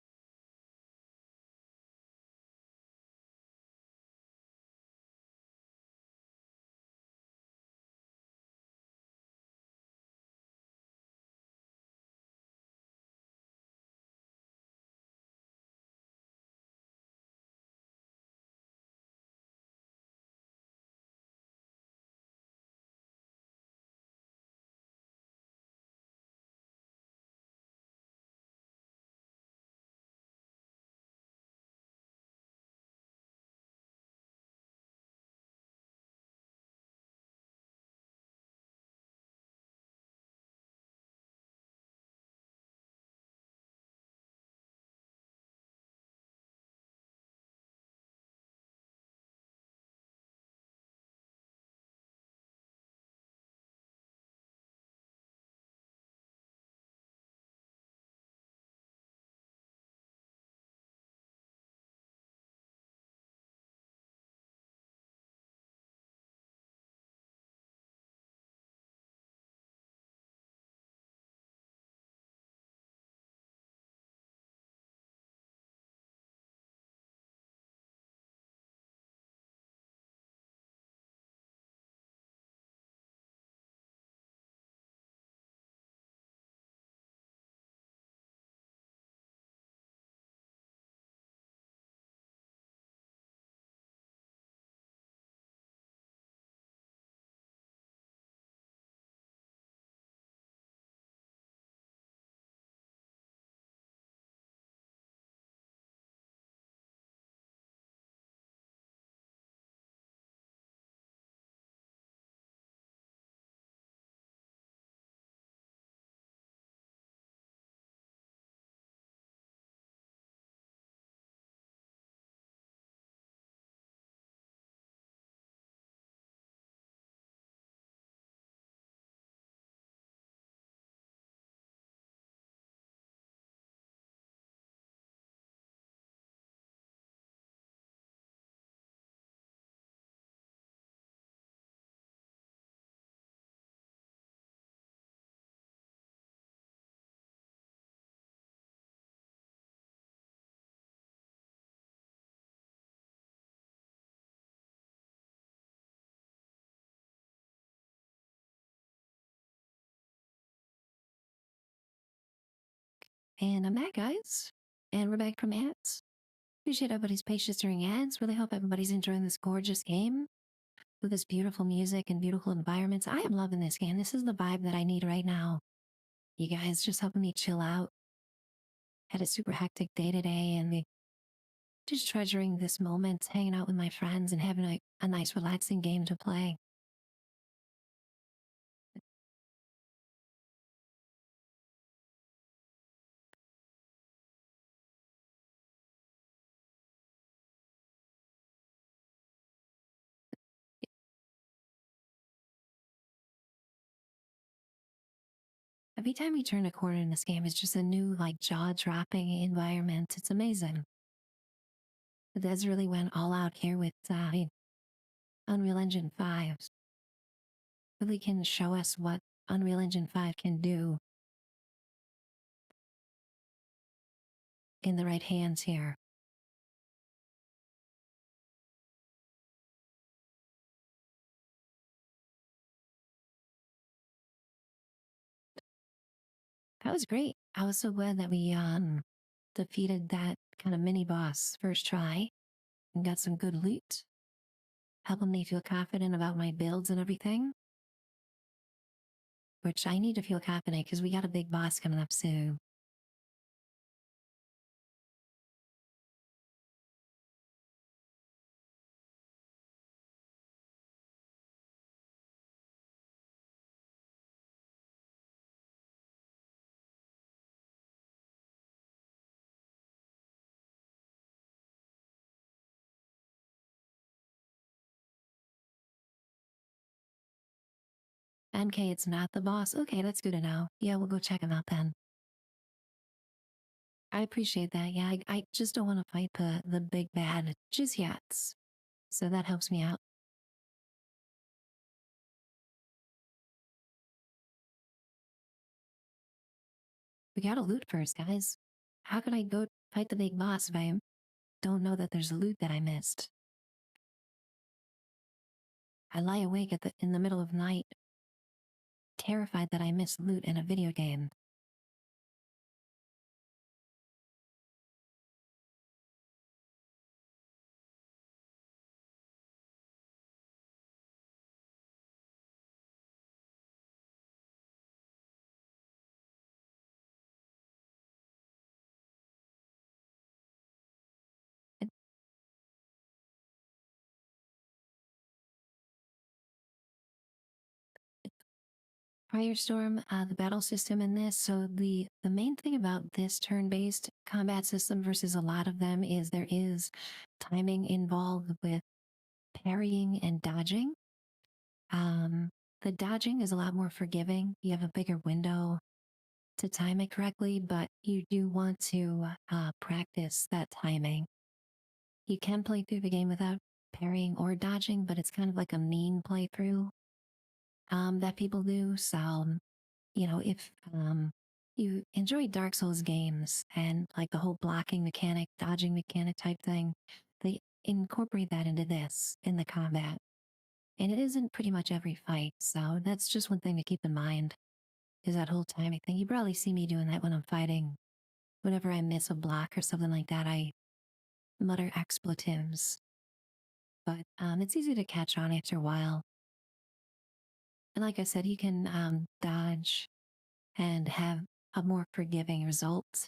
Speaker 1: And I'm back, guys. And we're back from ads. Appreciate everybody's patience during ads. Really hope everybody's enjoying this gorgeous game with this beautiful music and beautiful environments. I am loving this game. This is the vibe that I need right now. You guys just helping me chill out. Had a super hectic day today and just treasuring this moment, hanging out with my friends and having a nice relaxing game to play. Every time we turn a corner in this game, it's just a new, like, jaw-dropping environment. It's amazing. But Dez really went all out here with Unreal Engine 5. Really can show us what Unreal Engine 5 can do in the right hands here. That was great. I was so glad that we defeated that kind of mini boss first try and got some good loot, helping me feel confident about my builds and everything. Which I need to feel confident because we got a big boss coming up soon. NK, it's not the boss. Okay, that's good to know. Yeah, we'll go check him out then. I appreciate that. Yeah, I just don't want to fight the big bad just yet. So that helps me out. We gotta loot first, guys. How could I go fight the big boss if I don't know that there's loot that I missed? I lie awake in the middle of night, terrified that I missed loot in a video game. Firestorm, the battle system in this. So the main thing about this turn-based combat system versus a lot of them is there is timing involved with parrying and dodging. The dodging is a lot more forgiving. You have a bigger window to time it correctly, but you do want to practice that timing. You can play through the game without parrying or dodging, but it's kind of like a mean playthrough that people do. So, if you enjoy Dark Souls games and like the whole blocking mechanic, dodging mechanic type thing, they incorporate that into this in the combat. And it isn't pretty much every fight, so that's just one thing to keep in mind is that whole timing thing. You probably see me doing that when I'm fighting. Whenever I miss a block or something like that, I mutter expletives. But it's easy to catch on after a while. And like I said, you can dodge and have a more forgiving result.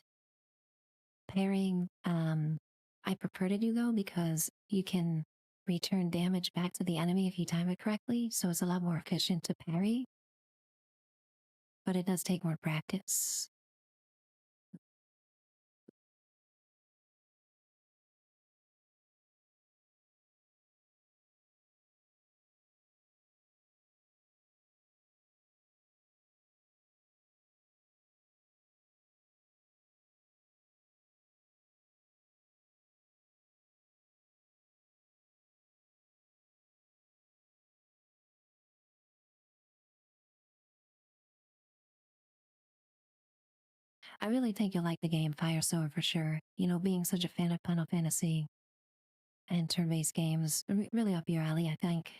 Speaker 1: Parrying, I prefer to do though because you can return damage back to the enemy if you time it correctly, so it's a lot more efficient to parry. But it does take more practice. I really think you'll like the game Fire Sword for sure. Being such a fan of Final Fantasy and turn-based games, really up your alley, I think.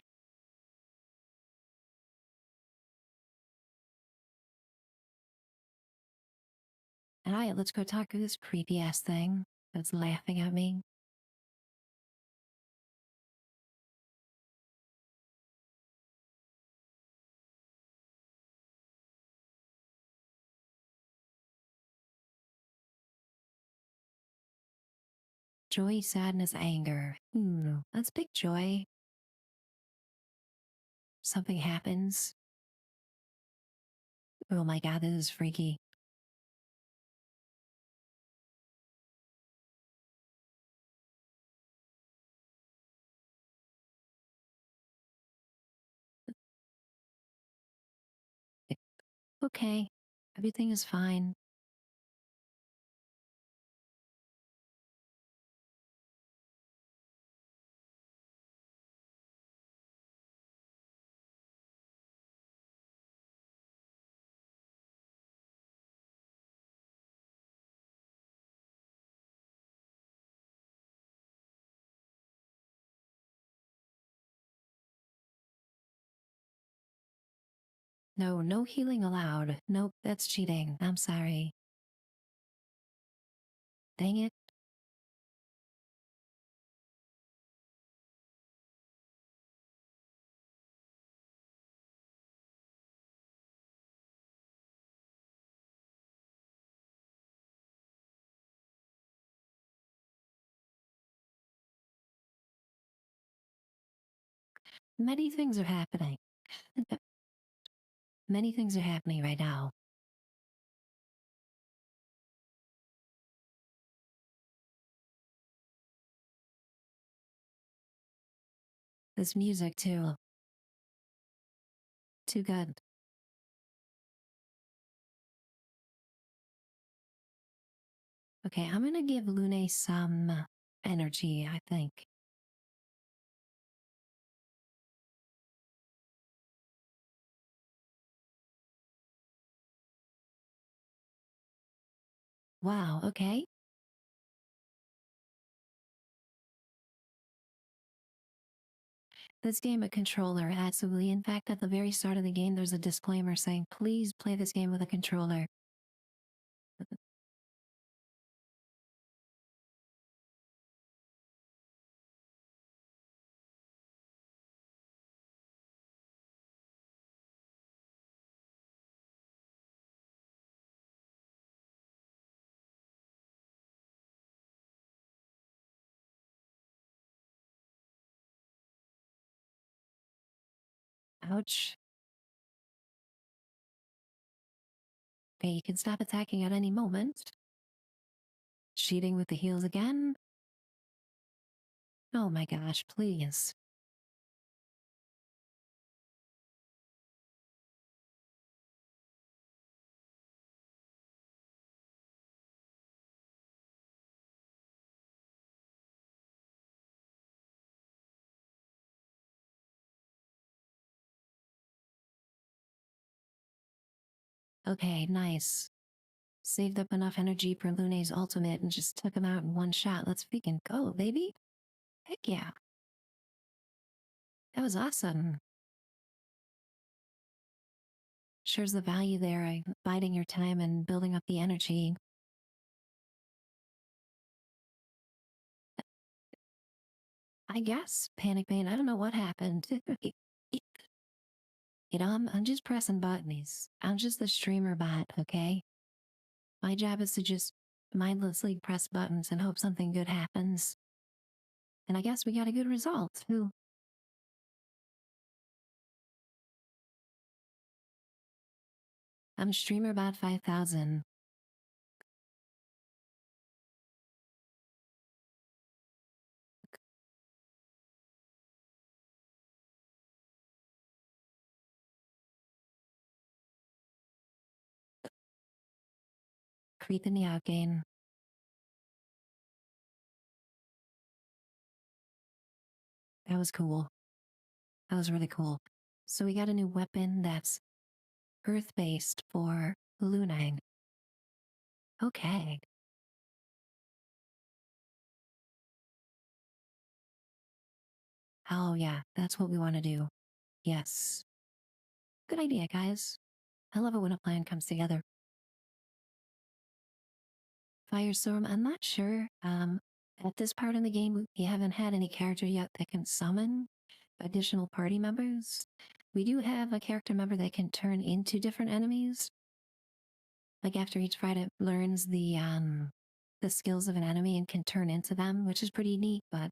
Speaker 1: Alright, let's go talk to this creepy ass thing that's laughing at me. Joy, sadness, anger. Let's pick joy. Something happens. Oh my god, this is freaky. Okay, everything is fine. No, no healing allowed. Nope, that's cheating. I'm sorry. Dang it. Many things are happening. Many things are happening right now. This music, too. Too good. Okay, I'm gonna give Lune some energy, I think. Wow, okay. This game, a controller, absolutely. In fact, at the very start of the game, there's a disclaimer saying, please play this game with a controller. Ouch. Okay, you can stop attacking at any moment. Cheating with the heals again. Oh my gosh, please. Okay, nice. Saved up enough energy for Lune's ultimate and just took him out in one shot. Let's freaking go, baby. Heck yeah. That was awesome. Sure's the value there, biding your time and building up the energy. I guess, Panic Bane, I don't know what happened. I'm just pressing buttons. I'm just the streamer bot, okay? My job is to just mindlessly press buttons and hope something good happens. And I guess we got a good result. Who? I'm streamer bot 5000. Creep in the outgain. That was cool. That was really cool. So we got a new weapon that's Earth-based for Lunang. Okay. Oh yeah, that's what we want to do. Yes. Good idea, guys. I love it when a plan comes together. Firestorm, I'm not sure. At this part in the game, we haven't had any character yet that can summon additional party members. We do have a character member that can turn into different enemies. Like after each fight, it learns the skills of an enemy and can turn into them, which is pretty neat. But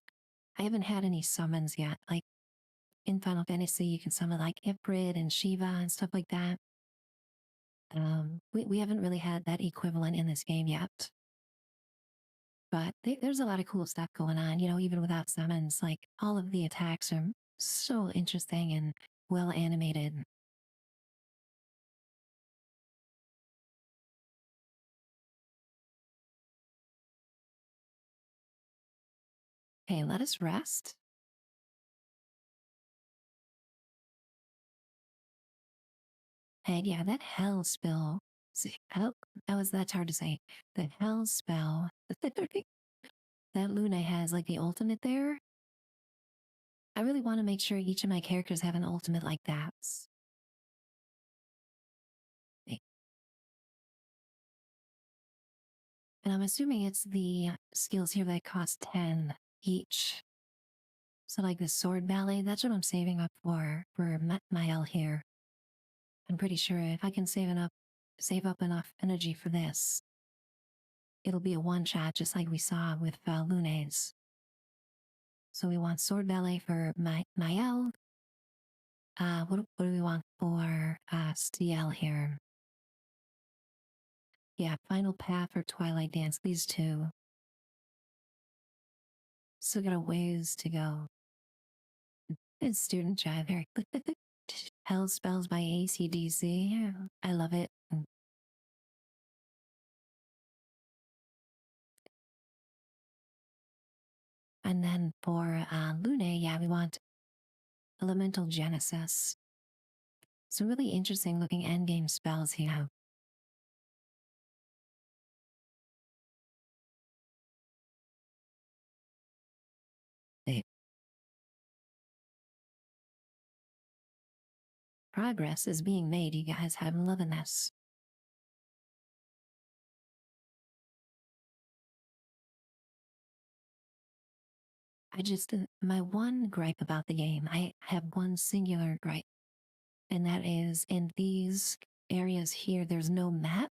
Speaker 1: I haven't had any summons yet. Like in Final Fantasy, you can summon like Ifrit and Shiva and stuff like that. We haven't really had that equivalent in this game yet. But there's a lot of cool stuff going on, even without summons. Like all of the attacks are so interesting and well animated. Hey, let us rest. And yeah, that hell spell. See, oh, that's hard to say. The hell spell that Luna has, like the ultimate there. I really want to make sure each of my characters have an ultimate like that. And I'm assuming it's the skills here that cost 10 each. So like the sword ballet, that's what I'm saving up for Mael here. I'm pretty sure if I can save up enough energy for this, it'll be a one shot just like we saw with Lunes. So we want sword ballet for Mael. What do we want for Stiel here? Yeah, final path or Twilight Dance, these two. Still got a ways to go. It's student jive here. Hell Spells by AC/DC. I love it. And then for Lune, yeah, we want Elemental Genesis. Some really interesting looking endgame spells here. Progress is being made, you guys. I'm loving this. My one gripe about the game, I have one singular gripe, and that is in these areas here, there's no map.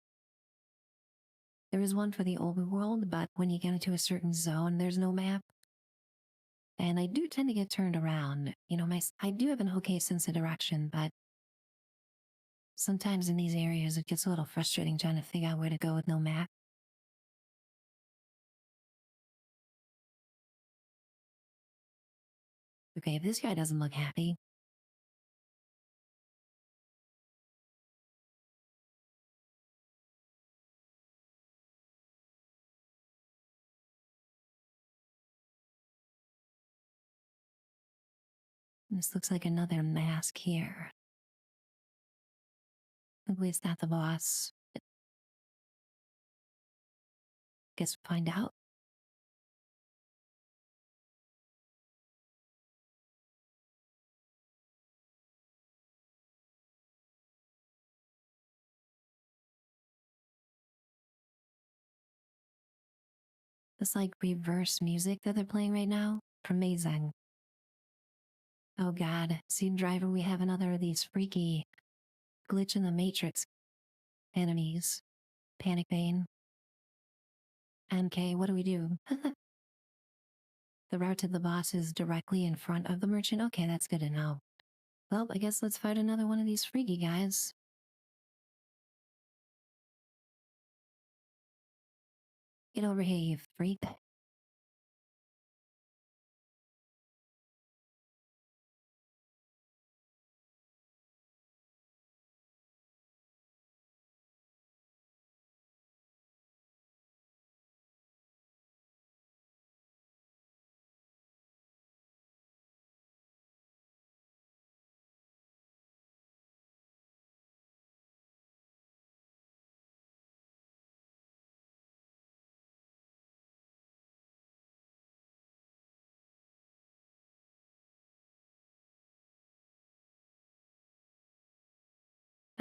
Speaker 1: There is one for the overworld, but when you get into a certain zone, there's no map. And I do tend to get turned around. I do have an okay sense of direction, but sometimes in these areas, it gets a little frustrating trying to figure out where to go with no map. Okay, if this guy doesn't look happy, this looks like another mask here. Hopefully it's not the boss. Guess we'll find out. This like reverse music that they're playing right now. Amazing. Oh god, scene driver, we have another of these freaky glitch in the matrix enemies. Panic Bane. MK, what do we do? The route to the boss is directly in front of the merchant. Okay, that's good to know. Well, I guess let's fight another one of these freaky guys. Get over here, you freak.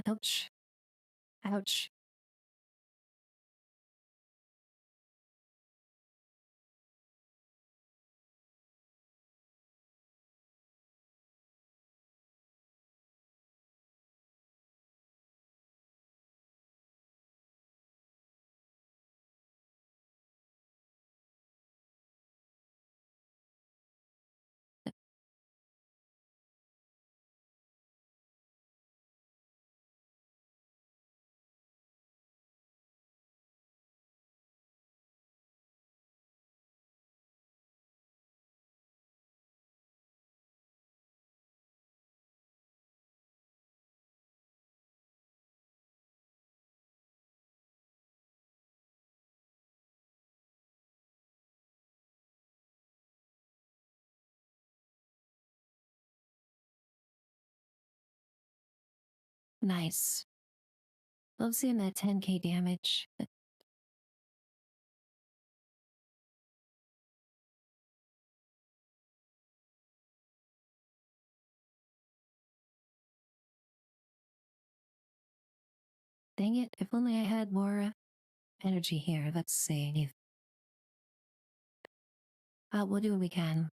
Speaker 1: Ouch. Ouch. Nice. Love seeing that 10k damage. Dang it, if only I had more energy here. Let's see. We'll do what we can.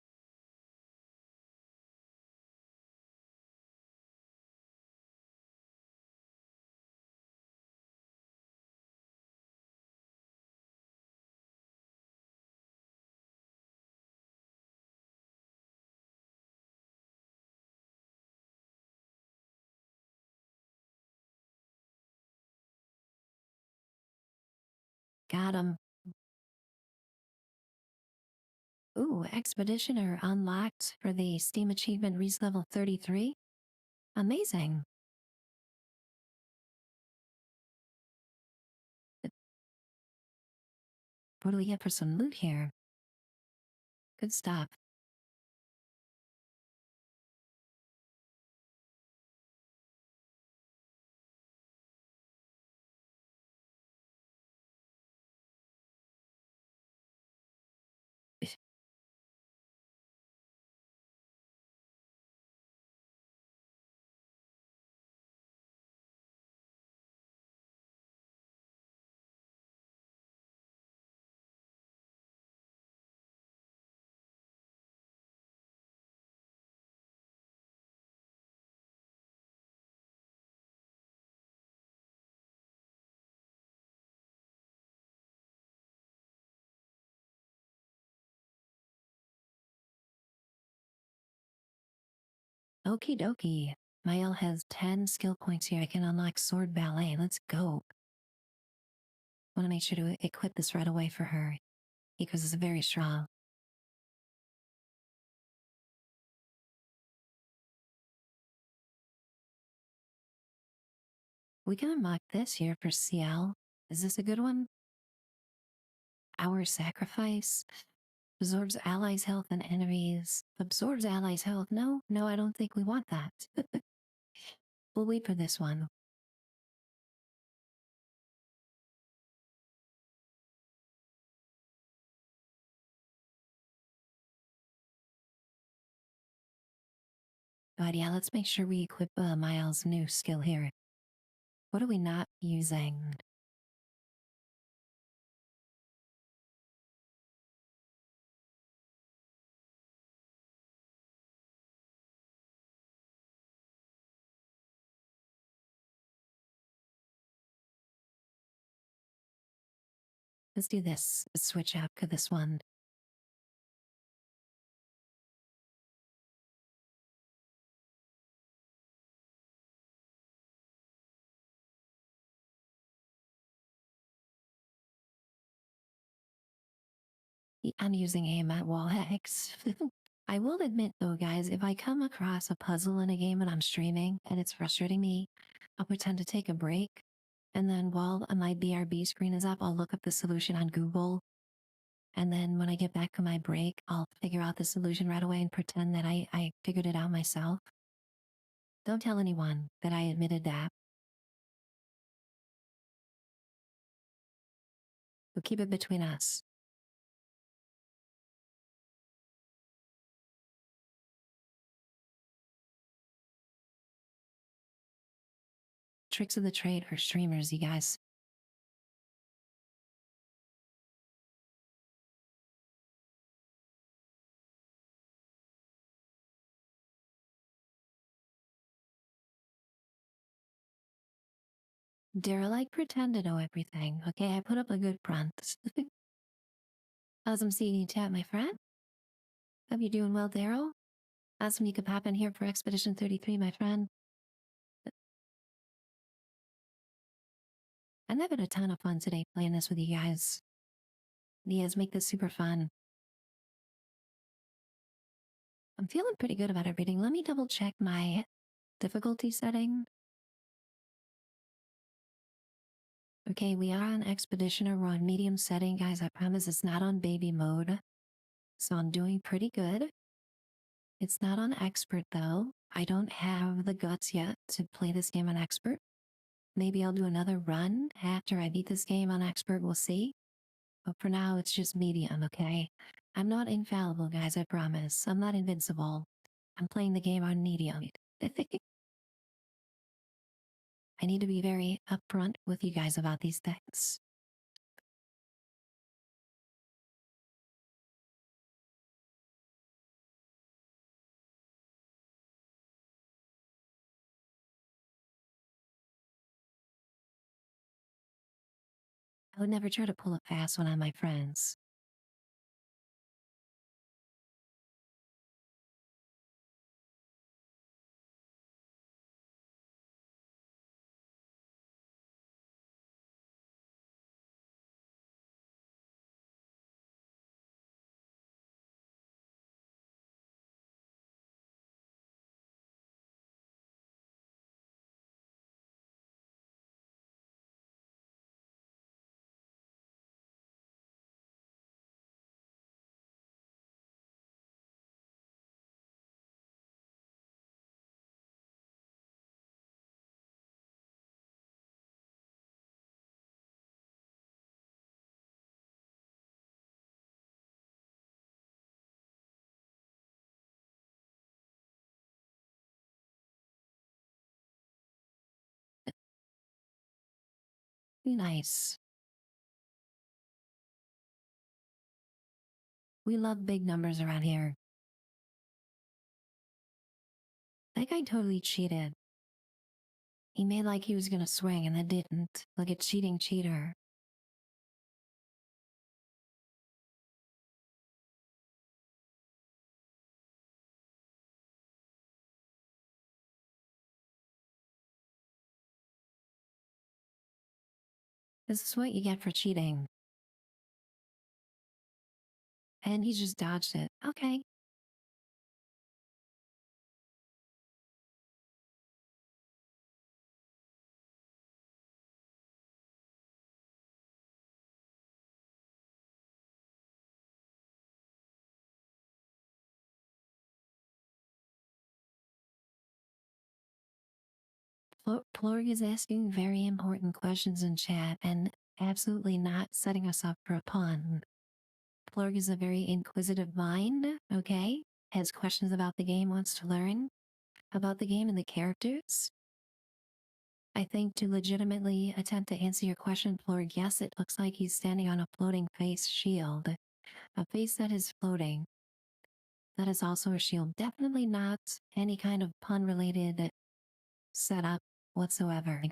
Speaker 1: Got him. Ooh, Expeditioner unlocked for the Steam achievement reach level 33. Amazing. What do we get for some loot here? Good stuff. Okie dokie. Mael has 10 skill points here. I can unlock Sword Ballet. Let's go. Want to make sure to equip this right away for her because it's very strong. We can unlock this here for CL. Is this a good one? Our Sacrifice absorbs allies' health and enemies. Absorbs allies' health. No, I don't think we want that. We'll wait for this one. But yeah, let's make sure we equip Miles' new skill here. What are we not using? Let's do this. Let's switch out to this one. I'm using aim at wall hacks. I will admit though, guys, if I come across a puzzle in a game and I'm streaming and it's frustrating me, I'll pretend to take a break. And then while my BRB screen is up, I'll look up the solution on Google. And then when I get back to my break, I'll figure out the solution right away and pretend that I figured it out myself. Don't tell anyone that I admitted that. We'll keep it between us. Tricks of the trade for streamers, you guys. Daryl, I pretend to know everything, okay? I put up a good front. Awesome seeing you, chat, my friend. Hope you're doing well, Daryl. Awesome you could pop in here for Expedition 33, my friend. I'm having a ton of fun today playing this with you guys. You guys make this super fun. I'm feeling pretty good about everything. Let me double check my difficulty setting. Okay, we are on Expeditioner. We're on medium setting, guys. I promise it's not on baby mode. So I'm doing pretty good. It's not on expert though. I don't have the guts yet to play this game on expert. Maybe I'll do another run after I beat this game on expert, we'll see. But for now, it's just medium, okay? I'm not infallible, guys, I promise. I'm not invincible. I'm playing the game on medium. I need to be very upfront with you guys about these things. I would never try to pull a fast one on my friends. Nice. We love big numbers around here. That guy totally cheated. He made like he was gonna swing and then didn't. Like a cheating cheater. This is what you get for cheating. And he just dodged it. Okay. Plorg is asking very important questions in chat and absolutely not setting us up for a pun. Plorg is a very inquisitive mind, okay? Has questions about the game, wants to learn about the game and the characters. I think to legitimately attempt to answer your question, Plorg, yes, it looks like he's standing on a floating face shield. A face that is floating. That is also a shield. Definitely not any kind of pun related setup whatsoever.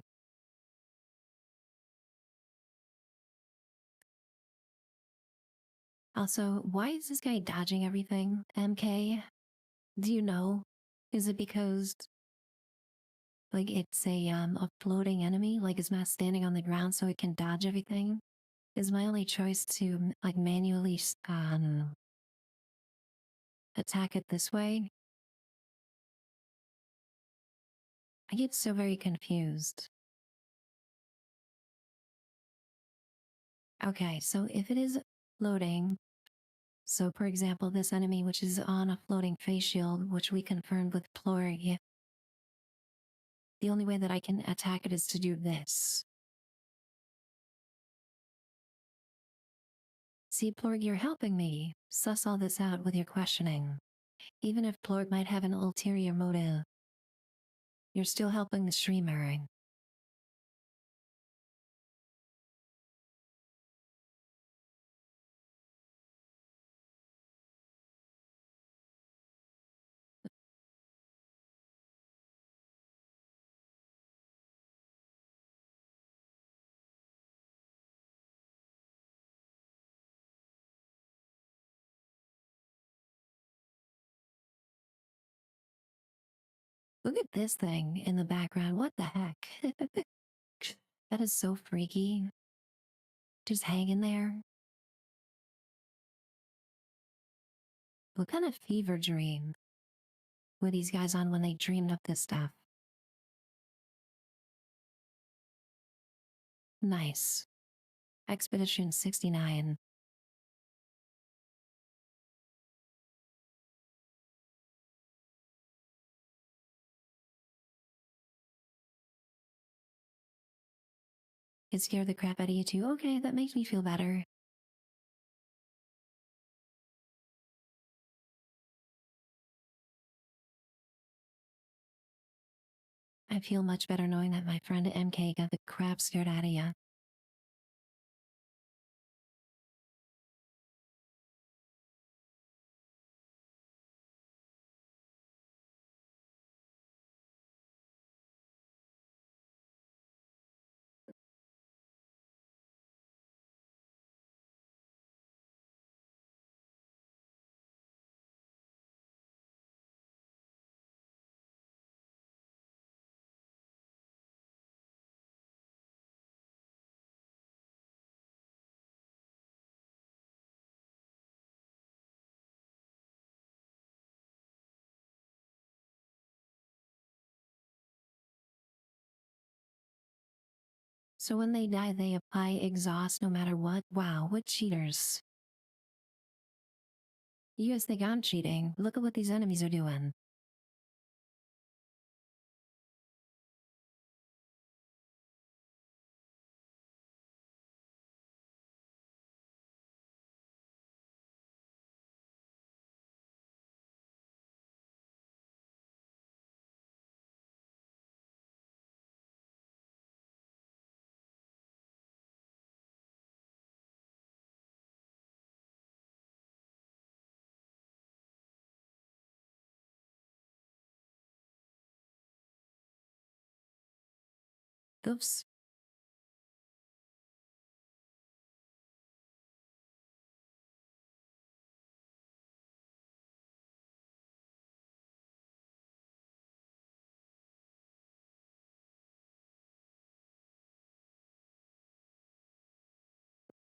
Speaker 1: Also, why is this guy dodging everything, MK? Do you know? Is it because like it's a floating enemy, like it's not standing on the ground so it can dodge everything? Is my only choice to like manually attack it this way? I get so very confused. Okay, so if it is floating, so for example, this enemy which is on a floating face shield, which we confirmed with Plorg, the only way that I can attack it is to do this. See, Plorg, you're helping me suss all this out with your questioning. Even if Plorg might have an ulterior motive, you're still helping the streamer. Look at this thing in the background. What the heck? That is so freaky. Just hanging there. What kind of fever dream were these guys on when they dreamed up this stuff? Nice. Expedition 69. It scared the crap out of you too. Okay, that makes me feel better. I feel much better knowing that my friend MK got the crap scared out of you. So when they die, they apply exhaust no matter what? Wow, what cheaters. You guys think I'm cheating? Look at what these enemies are doing. Oops.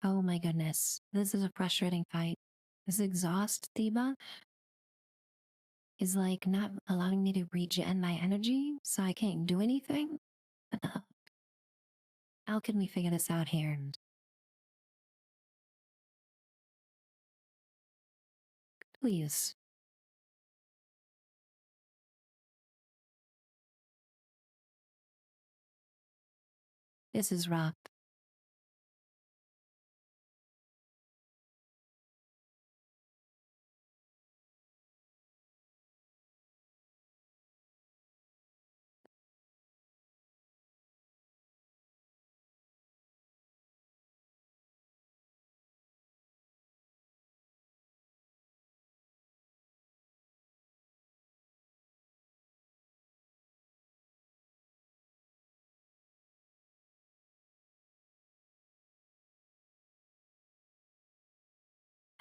Speaker 1: Oh my goodness. This is a frustrating fight. This exhaust debuff is like not allowing me to regen my energy, so I can't do anything. How can we figure this out here? Please. This is rough.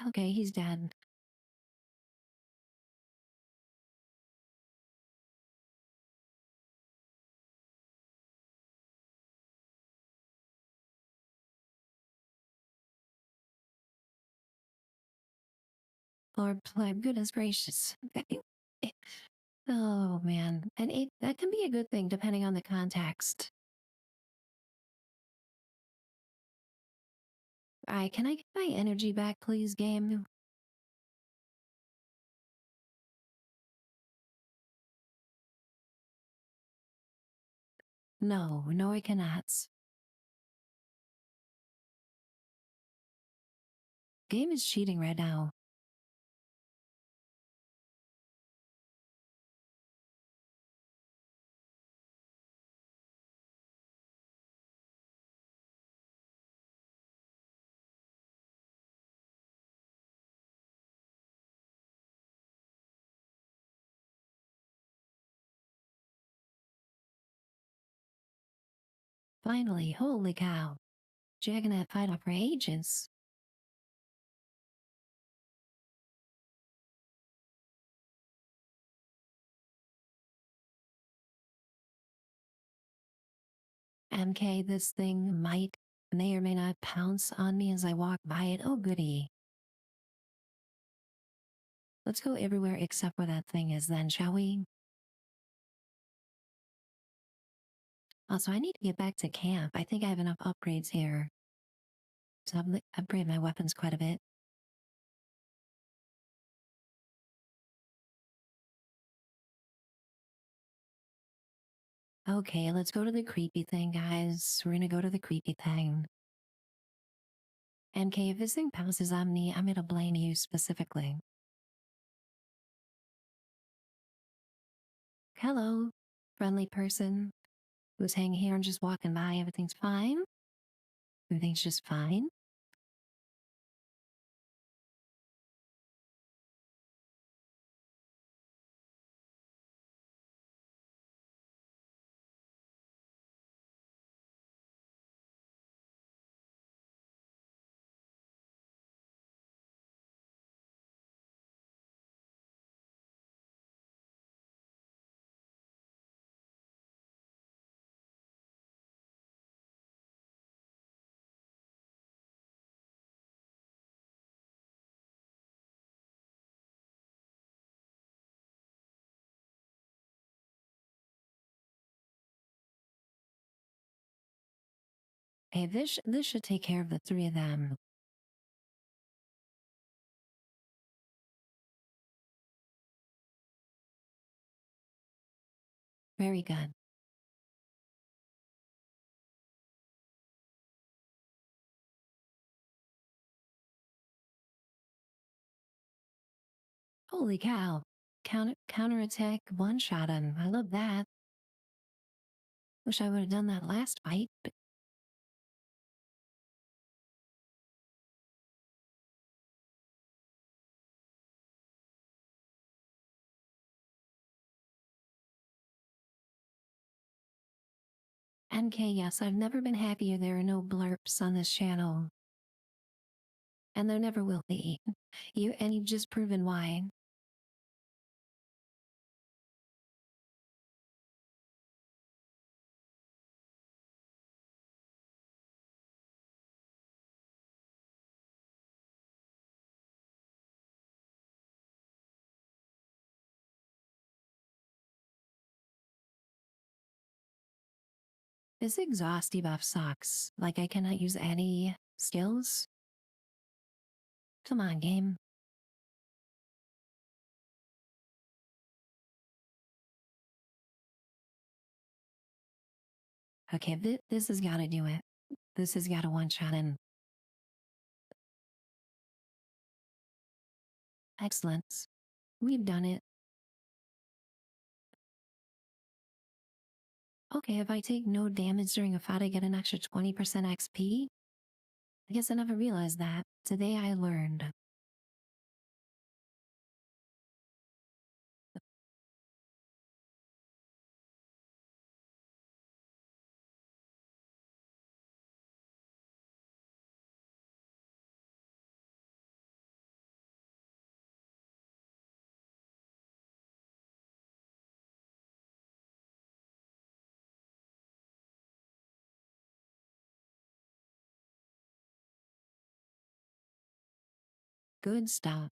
Speaker 1: Okay, he's dead. Lord, goodness gracious. Oh man, and that can be a good thing depending on the context. Alright, can I get my energy back, please, game? No, no, I cannot. Game is cheating right now. Finally, holy cow. Dragging that fight on for ages. MK, this thing may or may not pounce on me as I walk by it. Oh, goody. Let's go everywhere except where that thing is then, shall we? Also, I need to get back to camp. I think I have enough upgrades here. So I've upgraded my weapons quite a bit. Okay, let's go to the creepy thing, guys. We're gonna go to the creepy thing. MK, if this thing passes on me, I'm gonna blame you specifically. Hello, friendly person who's hanging here and just walking by. Everything's fine? Everything's just fine? Hey, this should take care of the three of them. Very good. Holy cow. Counterattack one-shot him. I love that. Wish I would have done that last fight. NK, yes, I've never been happier there are no blurps on this channel. And there never will be. You've just proven why. This exhaust debuff sucks. Like, I cannot use any skills. Come on, game. Okay, this has got to do it. This has got to one-shot in. Excellent. We've done it. Okay, if I take no damage during a fight, I get an extra 20% XP? I guess I never realized that. Today I learned. Good stuff.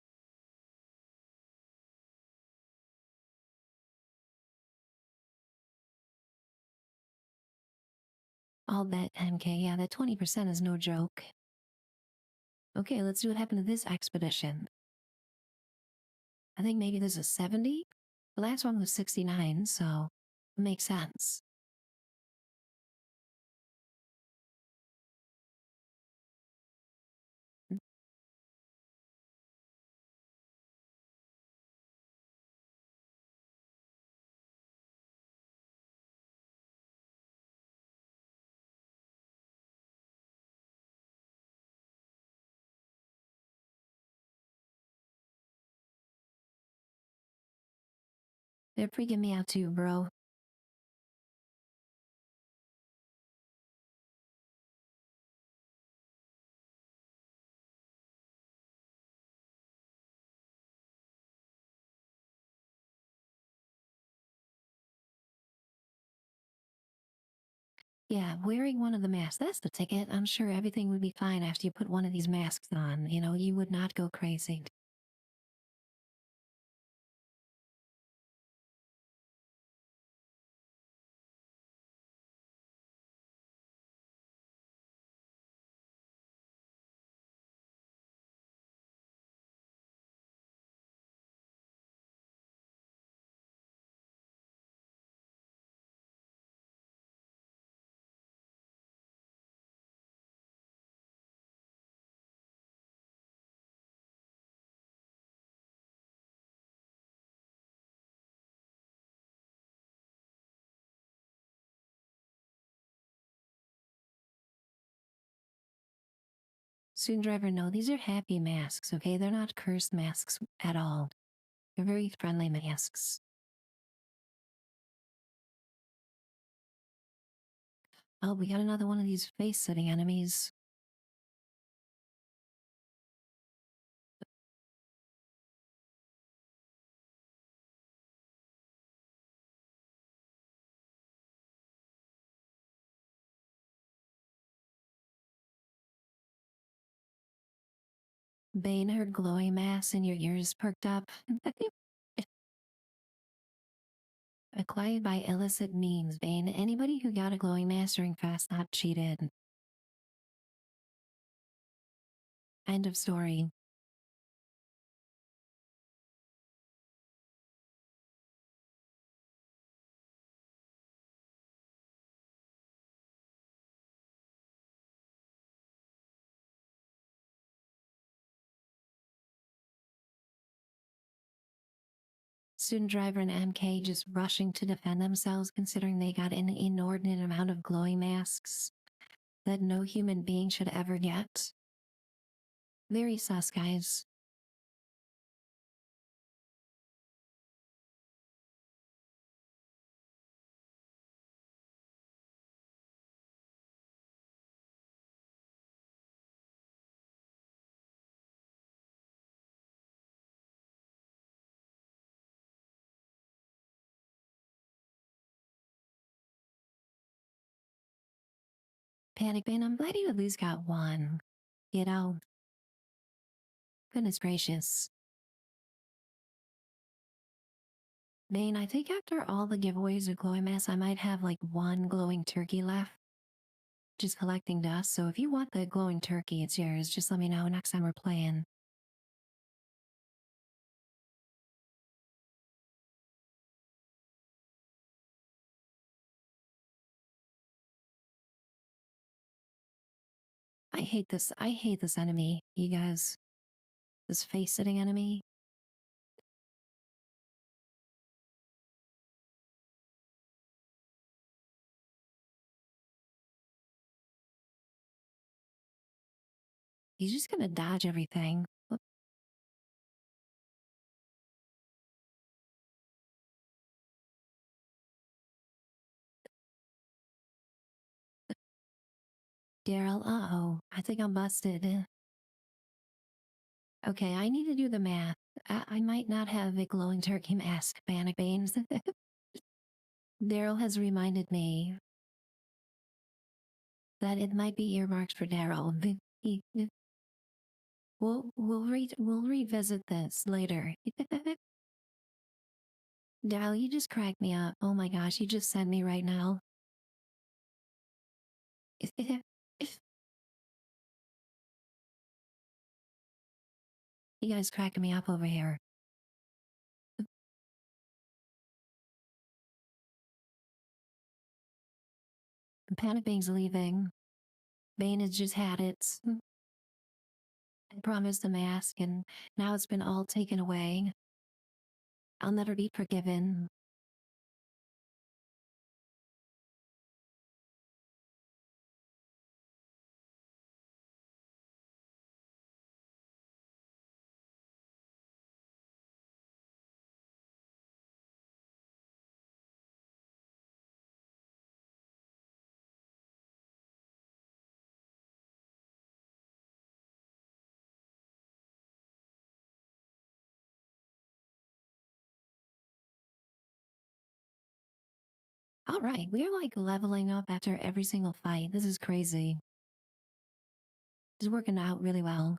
Speaker 1: I'll bet MK, yeah, that 20% is no joke. Okay, let's see what happened to this expedition. I think maybe this is 70? The last one was 69, so it makes sense. They're freaking me out too, bro. Yeah, wearing one of the masks, that's the ticket. I'm sure everything would be fine after you put one of these masks on. You know, you would not go crazy. Student driver, no, these are happy masks, okay? They're not cursed masks at all. They're very friendly masks. Oh, we got another one of these face-sitting enemies. Bane, her glowing mass and your ears perked up. Acquired by illicit means, Bane. Anybody who got a glowing mass during fast not cheated. End of story. Student driver and MK just rushing to defend themselves considering they got an inordinate amount of glowing masks that no human being should ever get. Very sus, guys. Panic Bane, I'm glad you at least got one. You know, goodness gracious. Bane, I think after all the giveaways of glowing mass, I might have like one glowing turkey left. Just collecting dust, so if you want the glowing turkey, it's yours. Just let me know next time we're playing. I hate this enemy, you guys. This face-sitting enemy. He's just gonna dodge everything. Daryl, uh-oh. I think I'm busted. Okay, I need to do the math. I might not have a glowing turkey mask, Panic Banes. Daryl has reminded me that it might be earmarked for Daryl. We'll revisit this later. Daryl, you just cracked me up. Oh my gosh, you just sent me right now. You guys cracking me up over here. Panic Bane's leaving. Bane has just had it. I promised a mask, and now it's been all taken away. I'll never be forgiven. All right, we're like leveling up after every single fight. This is crazy. It's working out really well.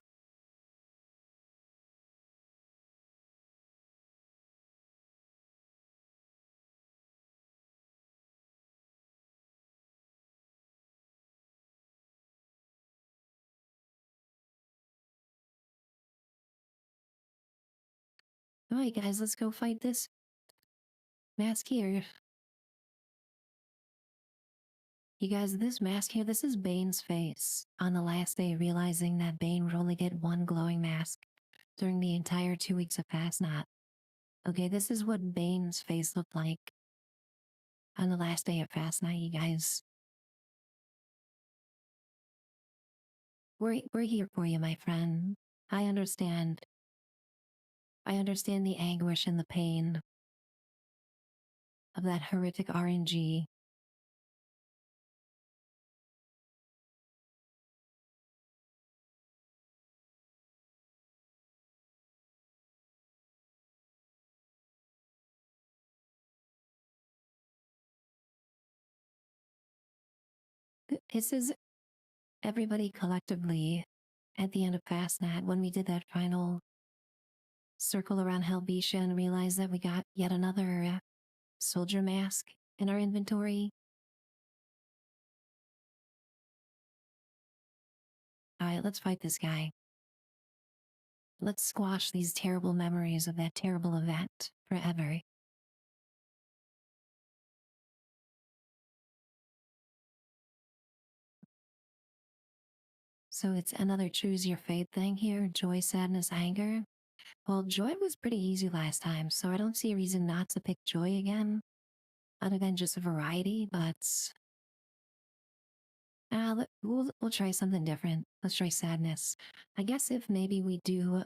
Speaker 1: All right, guys, let's go fight this mask here. You guys, this mask here, this is Bane's face on the last day, realizing that Bane would only get one glowing mask during the entire 2 weeks of Fast Knot. Okay, this is what Bane's face looked like on the last day of Fast Night, you guys. We're here for you, my friend. I understand. I understand the anguish and the pain of that horrific RNG. This is everybody collectively at the end of Fastnet when we did that final circle around Helvetia and realized that we got yet another soldier mask in our inventory. All right, let's fight this guy. Let's squash these terrible memories of that terrible event forever. So it's another choose your fate thing here, joy, sadness, anger. Well, joy was pretty easy last time, so I don't see a reason not to pick joy again, other than just a variety, but we'll try something different. Let's try sadness. I guess if maybe we do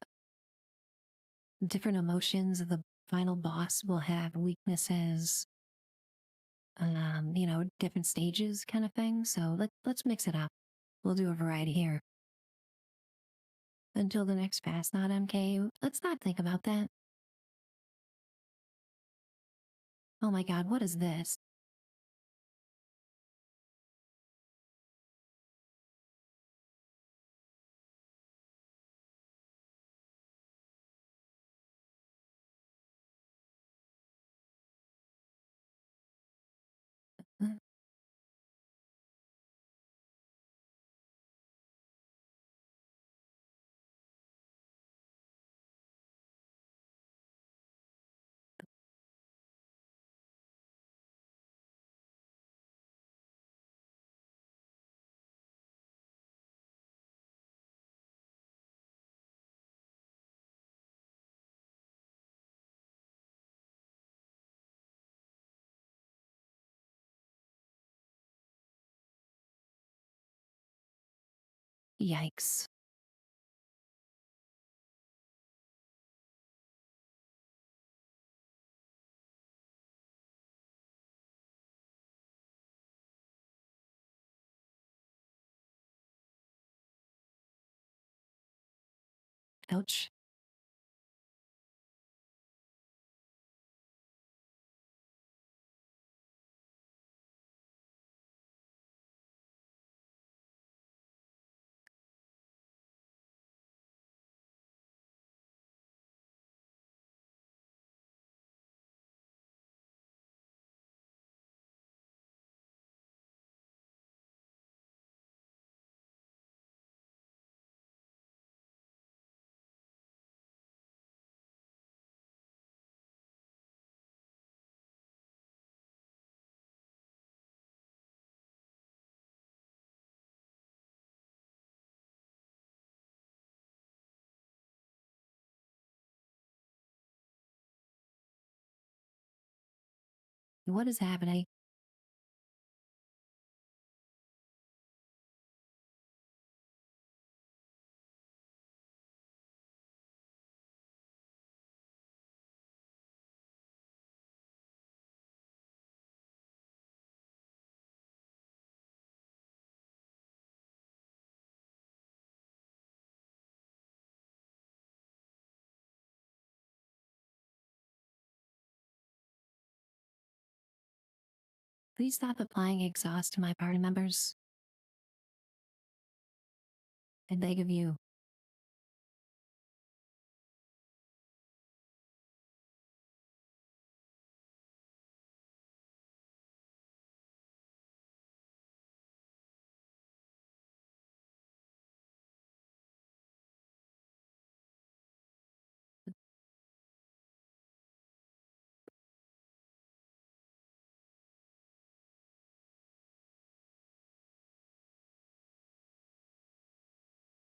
Speaker 1: different emotions, the final boss will have weaknesses, different stages kind of thing. So let's mix it up. We'll do a variety here. Until the next fast, not MK. Let's not think about that. Oh my god, what is this? Yikes. Ouch. What is happening? Please stop applying exhaust to my party members. I beg of you.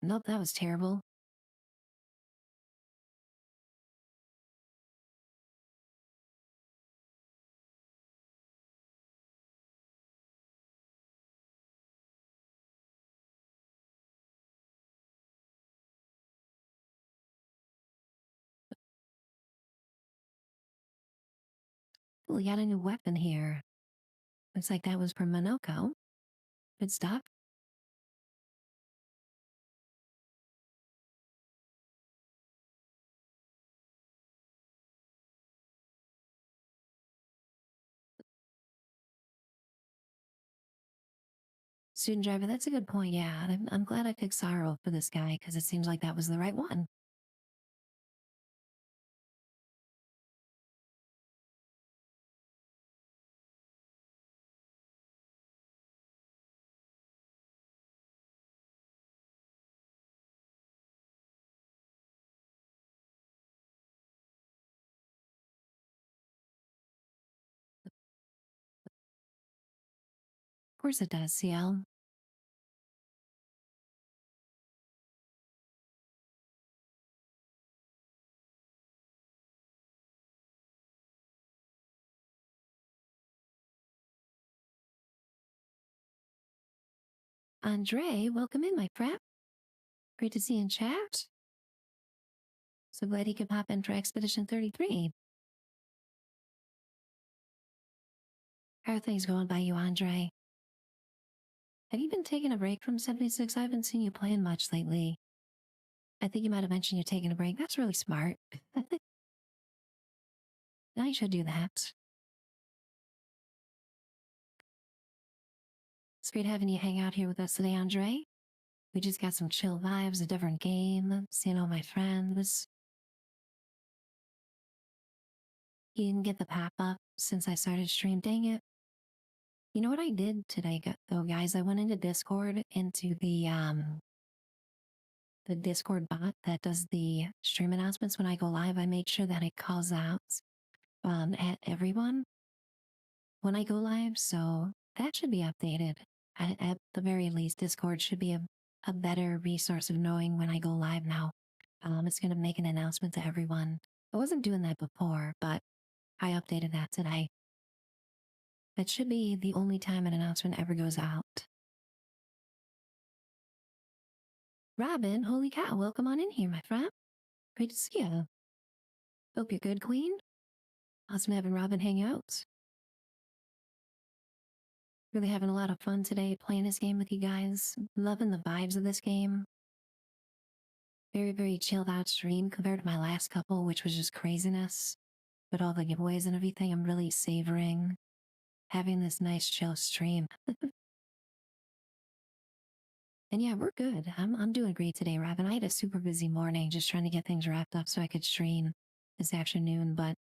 Speaker 1: Nope, that was terrible. We got a new weapon here. Looks like that was from Minoko. Good stuff. Student driver, that's a good point. Yeah, I'm glad I picked Sorrow for this guy because it seems like that was the right one. Of course it does, CL. Andre, welcome in, my friend. Great to see you in chat. So glad he could pop in for Expedition 33. How are things going by you, Andre? Have you been taking a break from 76? I haven't seen you playing much lately. I think you might have mentioned you're taking a break. That's really smart. Now you should do that. It's great having you hang out here with us today, Andre. We just got some chill vibes, a different game, seeing all my friends. You didn't get the pop-up since I started stream. Dang it. You know what I did today, though, guys? I went into Discord, into the Discord bot that does the stream announcements when I go live. I made sure that it calls out at everyone when I go live, so that should be updated. At the very least, Discord should be a better resource of knowing when I go live now. It's going to make an announcement to everyone. I wasn't doing that before, but I updated that today. That should be the only time an announcement ever goes out. Robin, holy cow, welcome on in here, my friend. Great to see you. Hope you're good, Queen. Awesome having Robin hang out. Really having a lot of fun today playing this game with you guys. Loving the vibes of this game. Very, very chilled out stream compared to my last couple, which was just craziness. But all the giveaways and everything, I'm really savoring having this nice chill stream. And yeah, we're good. I'm doing great today, Robin. I had a super busy morning just trying to get things wrapped up so I could stream this afternoon, but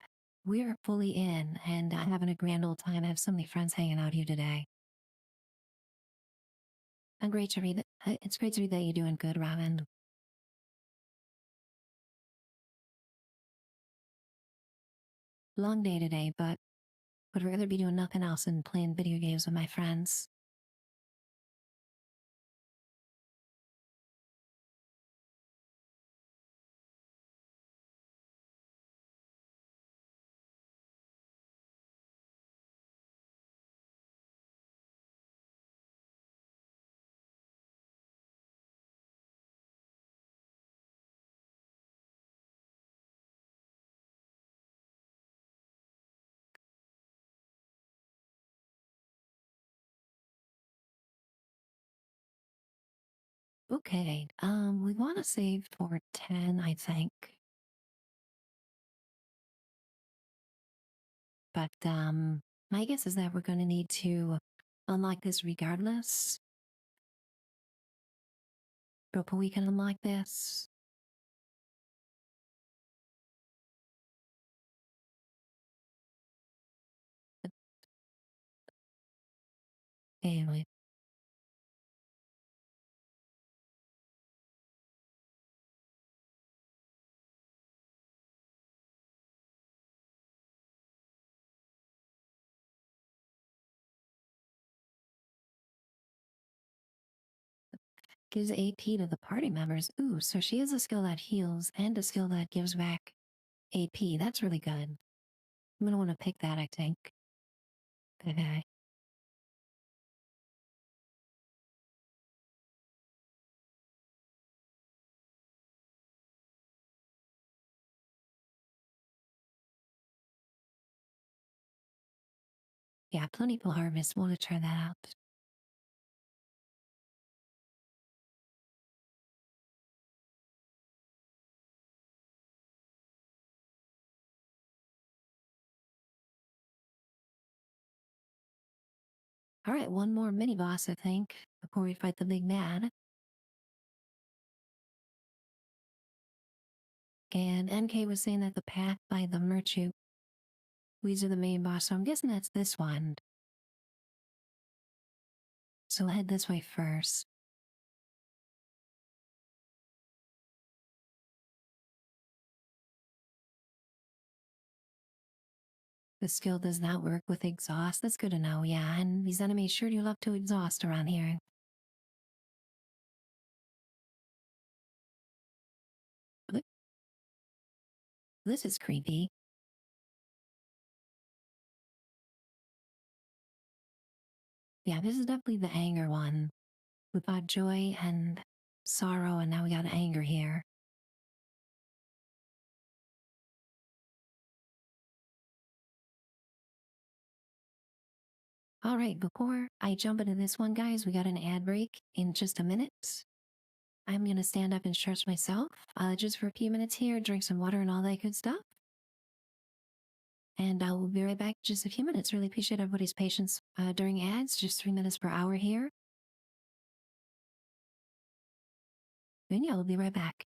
Speaker 1: we're fully in and having a grand old time. I have so many friends hanging out here today. I'm great to read that. It's great to read that you're doing good, Robin. Long day today, but would rather be doing nothing else than playing video games with my friends. Okay, we want to save for 10, I think. But my guess is that we're going to need to unlock this regardless. But we can unlock this. Anyway. Gives AP to the party members. Ooh, so she has a skill that heals and a skill that gives back AP. That's really good. I'm gonna want to pick that, I think. Okay. Yeah, plentiful harvest. Want to try that out. All right, one more mini boss, I think, before we fight the big bad. And NK was saying that the path by the Merchu leads to the main boss, so I'm guessing that's this one. So we'll head this way first. The skill does not work with exhaust. That's good to know, yeah. And these enemies sure do love to exhaust around here. This is creepy. Yeah, this is definitely the anger one. We've got joy and sorrow, and now we got anger here. All right, before I jump into this one, guys, we got an ad break in just a minute. I'm gonna stand up and stretch myself just for a few minutes here, drink some water and all that good stuff. And I will be right back in just a few minutes. Really appreciate everybody's patience during ads, just 3 minutes per hour here. And yeah, we'll be right back.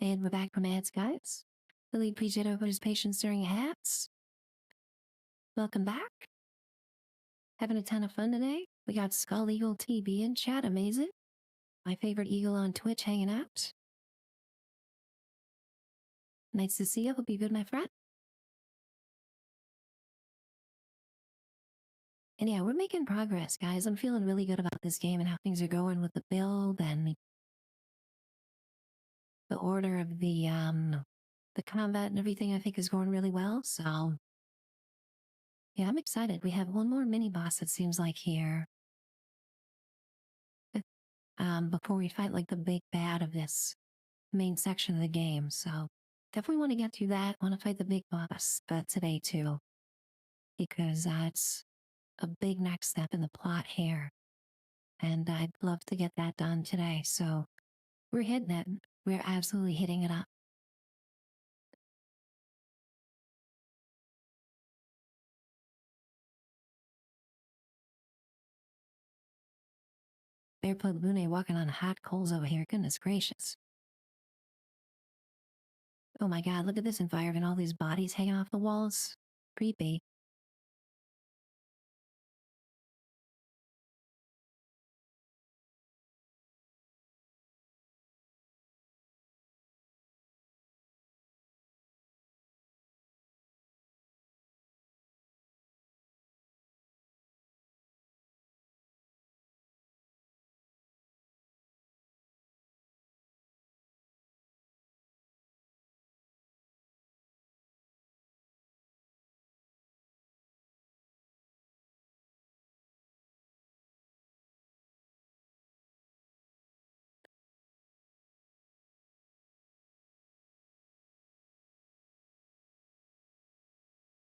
Speaker 1: And we're back from ads, guys. The lead presenter put his patience during ads. Welcome back. Having a ton of fun today. We got Skull Eagle TB in chat, amazing. My favorite eagle on Twitch hanging out. Nice to see you. Hope you're good, my friend. And yeah, we're making progress, guys. I'm feeling really good about this game and how things are going with the build and the order of the combat and everything. I think is going really well. So yeah, I'm excited. We have one more mini boss, it seems like, here. Before we fight like the big bad of this main section of the game. So definitely want to get to that. Want to fight the big boss, but today too, because that's a big next step in the plot here. And I'd love to get that done today. So we're hitting it. We're absolutely hitting it up. Barefoot Lune walking on hot coals over here. Goodness gracious. Oh my god, look at this environment. All these bodies hanging off the walls. Creepy.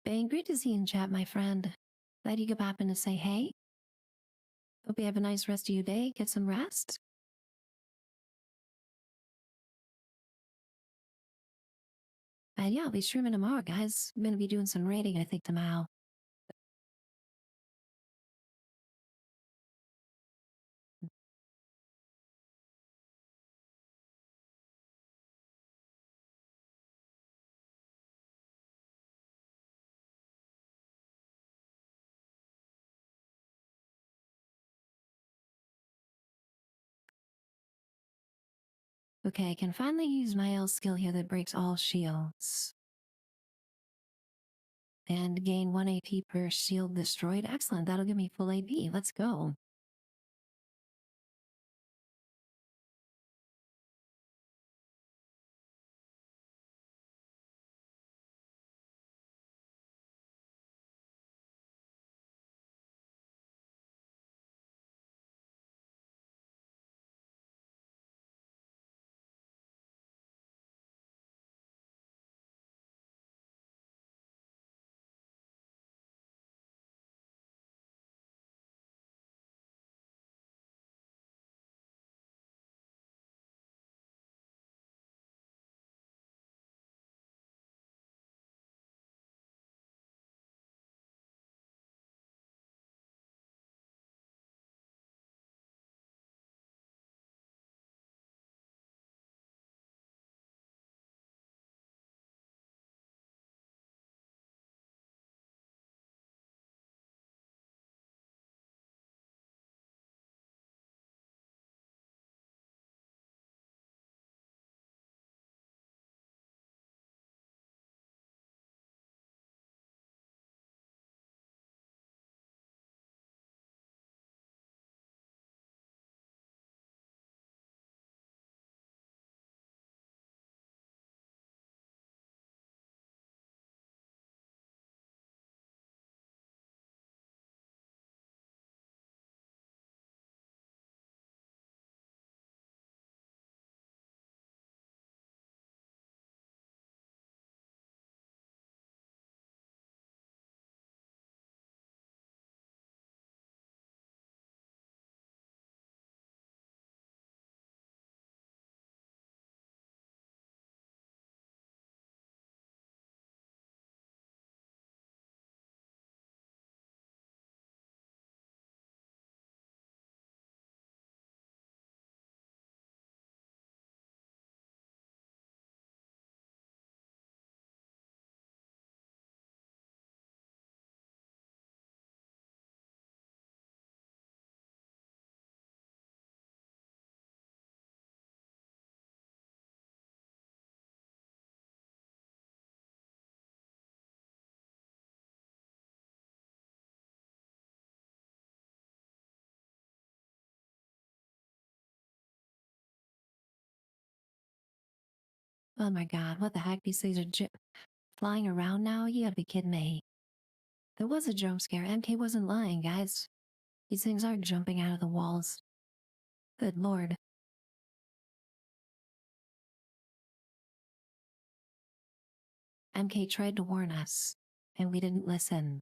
Speaker 1: Bang, great to see you in chat, my friend. Glad you could pop in to say hey. Hope you have a nice rest of your day. Get some rest. And yeah, I'll be streaming tomorrow, guys. I'm gonna be doing some raiding, I think, tomorrow. Okay, I can finally use my L skill here that breaks all shields. And gain 1 AP per shield destroyed. Excellent, that'll give me full AP. Let's go. Oh my god, what the heck? These things are flying around now? You gotta be kidding me. There was a jump scare. MK wasn't lying, guys. These things are jumping out of the walls. Good lord. MK tried to warn us, and we didn't listen.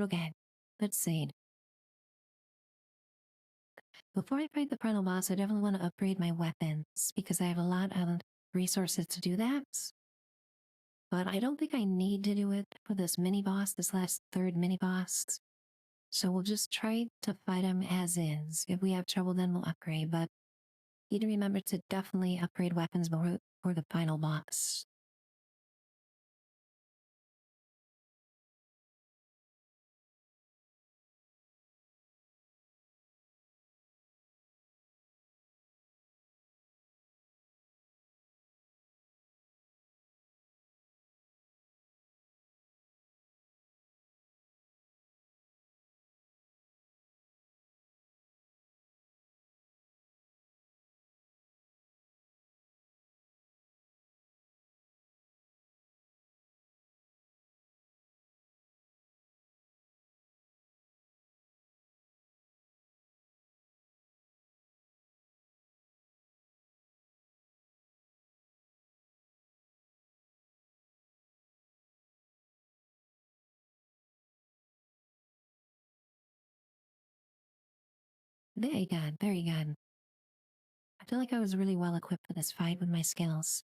Speaker 1: Okay, let's see. Before I fight the final boss, I definitely want to upgrade my weapons because I have a lot of resources to do that. But I don't think I need to do it for this mini boss, this last third mini boss. So we'll just try to fight him as is. If we have trouble, then we'll upgrade. But need to remember to definitely upgrade weapons before the final boss. Very good, very good. I feel like I was really well equipped for this fight with my skills.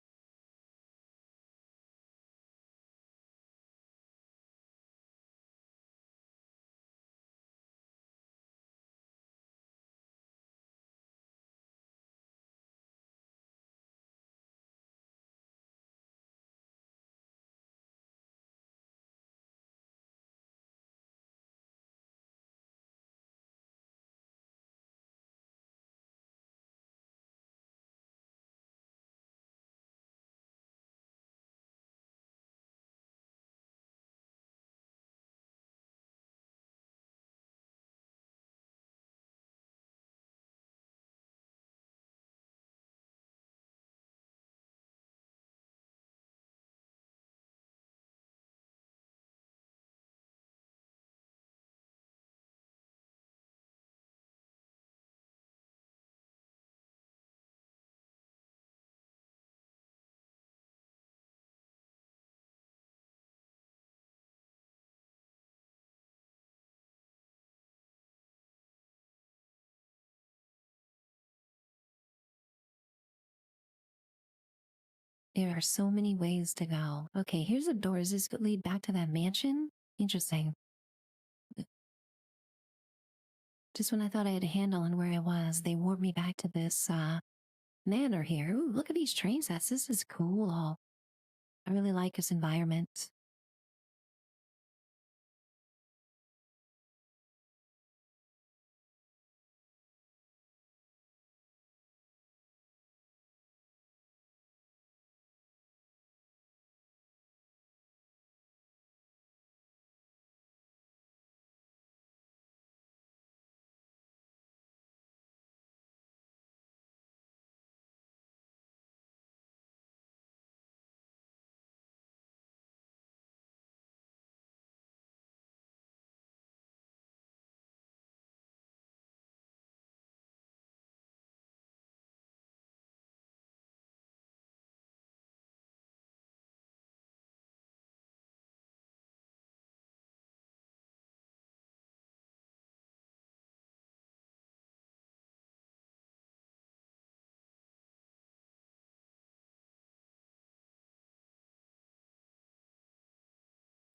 Speaker 1: There are so many ways to go. Okay, here's a door. Does this lead back to that mansion? Interesting. Just when I thought I had a handle on where I was, they warped me back to this manor here. Ooh, look at these train sets. This is cool. I really like this environment.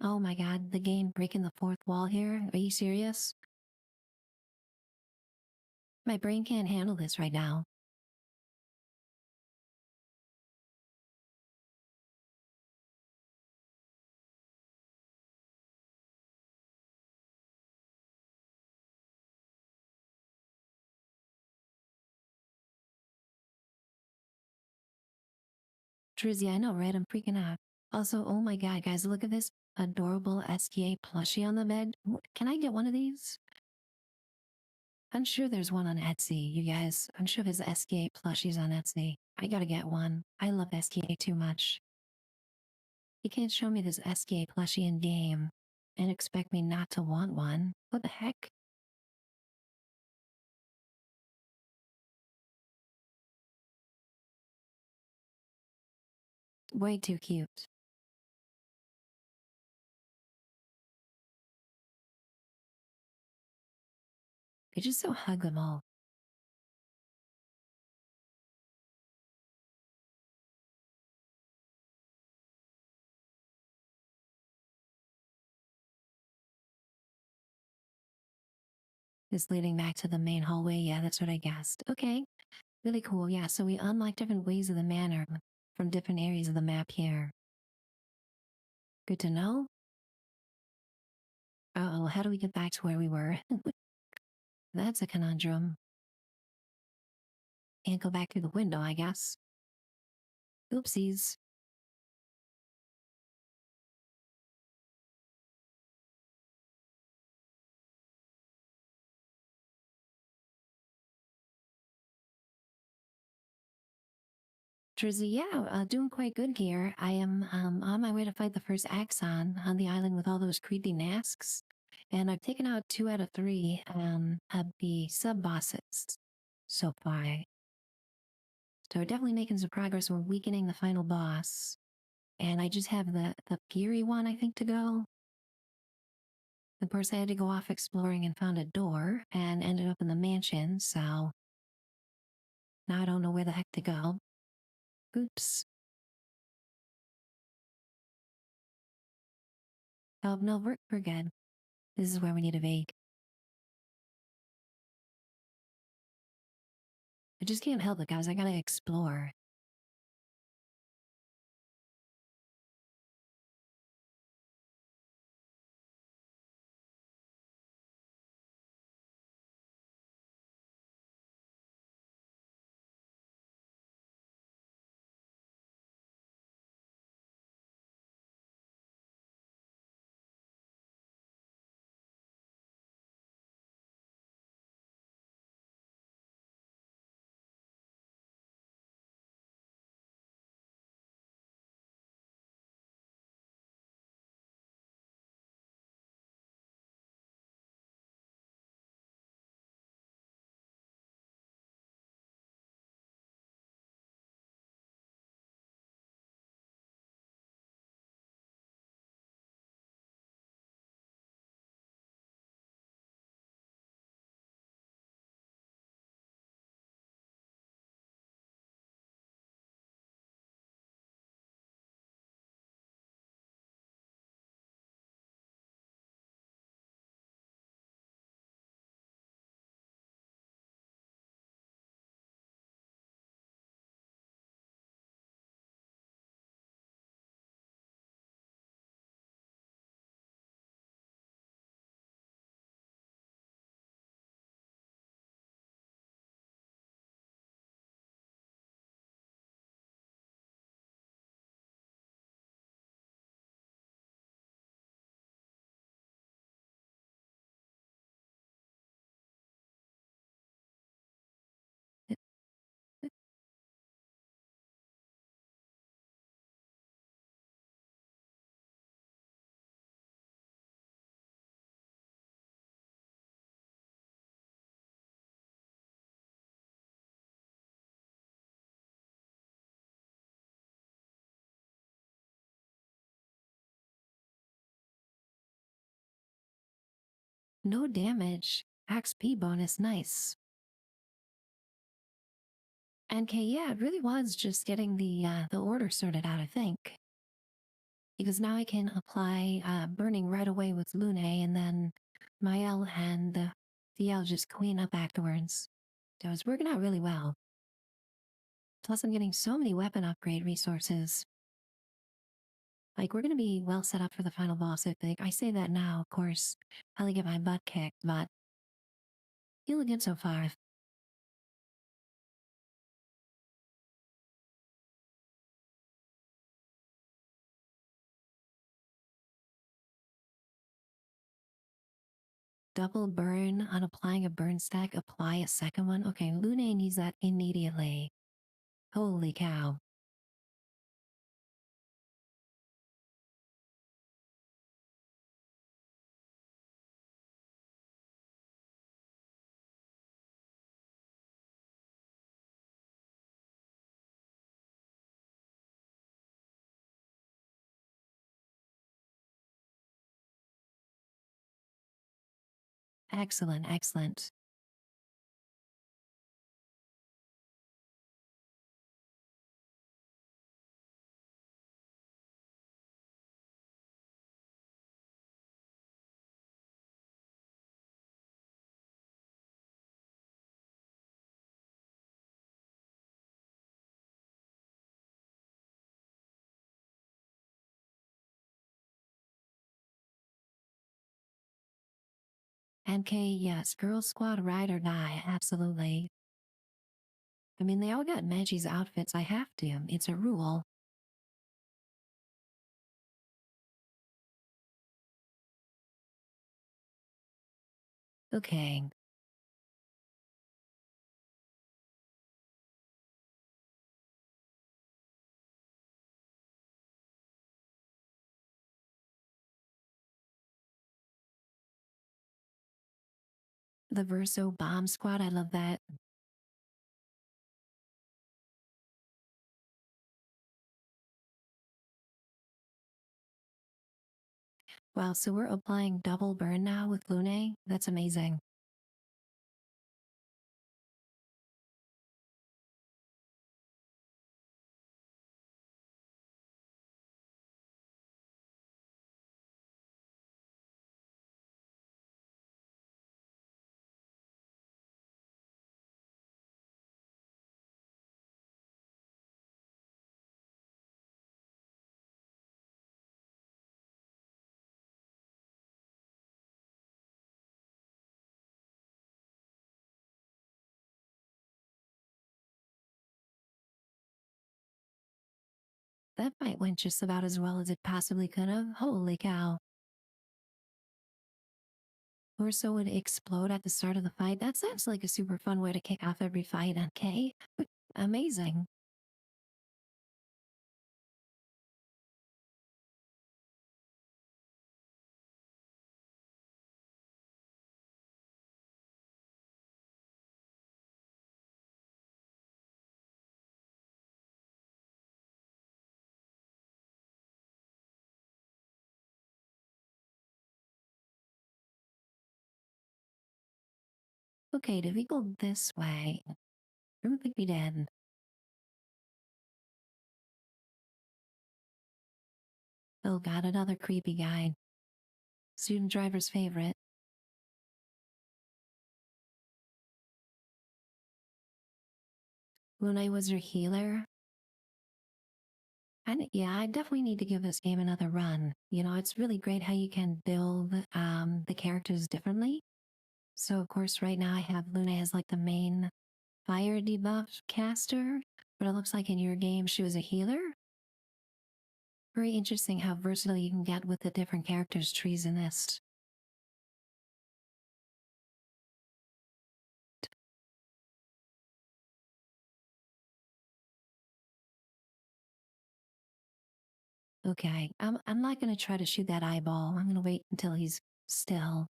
Speaker 1: Oh my god, the game breaking the fourth wall here? Are you serious? My brain can't handle this right now. Trizzy, I know, right? I'm freaking out. Also, oh my god, guys, look at this adorable SKA plushie on the bed. Can I get one of these? I'm sure there's one on Etsy, you guys. I'm sure there's SKA plushies on Etsy. I gotta get one. I love SKA too much. You can't show me this SKA plushie in game and expect me not to want one. What the heck? Way too cute. They just so hug them all. This leading back to the main hallway. Yeah, that's what I guessed. Okay, really cool. Yeah, so we unlock different ways of the manor from different areas of the map here. Good to know. Oh, how do we get back to where we were? That's a conundrum. Can't go back through the window, I guess. Oopsies. Drizzy, yeah, doing quite good here. I am on my way to fight the first Axon on the island with all those creepy nasks. And I've taken out 2 out of 3 of the sub-bosses so far. So we're definitely making some progress. We're weakening the final boss. And I just have the Geary one, I think, to go. Of course, I had to go off exploring and found a door and ended up in the mansion, so now I don't know where the heck to go. Oops. Oh, no, we're good. This is where we need to be. I just can't help it, guys. I gotta explore. No damage. XP bonus, nice. And K, yeah, it really was just getting the order sorted out, I think. Because now I can apply burning right away with Lune, and then Mael and DL just clean up afterwards. So it's working out really well. Plus, I'm getting so many weapon upgrade resources. Like, we're gonna be well set up for the final boss, I think. I say that now, of course. I'll get my butt kicked, but feeling good so far. double burn on applying a burn stack, apply a second one. Okay, Lune needs that immediately. Holy cow. Excellent, excellent. MK, yes, Girl Squad, ride or die, absolutely. I mean, they all got Magi's outfits, I have to. It's a rule. Okay. The Verso Bomb Squad, I love that. Wow, so we're applying double burn now with Lune? That's amazing. That fight went just about as well as it possibly could have. Holy cow. Orso would explode at the start of the fight. That sounds like a super fun way to kick off every fight, okay? Amazing. Okay, did we go this way? I don't think we did. Oh god, another creepy guy. Student driver's favorite. Lune was your healer. And yeah, I definitely need to give this game another run. You know, it's really great how you can build the characters differently. So of course, right now I have Lune as like the main fire debuff caster, but it looks like in your game she was a healer. Very interesting how versatile you can get with the different characters' trees in this. Okay, I'm not gonna try to shoot that eyeball. I'm gonna wait until he's still.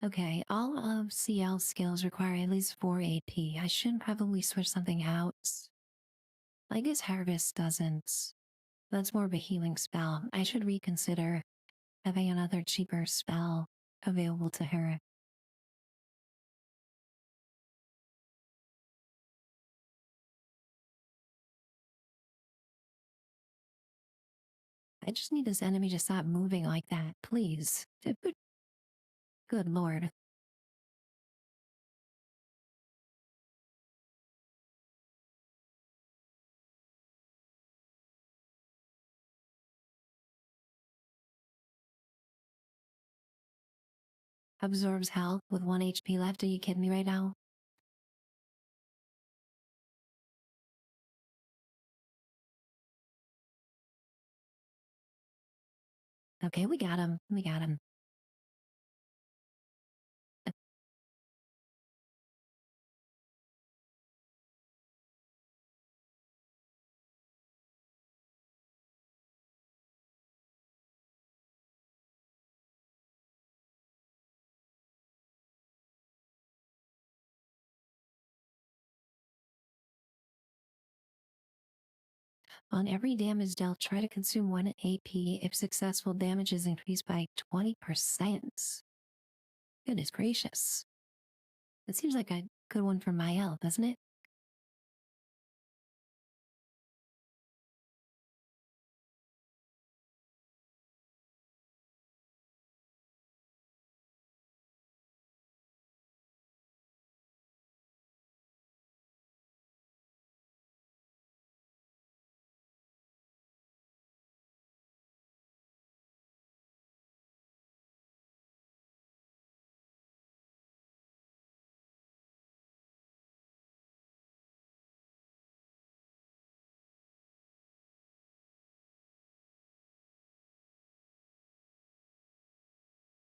Speaker 1: Okay, all of CL skills require at least 4 AP. I should probably switch something out. I guess Harvest doesn't. That's more of a healing spell. I should reconsider having another cheaper spell available to her. I just need this enemy to stop moving like that, please. Good lord. Absorbs health with 1 HP left. Are you kidding me right now? Okay, we got him. We got him. On every damage dealt, try to consume 1 AP. If successful, damage is increased by 20%. Goodness gracious. That seems like a good one for my health, doesn't it?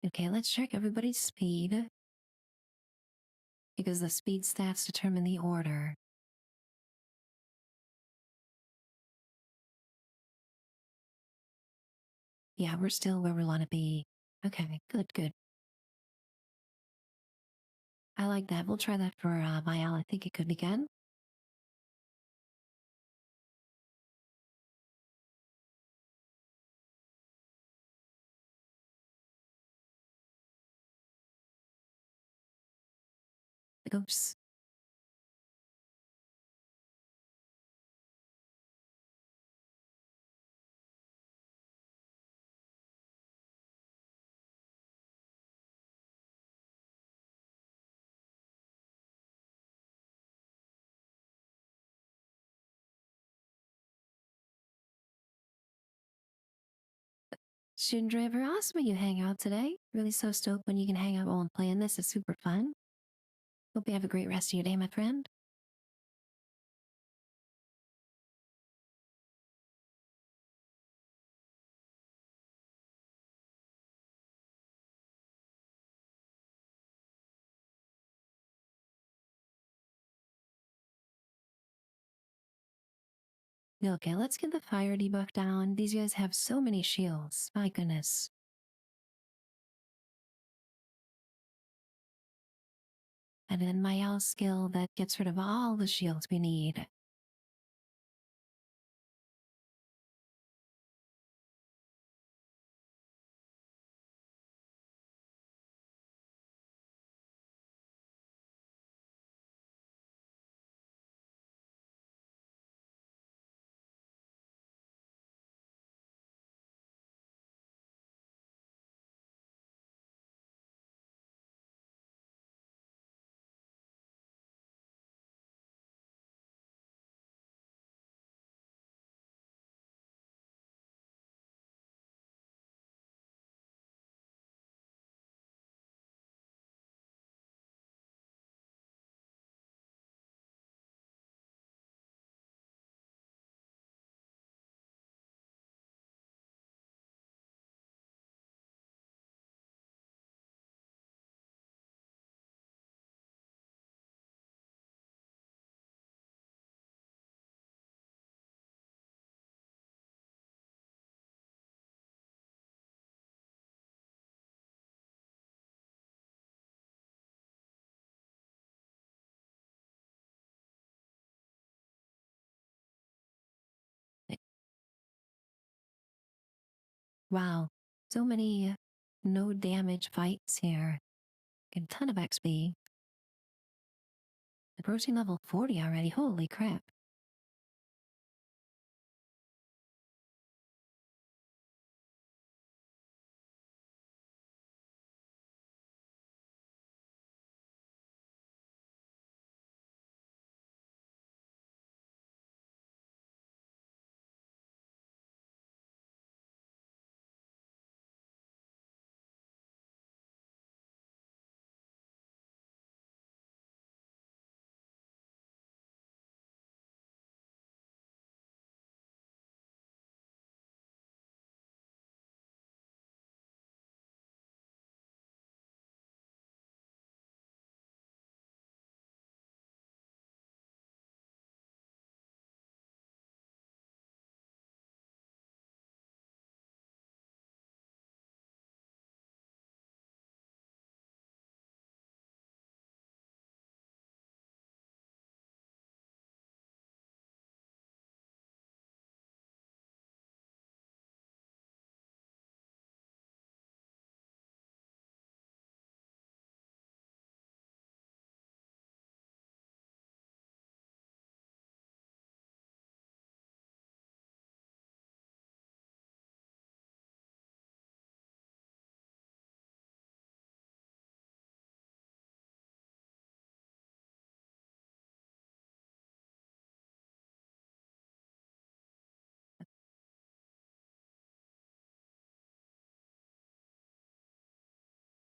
Speaker 1: Okay, let's check everybody's speed because the speed stats determine the order. Yeah, we're still where we want to be. Okay, good, good. I like that. We'll try that for Mael. I think it could be good. Oops. Student driver, awesome you hang out today. Really so stoked when you can hang out while I'm playing this. It's super fun. Hope you have a great rest of your day, my friend. Okay, let's get the fire debuff down. These guys have so many shields. My goodness. And then my L skill that gets rid of all the shields we need. Wow, so many no damage fights here. Get a ton of XP. Approaching level 40 already, holy crap.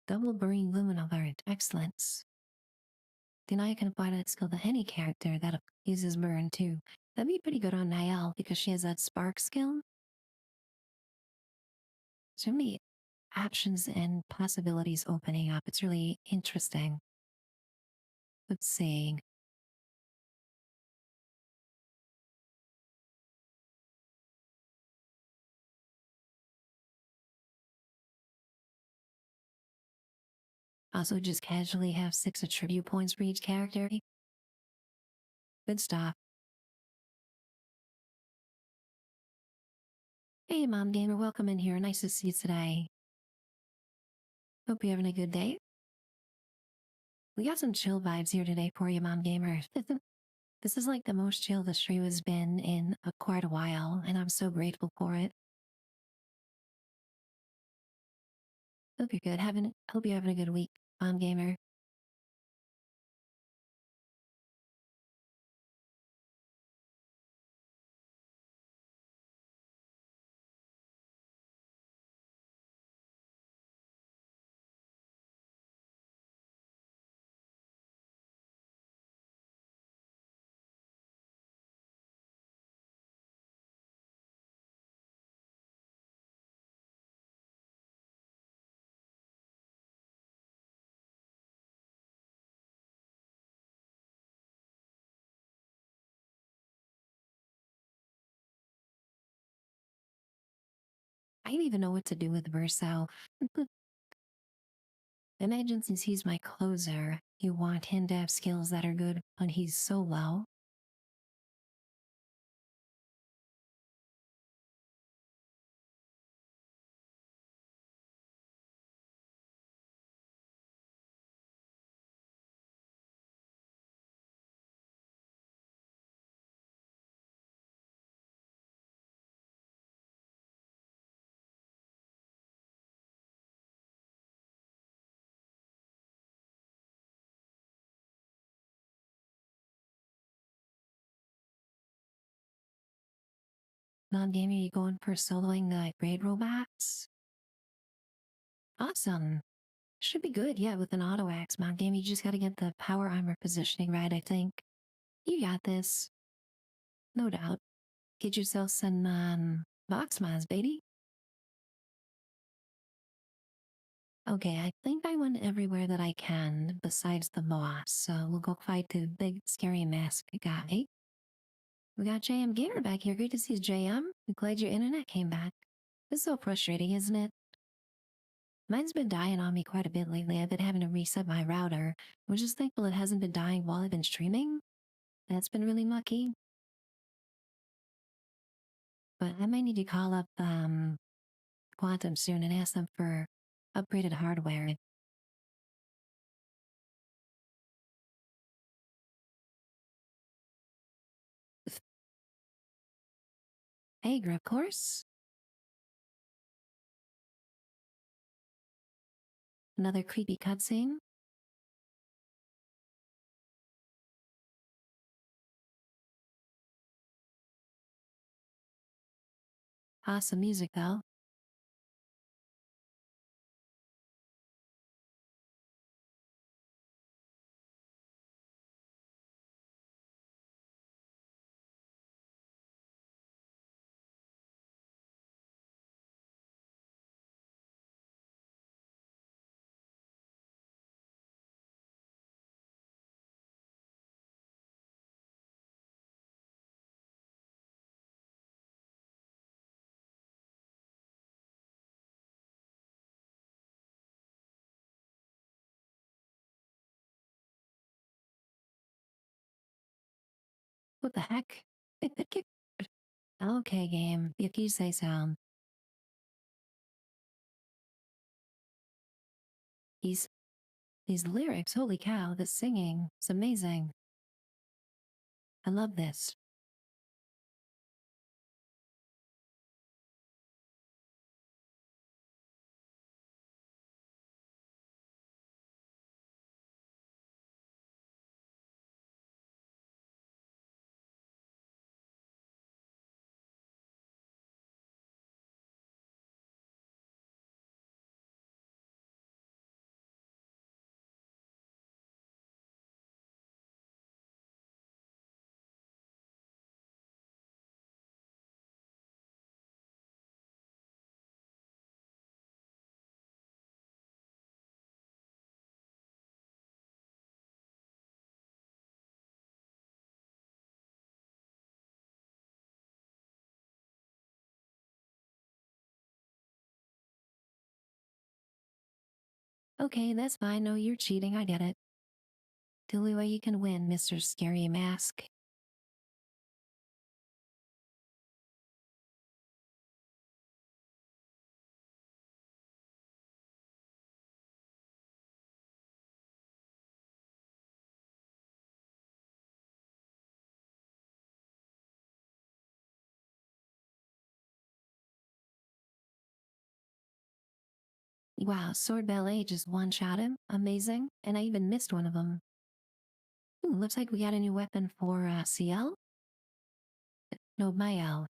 Speaker 1: Double Burning Luminal Alert, excellence. Then I can apply that skill to any character that uses burn too. That'd be pretty good on Niall because she has that spark skill. So many options and possibilities opening up. It's really interesting. Let's see. Also, just casually have 6 attribute points for each character. Good stuff. Hey, Mom Gamer, welcome in here. Nice to see you today. Hope you're having a good day. We got some chill vibes here today for you, Mom Gamer. This is like the most chill the stream has been in quite a while, and I'm so grateful for it. Hope you're good. Hope you're having a good week, Mom Gamer. I don't even know what to do with Verso. Imagine since he's my closer, you want him to have skills that are good when he's so low. Mom Gamer, you going for soloing the grade robots? Awesome. Should be good, yeah, with an auto axe. Mom Gamer, you just gotta get the power armor positioning right, I think. You got this. No doubt. Get yourself some box mods, baby. Okay, I think I went everywhere that I can besides the boss, so we'll go fight the big scary mask guy. We got JM Gamer back here. Great to see you, JM. I'm glad your internet came back. It's so frustrating, isn't it? Mine's been dying on me quite a bit lately. I've been having to reset my router. I'm just thankful it hasn't been dying while I've been streaming. That's been really lucky. But I might need to call up Quantum soon and ask them for upgraded hardware. Hey, of course. Another creepy cutscene. Awesome music, though. What the heck? Okay, game, if you say so. He's These lyrics, holy cow, the singing, it's amazing. I love this. Okay, that's fine. No, you're cheating. I get it. The only way you can win, Mr. Scary Mask. Wow, Sword Ballet just one-shot him. Amazing. And I even missed one of them. Ooh, looks like we got a new weapon for CL? No, Mael.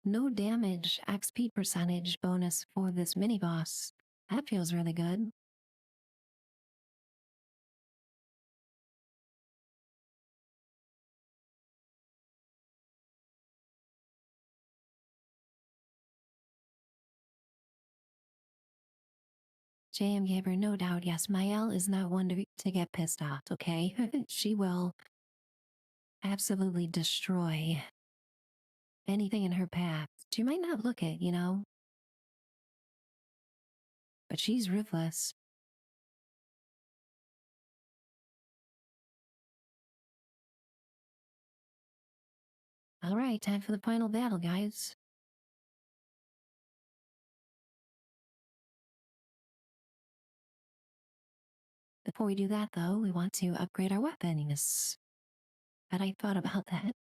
Speaker 1: No damage, XP percentage bonus for this mini boss. That feels really good. JM gave her no doubt. Yes, Mael is not one to get pissed off, okay? She will absolutely destroy anything in her path. She might not look it, but she's ruthless. All right, time for the final battle, guys. Before we do that, though, we want to upgrade our weapons. Had I thought about that?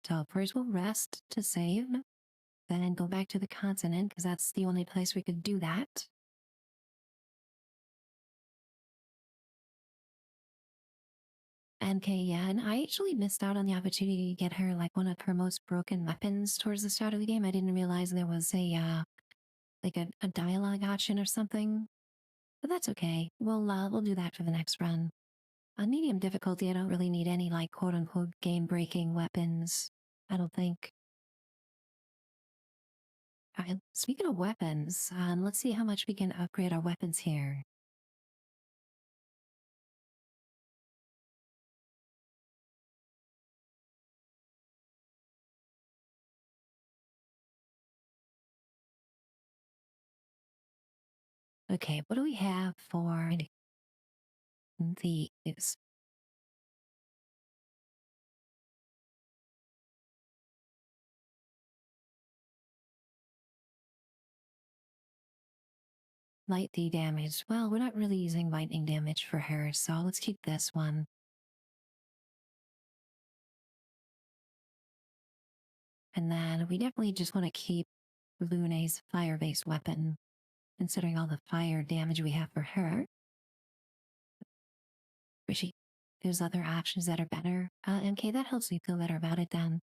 Speaker 1: So first we'll rest to save, then go back to the continent, because that's the only place we could do that. Okay, yeah, and I actually missed out on the opportunity to get her like one of her most broken weapons towards the start of the game. I didn't realize there was a dialogue option or something. But that's okay. We'll do that for the next run. On medium difficulty, I don't really need any like quote unquote game breaking weapons. I don't think. Alright, speaking of weapons, let's see how much we can upgrade our weapons here. Okay, what do we have for Thieves. Light D damage. Well, we're not really using lightning damage for her, so let's keep this one. And then we definitely just want to keep Lune's fire-based weapon, considering all the fire damage we have for her. But there's other options that are better. MK, that helps me feel better about it then.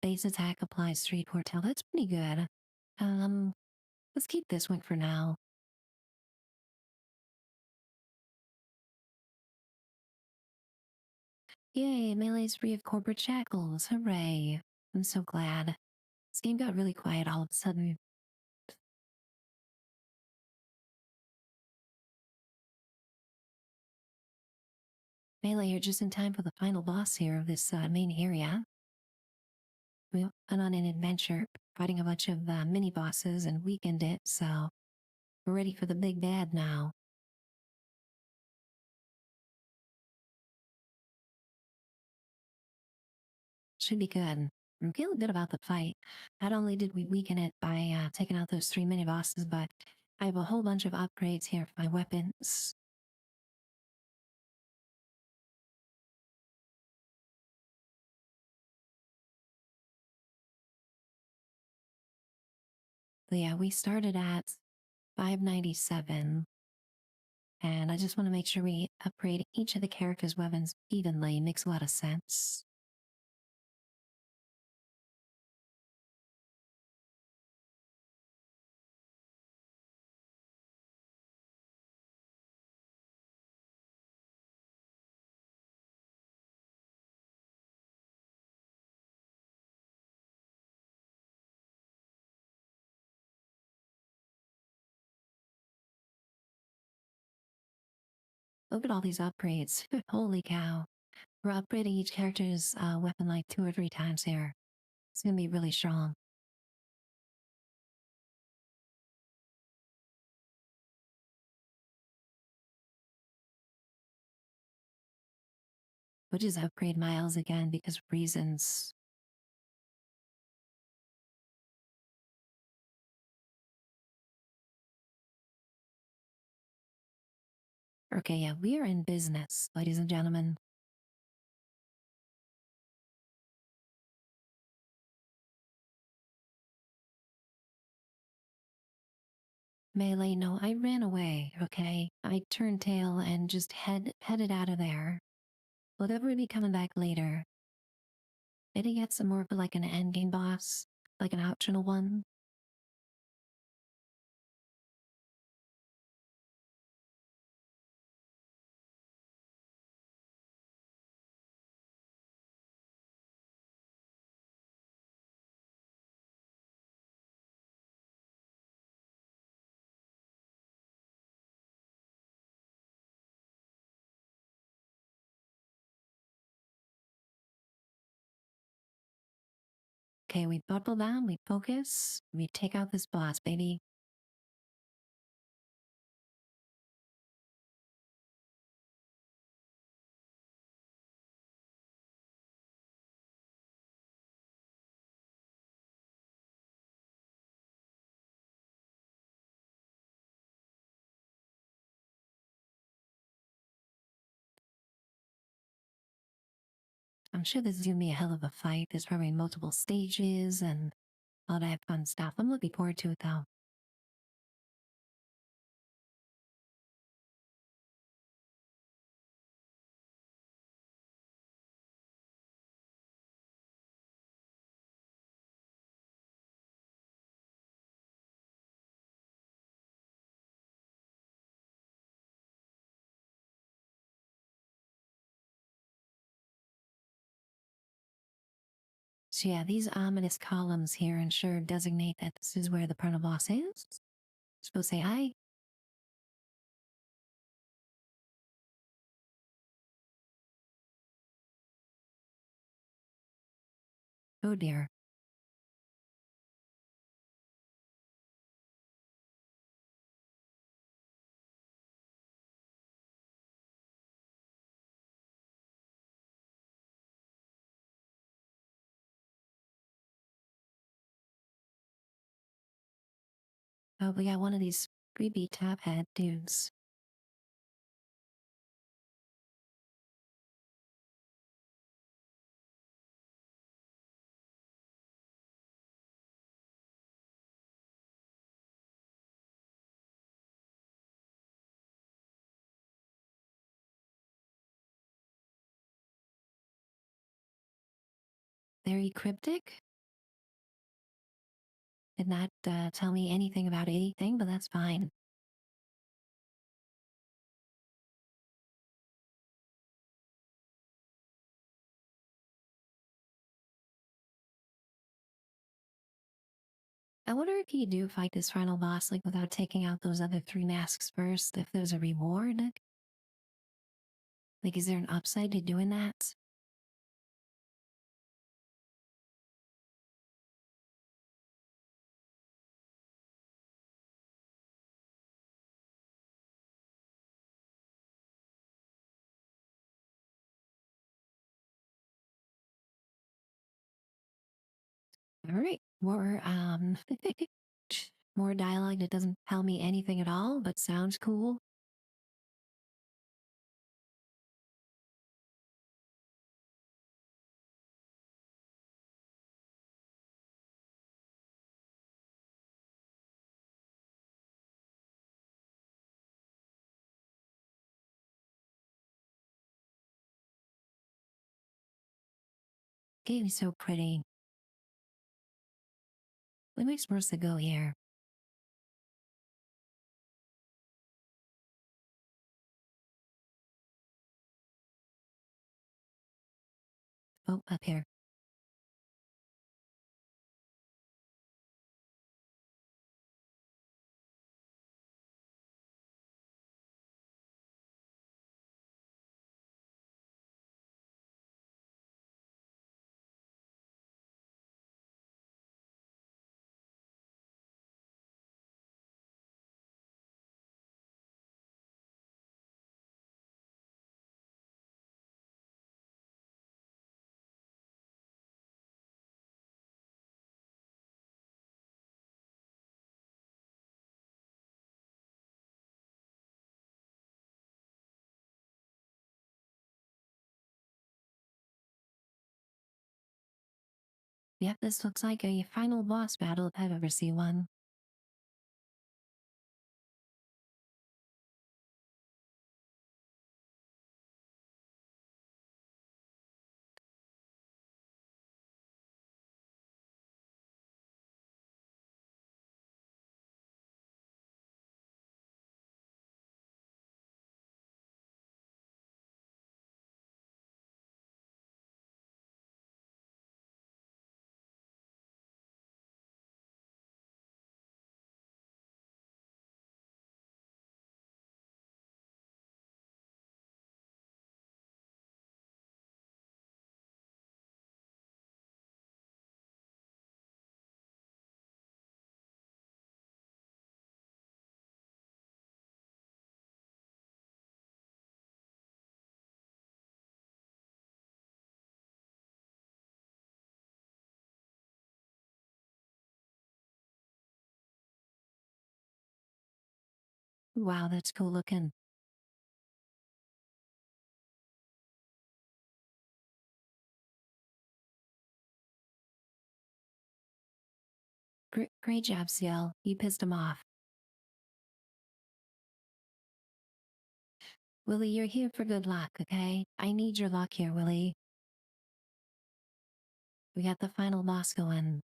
Speaker 1: Base attack applies street portal. That's pretty good. Um, let's keep this one for now. Yay, Melee's free of corporate shackles. Hooray. I'm so glad. This game got really quiet all of a sudden. Melee, you're just in time for the final boss here of this main area. We went on an adventure, fighting a bunch of mini bosses and weakened it, so we're ready for the big bad now. Should be good. I'm feeling good about the fight. Not only did we weaken it by taking out those 3 mini bosses, but I have a whole bunch of upgrades here for my weapons. But yeah, we started at 597. And I just want to make sure we upgrade each of the characters' weapons evenly. Makes a lot of sense. Look at all these upgrades. Holy cow. We're upgrading each character's weapon like 2 or 3 times here. It's gonna be really strong. We'll just upgrade Miles again because of reasons. Okay, yeah, we are in business, ladies and gentlemen. Melee, no, I ran away, okay? I turned tail and just headed out of there. Will ever be coming back later. Maybe get some more of like an endgame boss, like an optional one. Okay, we buckle down, we focus, we take out this boss, baby. I'm sure this is gonna be a hell of a fight. There's probably multiple stages and all that fun stuff. I'm looking forward to it though. So yeah, these ominous columns here ensure designate that this is where the parental boss is. Suppose say hi. Oh dear. Oh, we got one of these creepy top hat dudes. Very cryptic. Did not tell me anything about anything, but that's fine. I wonder if you do fight this final boss like without taking out those other three masks first, if there's a reward. Like, is there an upside to doing that? All right, more more dialogue that doesn't tell me anything at all, but sounds cool. Katy's so pretty. Where am I supposed to go here? Oh, up here. Yep, this looks like a final boss battle if I've ever seen one. Wow, that's cool looking. Great job, Ciel. You pissed him off. Willie, you're here for good luck, okay? I need your luck here, Willie. We got the final boss going.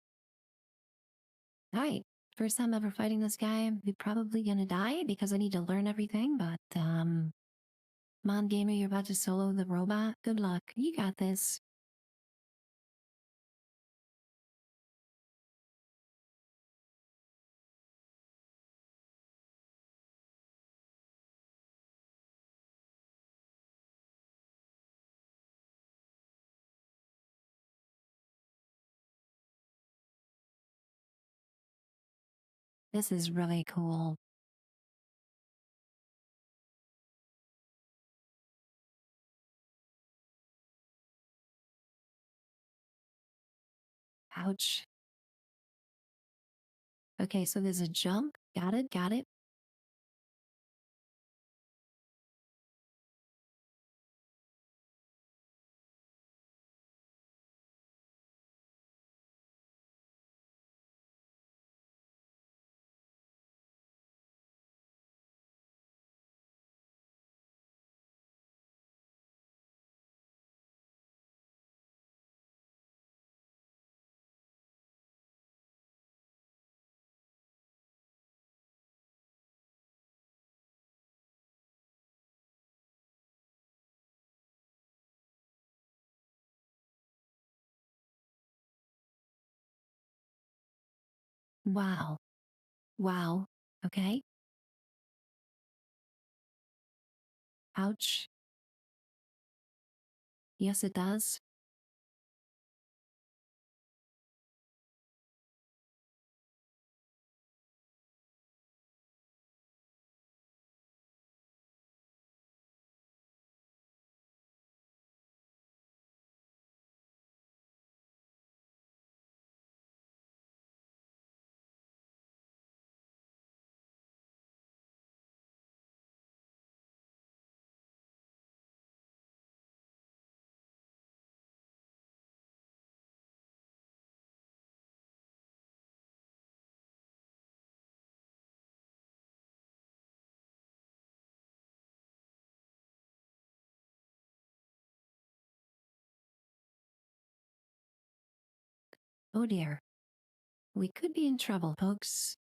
Speaker 1: Alright, first time ever fighting this guy. I'm probably gonna die because I need to learn everything, but, come on, gamer, you're about to solo the robot. Good luck. You got this. This is really cool. Ouch. Okay, so there's a jump. Got it, got it. Wow. Wow. Okay. Ouch. Yes, it does. Oh dear. We could be in trouble, folks.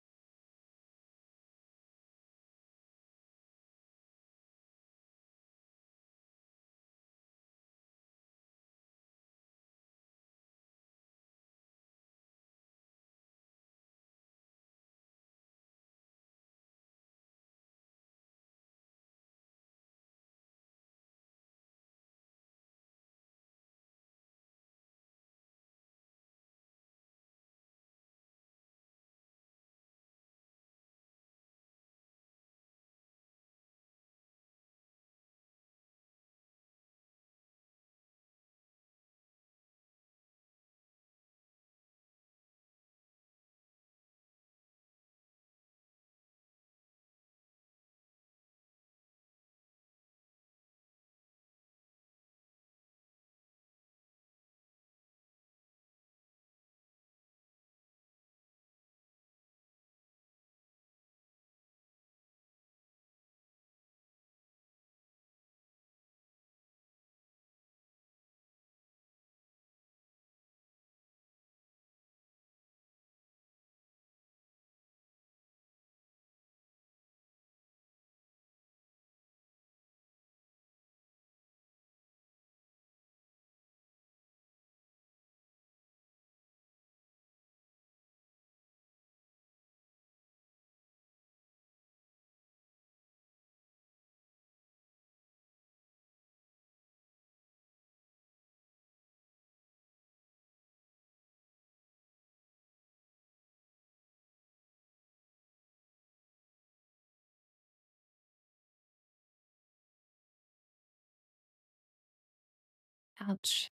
Speaker 1: Ouch.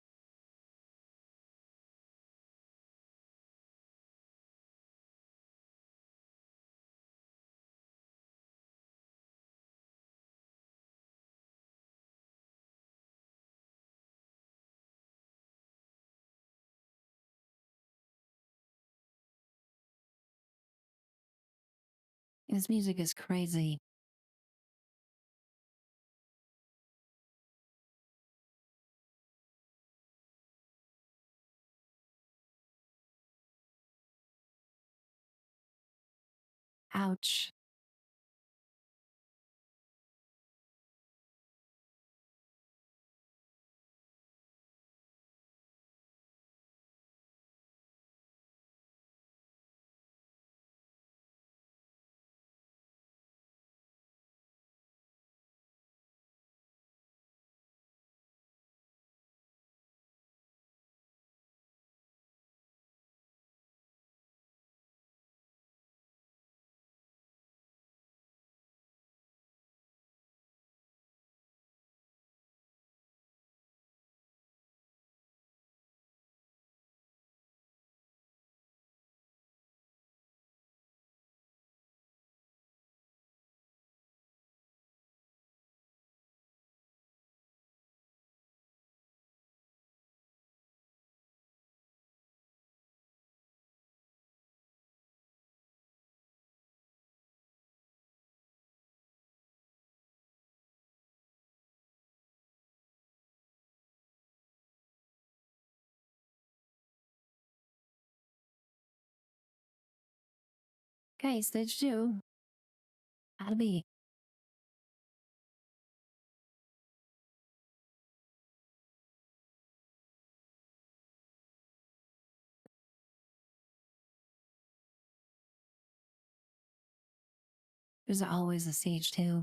Speaker 1: This music is crazy. Ouch. Okay, stage two. How to be. There's always a stage two.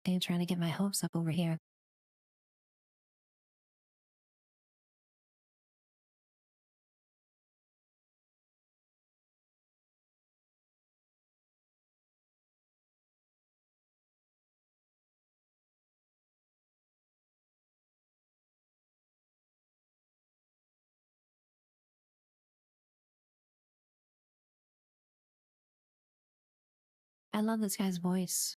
Speaker 1: I'm trying to get my hopes up over here. I love this guy's voice.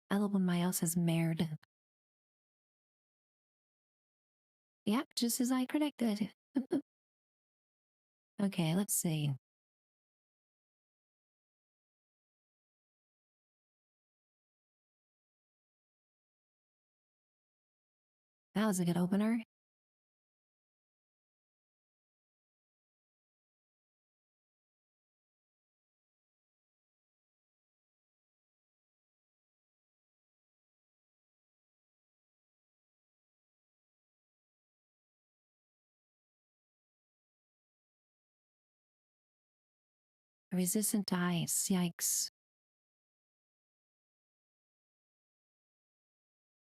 Speaker 1: I love when Miles is married. Yep, just as I predicted. Okay, let's see. That was a good opener. Resistant to ice. Yikes.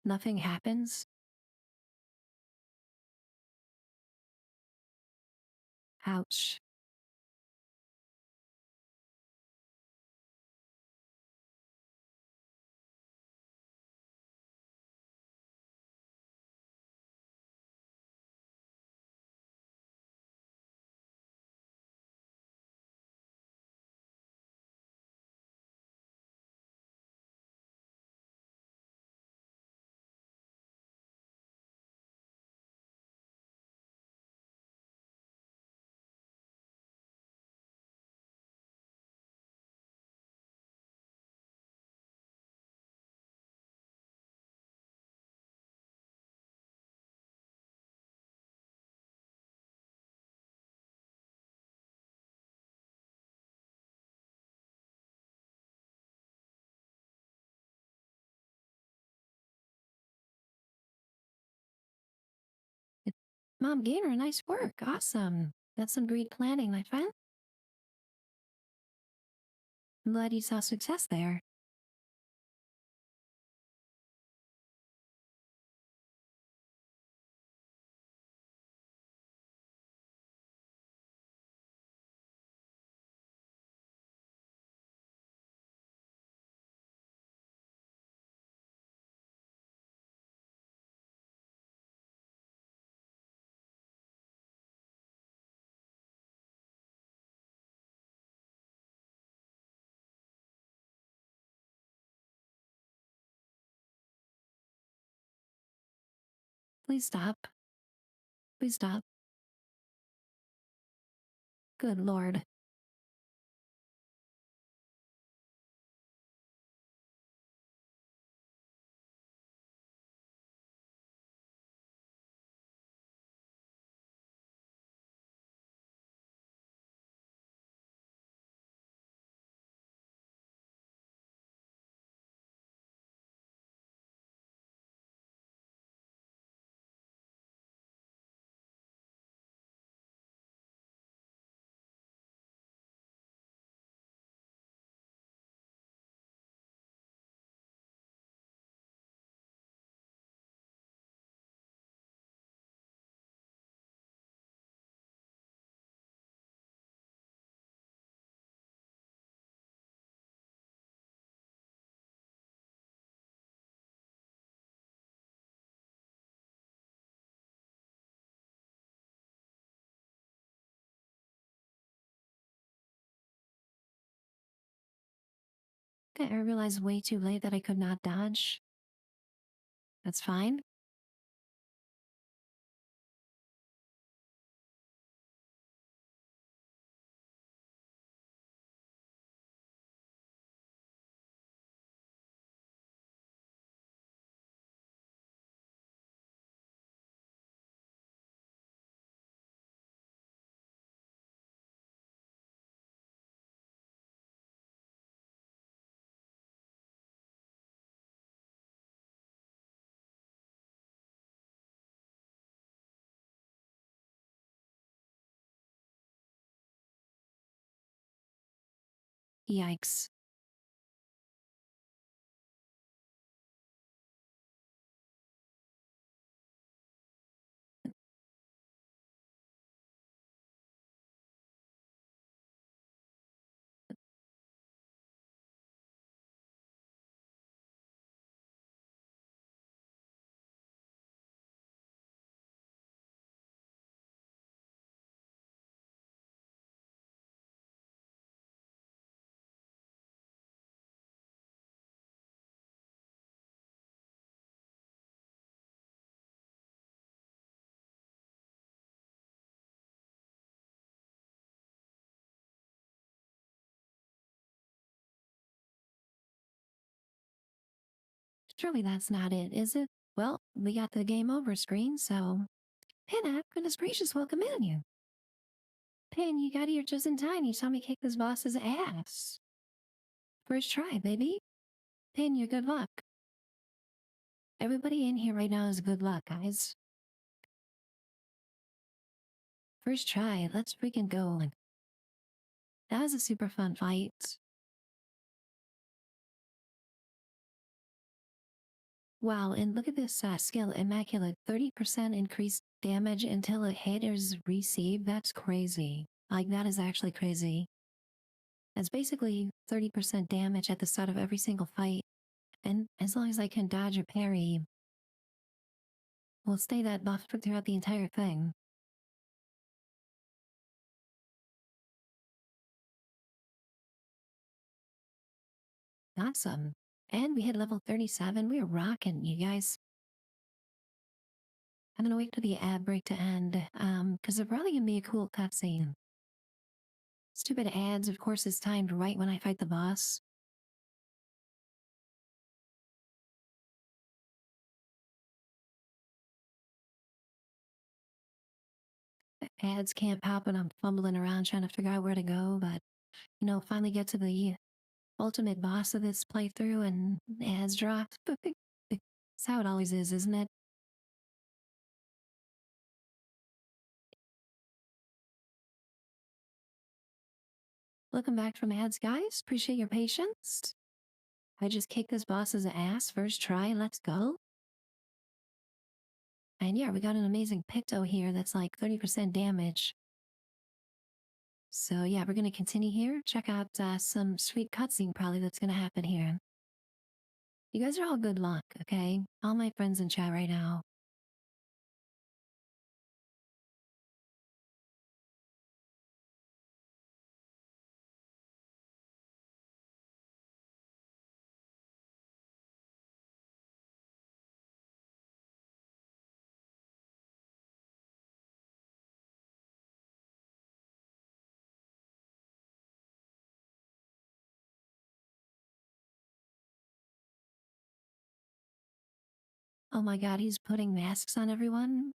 Speaker 1: Nothing happens. Ouch. Mom Gainer, nice work. Awesome. That's some great planning, my friend. I'm glad you saw success there. Please stop. Please stop. Good Lord. Okay, I realized way too late that I could not dodge. That's fine. Yikes. Surely that's not it, is it? Well, we got the game over screen, so. Hannah, goodness gracious, welcome in you. Pin, you got here just in time. You saw me kick this boss's ass. First try, baby. Pin, you're good luck. Everybody in here right now is good luck, guys. First try, let's freaking go. That was a super fun fight. Wow, and look at this skill, Immaculate. 30% increased damage until a hit is received. That's crazy. Like, that is actually crazy. That's basically 30% damage at the start of every single fight. And as long as I can dodge or parry, we'll stay that buff throughout the entire thing. Awesome. And we hit level 37. We're rocking, you guys. I'm gonna wait for the ad break to end, because they're probably gonna be a cool cutscene. Stupid ads, of course, is timed right when I fight the boss. Ads can't pop and I'm fumbling around trying to figure out where to go, but, finally get to the ultimate boss of this playthrough and ads drop. That's how it always is, isn't it? Welcome back from ads, guys. Appreciate your patience. I just kicked this boss's ass first try. Let's go. And yeah, we got an amazing Picto here that's like 30% damage. So yeah, we're going to continue here. Check out some sweet cutscene probably that's going to happen here. You guys are all good luck, okay? All my friends in chat right now. Oh my god, he's putting masks on everyone?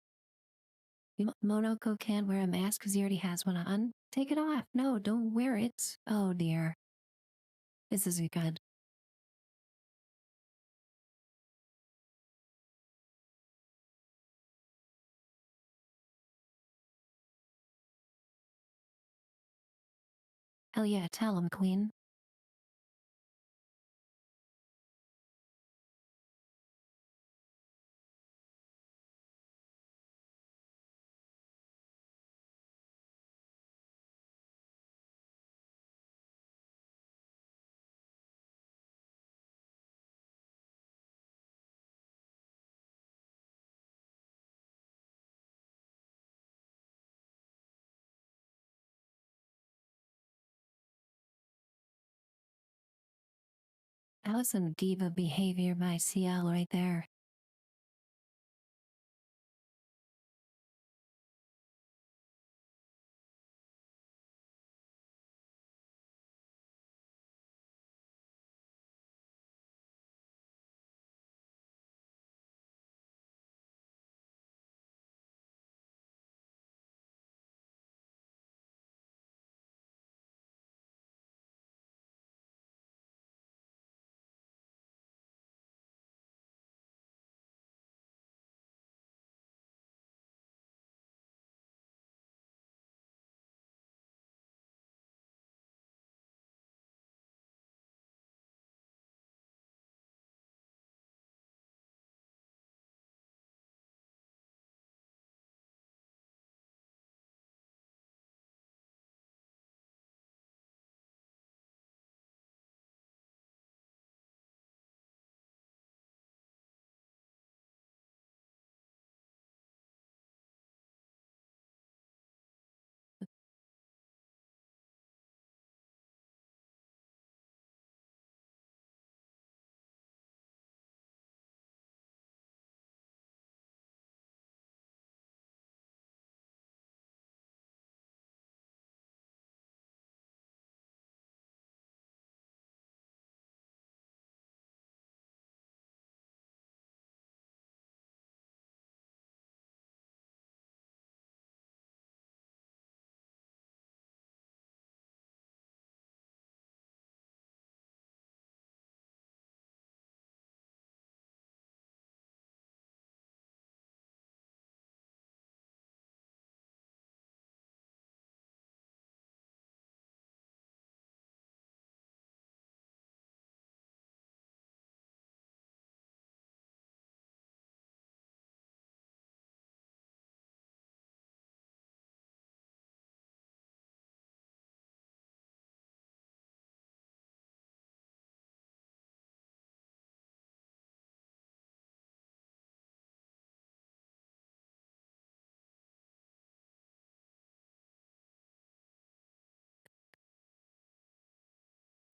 Speaker 1: Monoko can't wear a mask because he already has one on. Take it off. No, don't wear it. Oh dear. This isn't good. Hell yeah, tell him, Queen. That was some diva behavior by CL right there.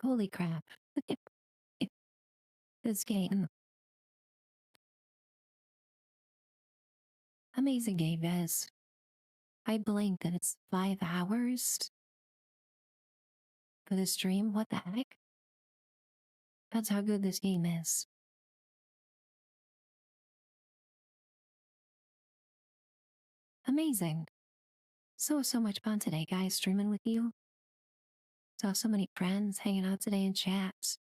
Speaker 1: Holy crap. This game. Amazing game, guys. I blinked and it's 5 hours for the stream. What the heck? That's how good this game is. Amazing. So much fun today, guys, streaming with you. Saw so many friends hanging out today in chat.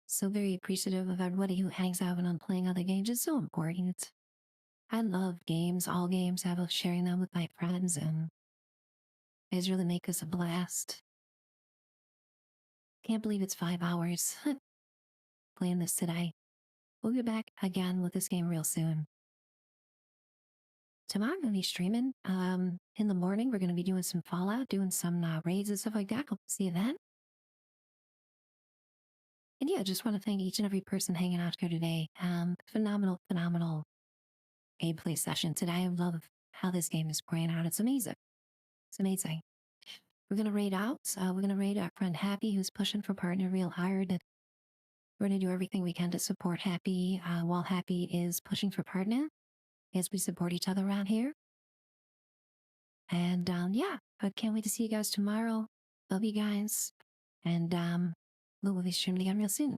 Speaker 1: So very appreciative of everybody who hangs out when I'm playing other games. It's so important. I love games, all games. I love sharing them with my friends, and it really make us a blast. Can't believe it's 5 hours playing this today. We'll be back again with this game real soon. Tomorrow I'm going to be streaming. In the morning, we're going to be doing some Fallout, doing some raids and stuff like that. Hope to see you then. And yeah, just want to thank each and every person hanging out here today. Phenomenal gameplay session today. I love how this game is playing out. It's amazing. It's amazing. We're going to raid out. We're going to raid our friend Happy, who's pushing for partner real hard. And we're going to do everything we can to support Happy while Happy is pushing for partner as we support each other around here. And yeah, I can't wait to see you guys tomorrow. Love you guys. And we'll be streaming again real soon.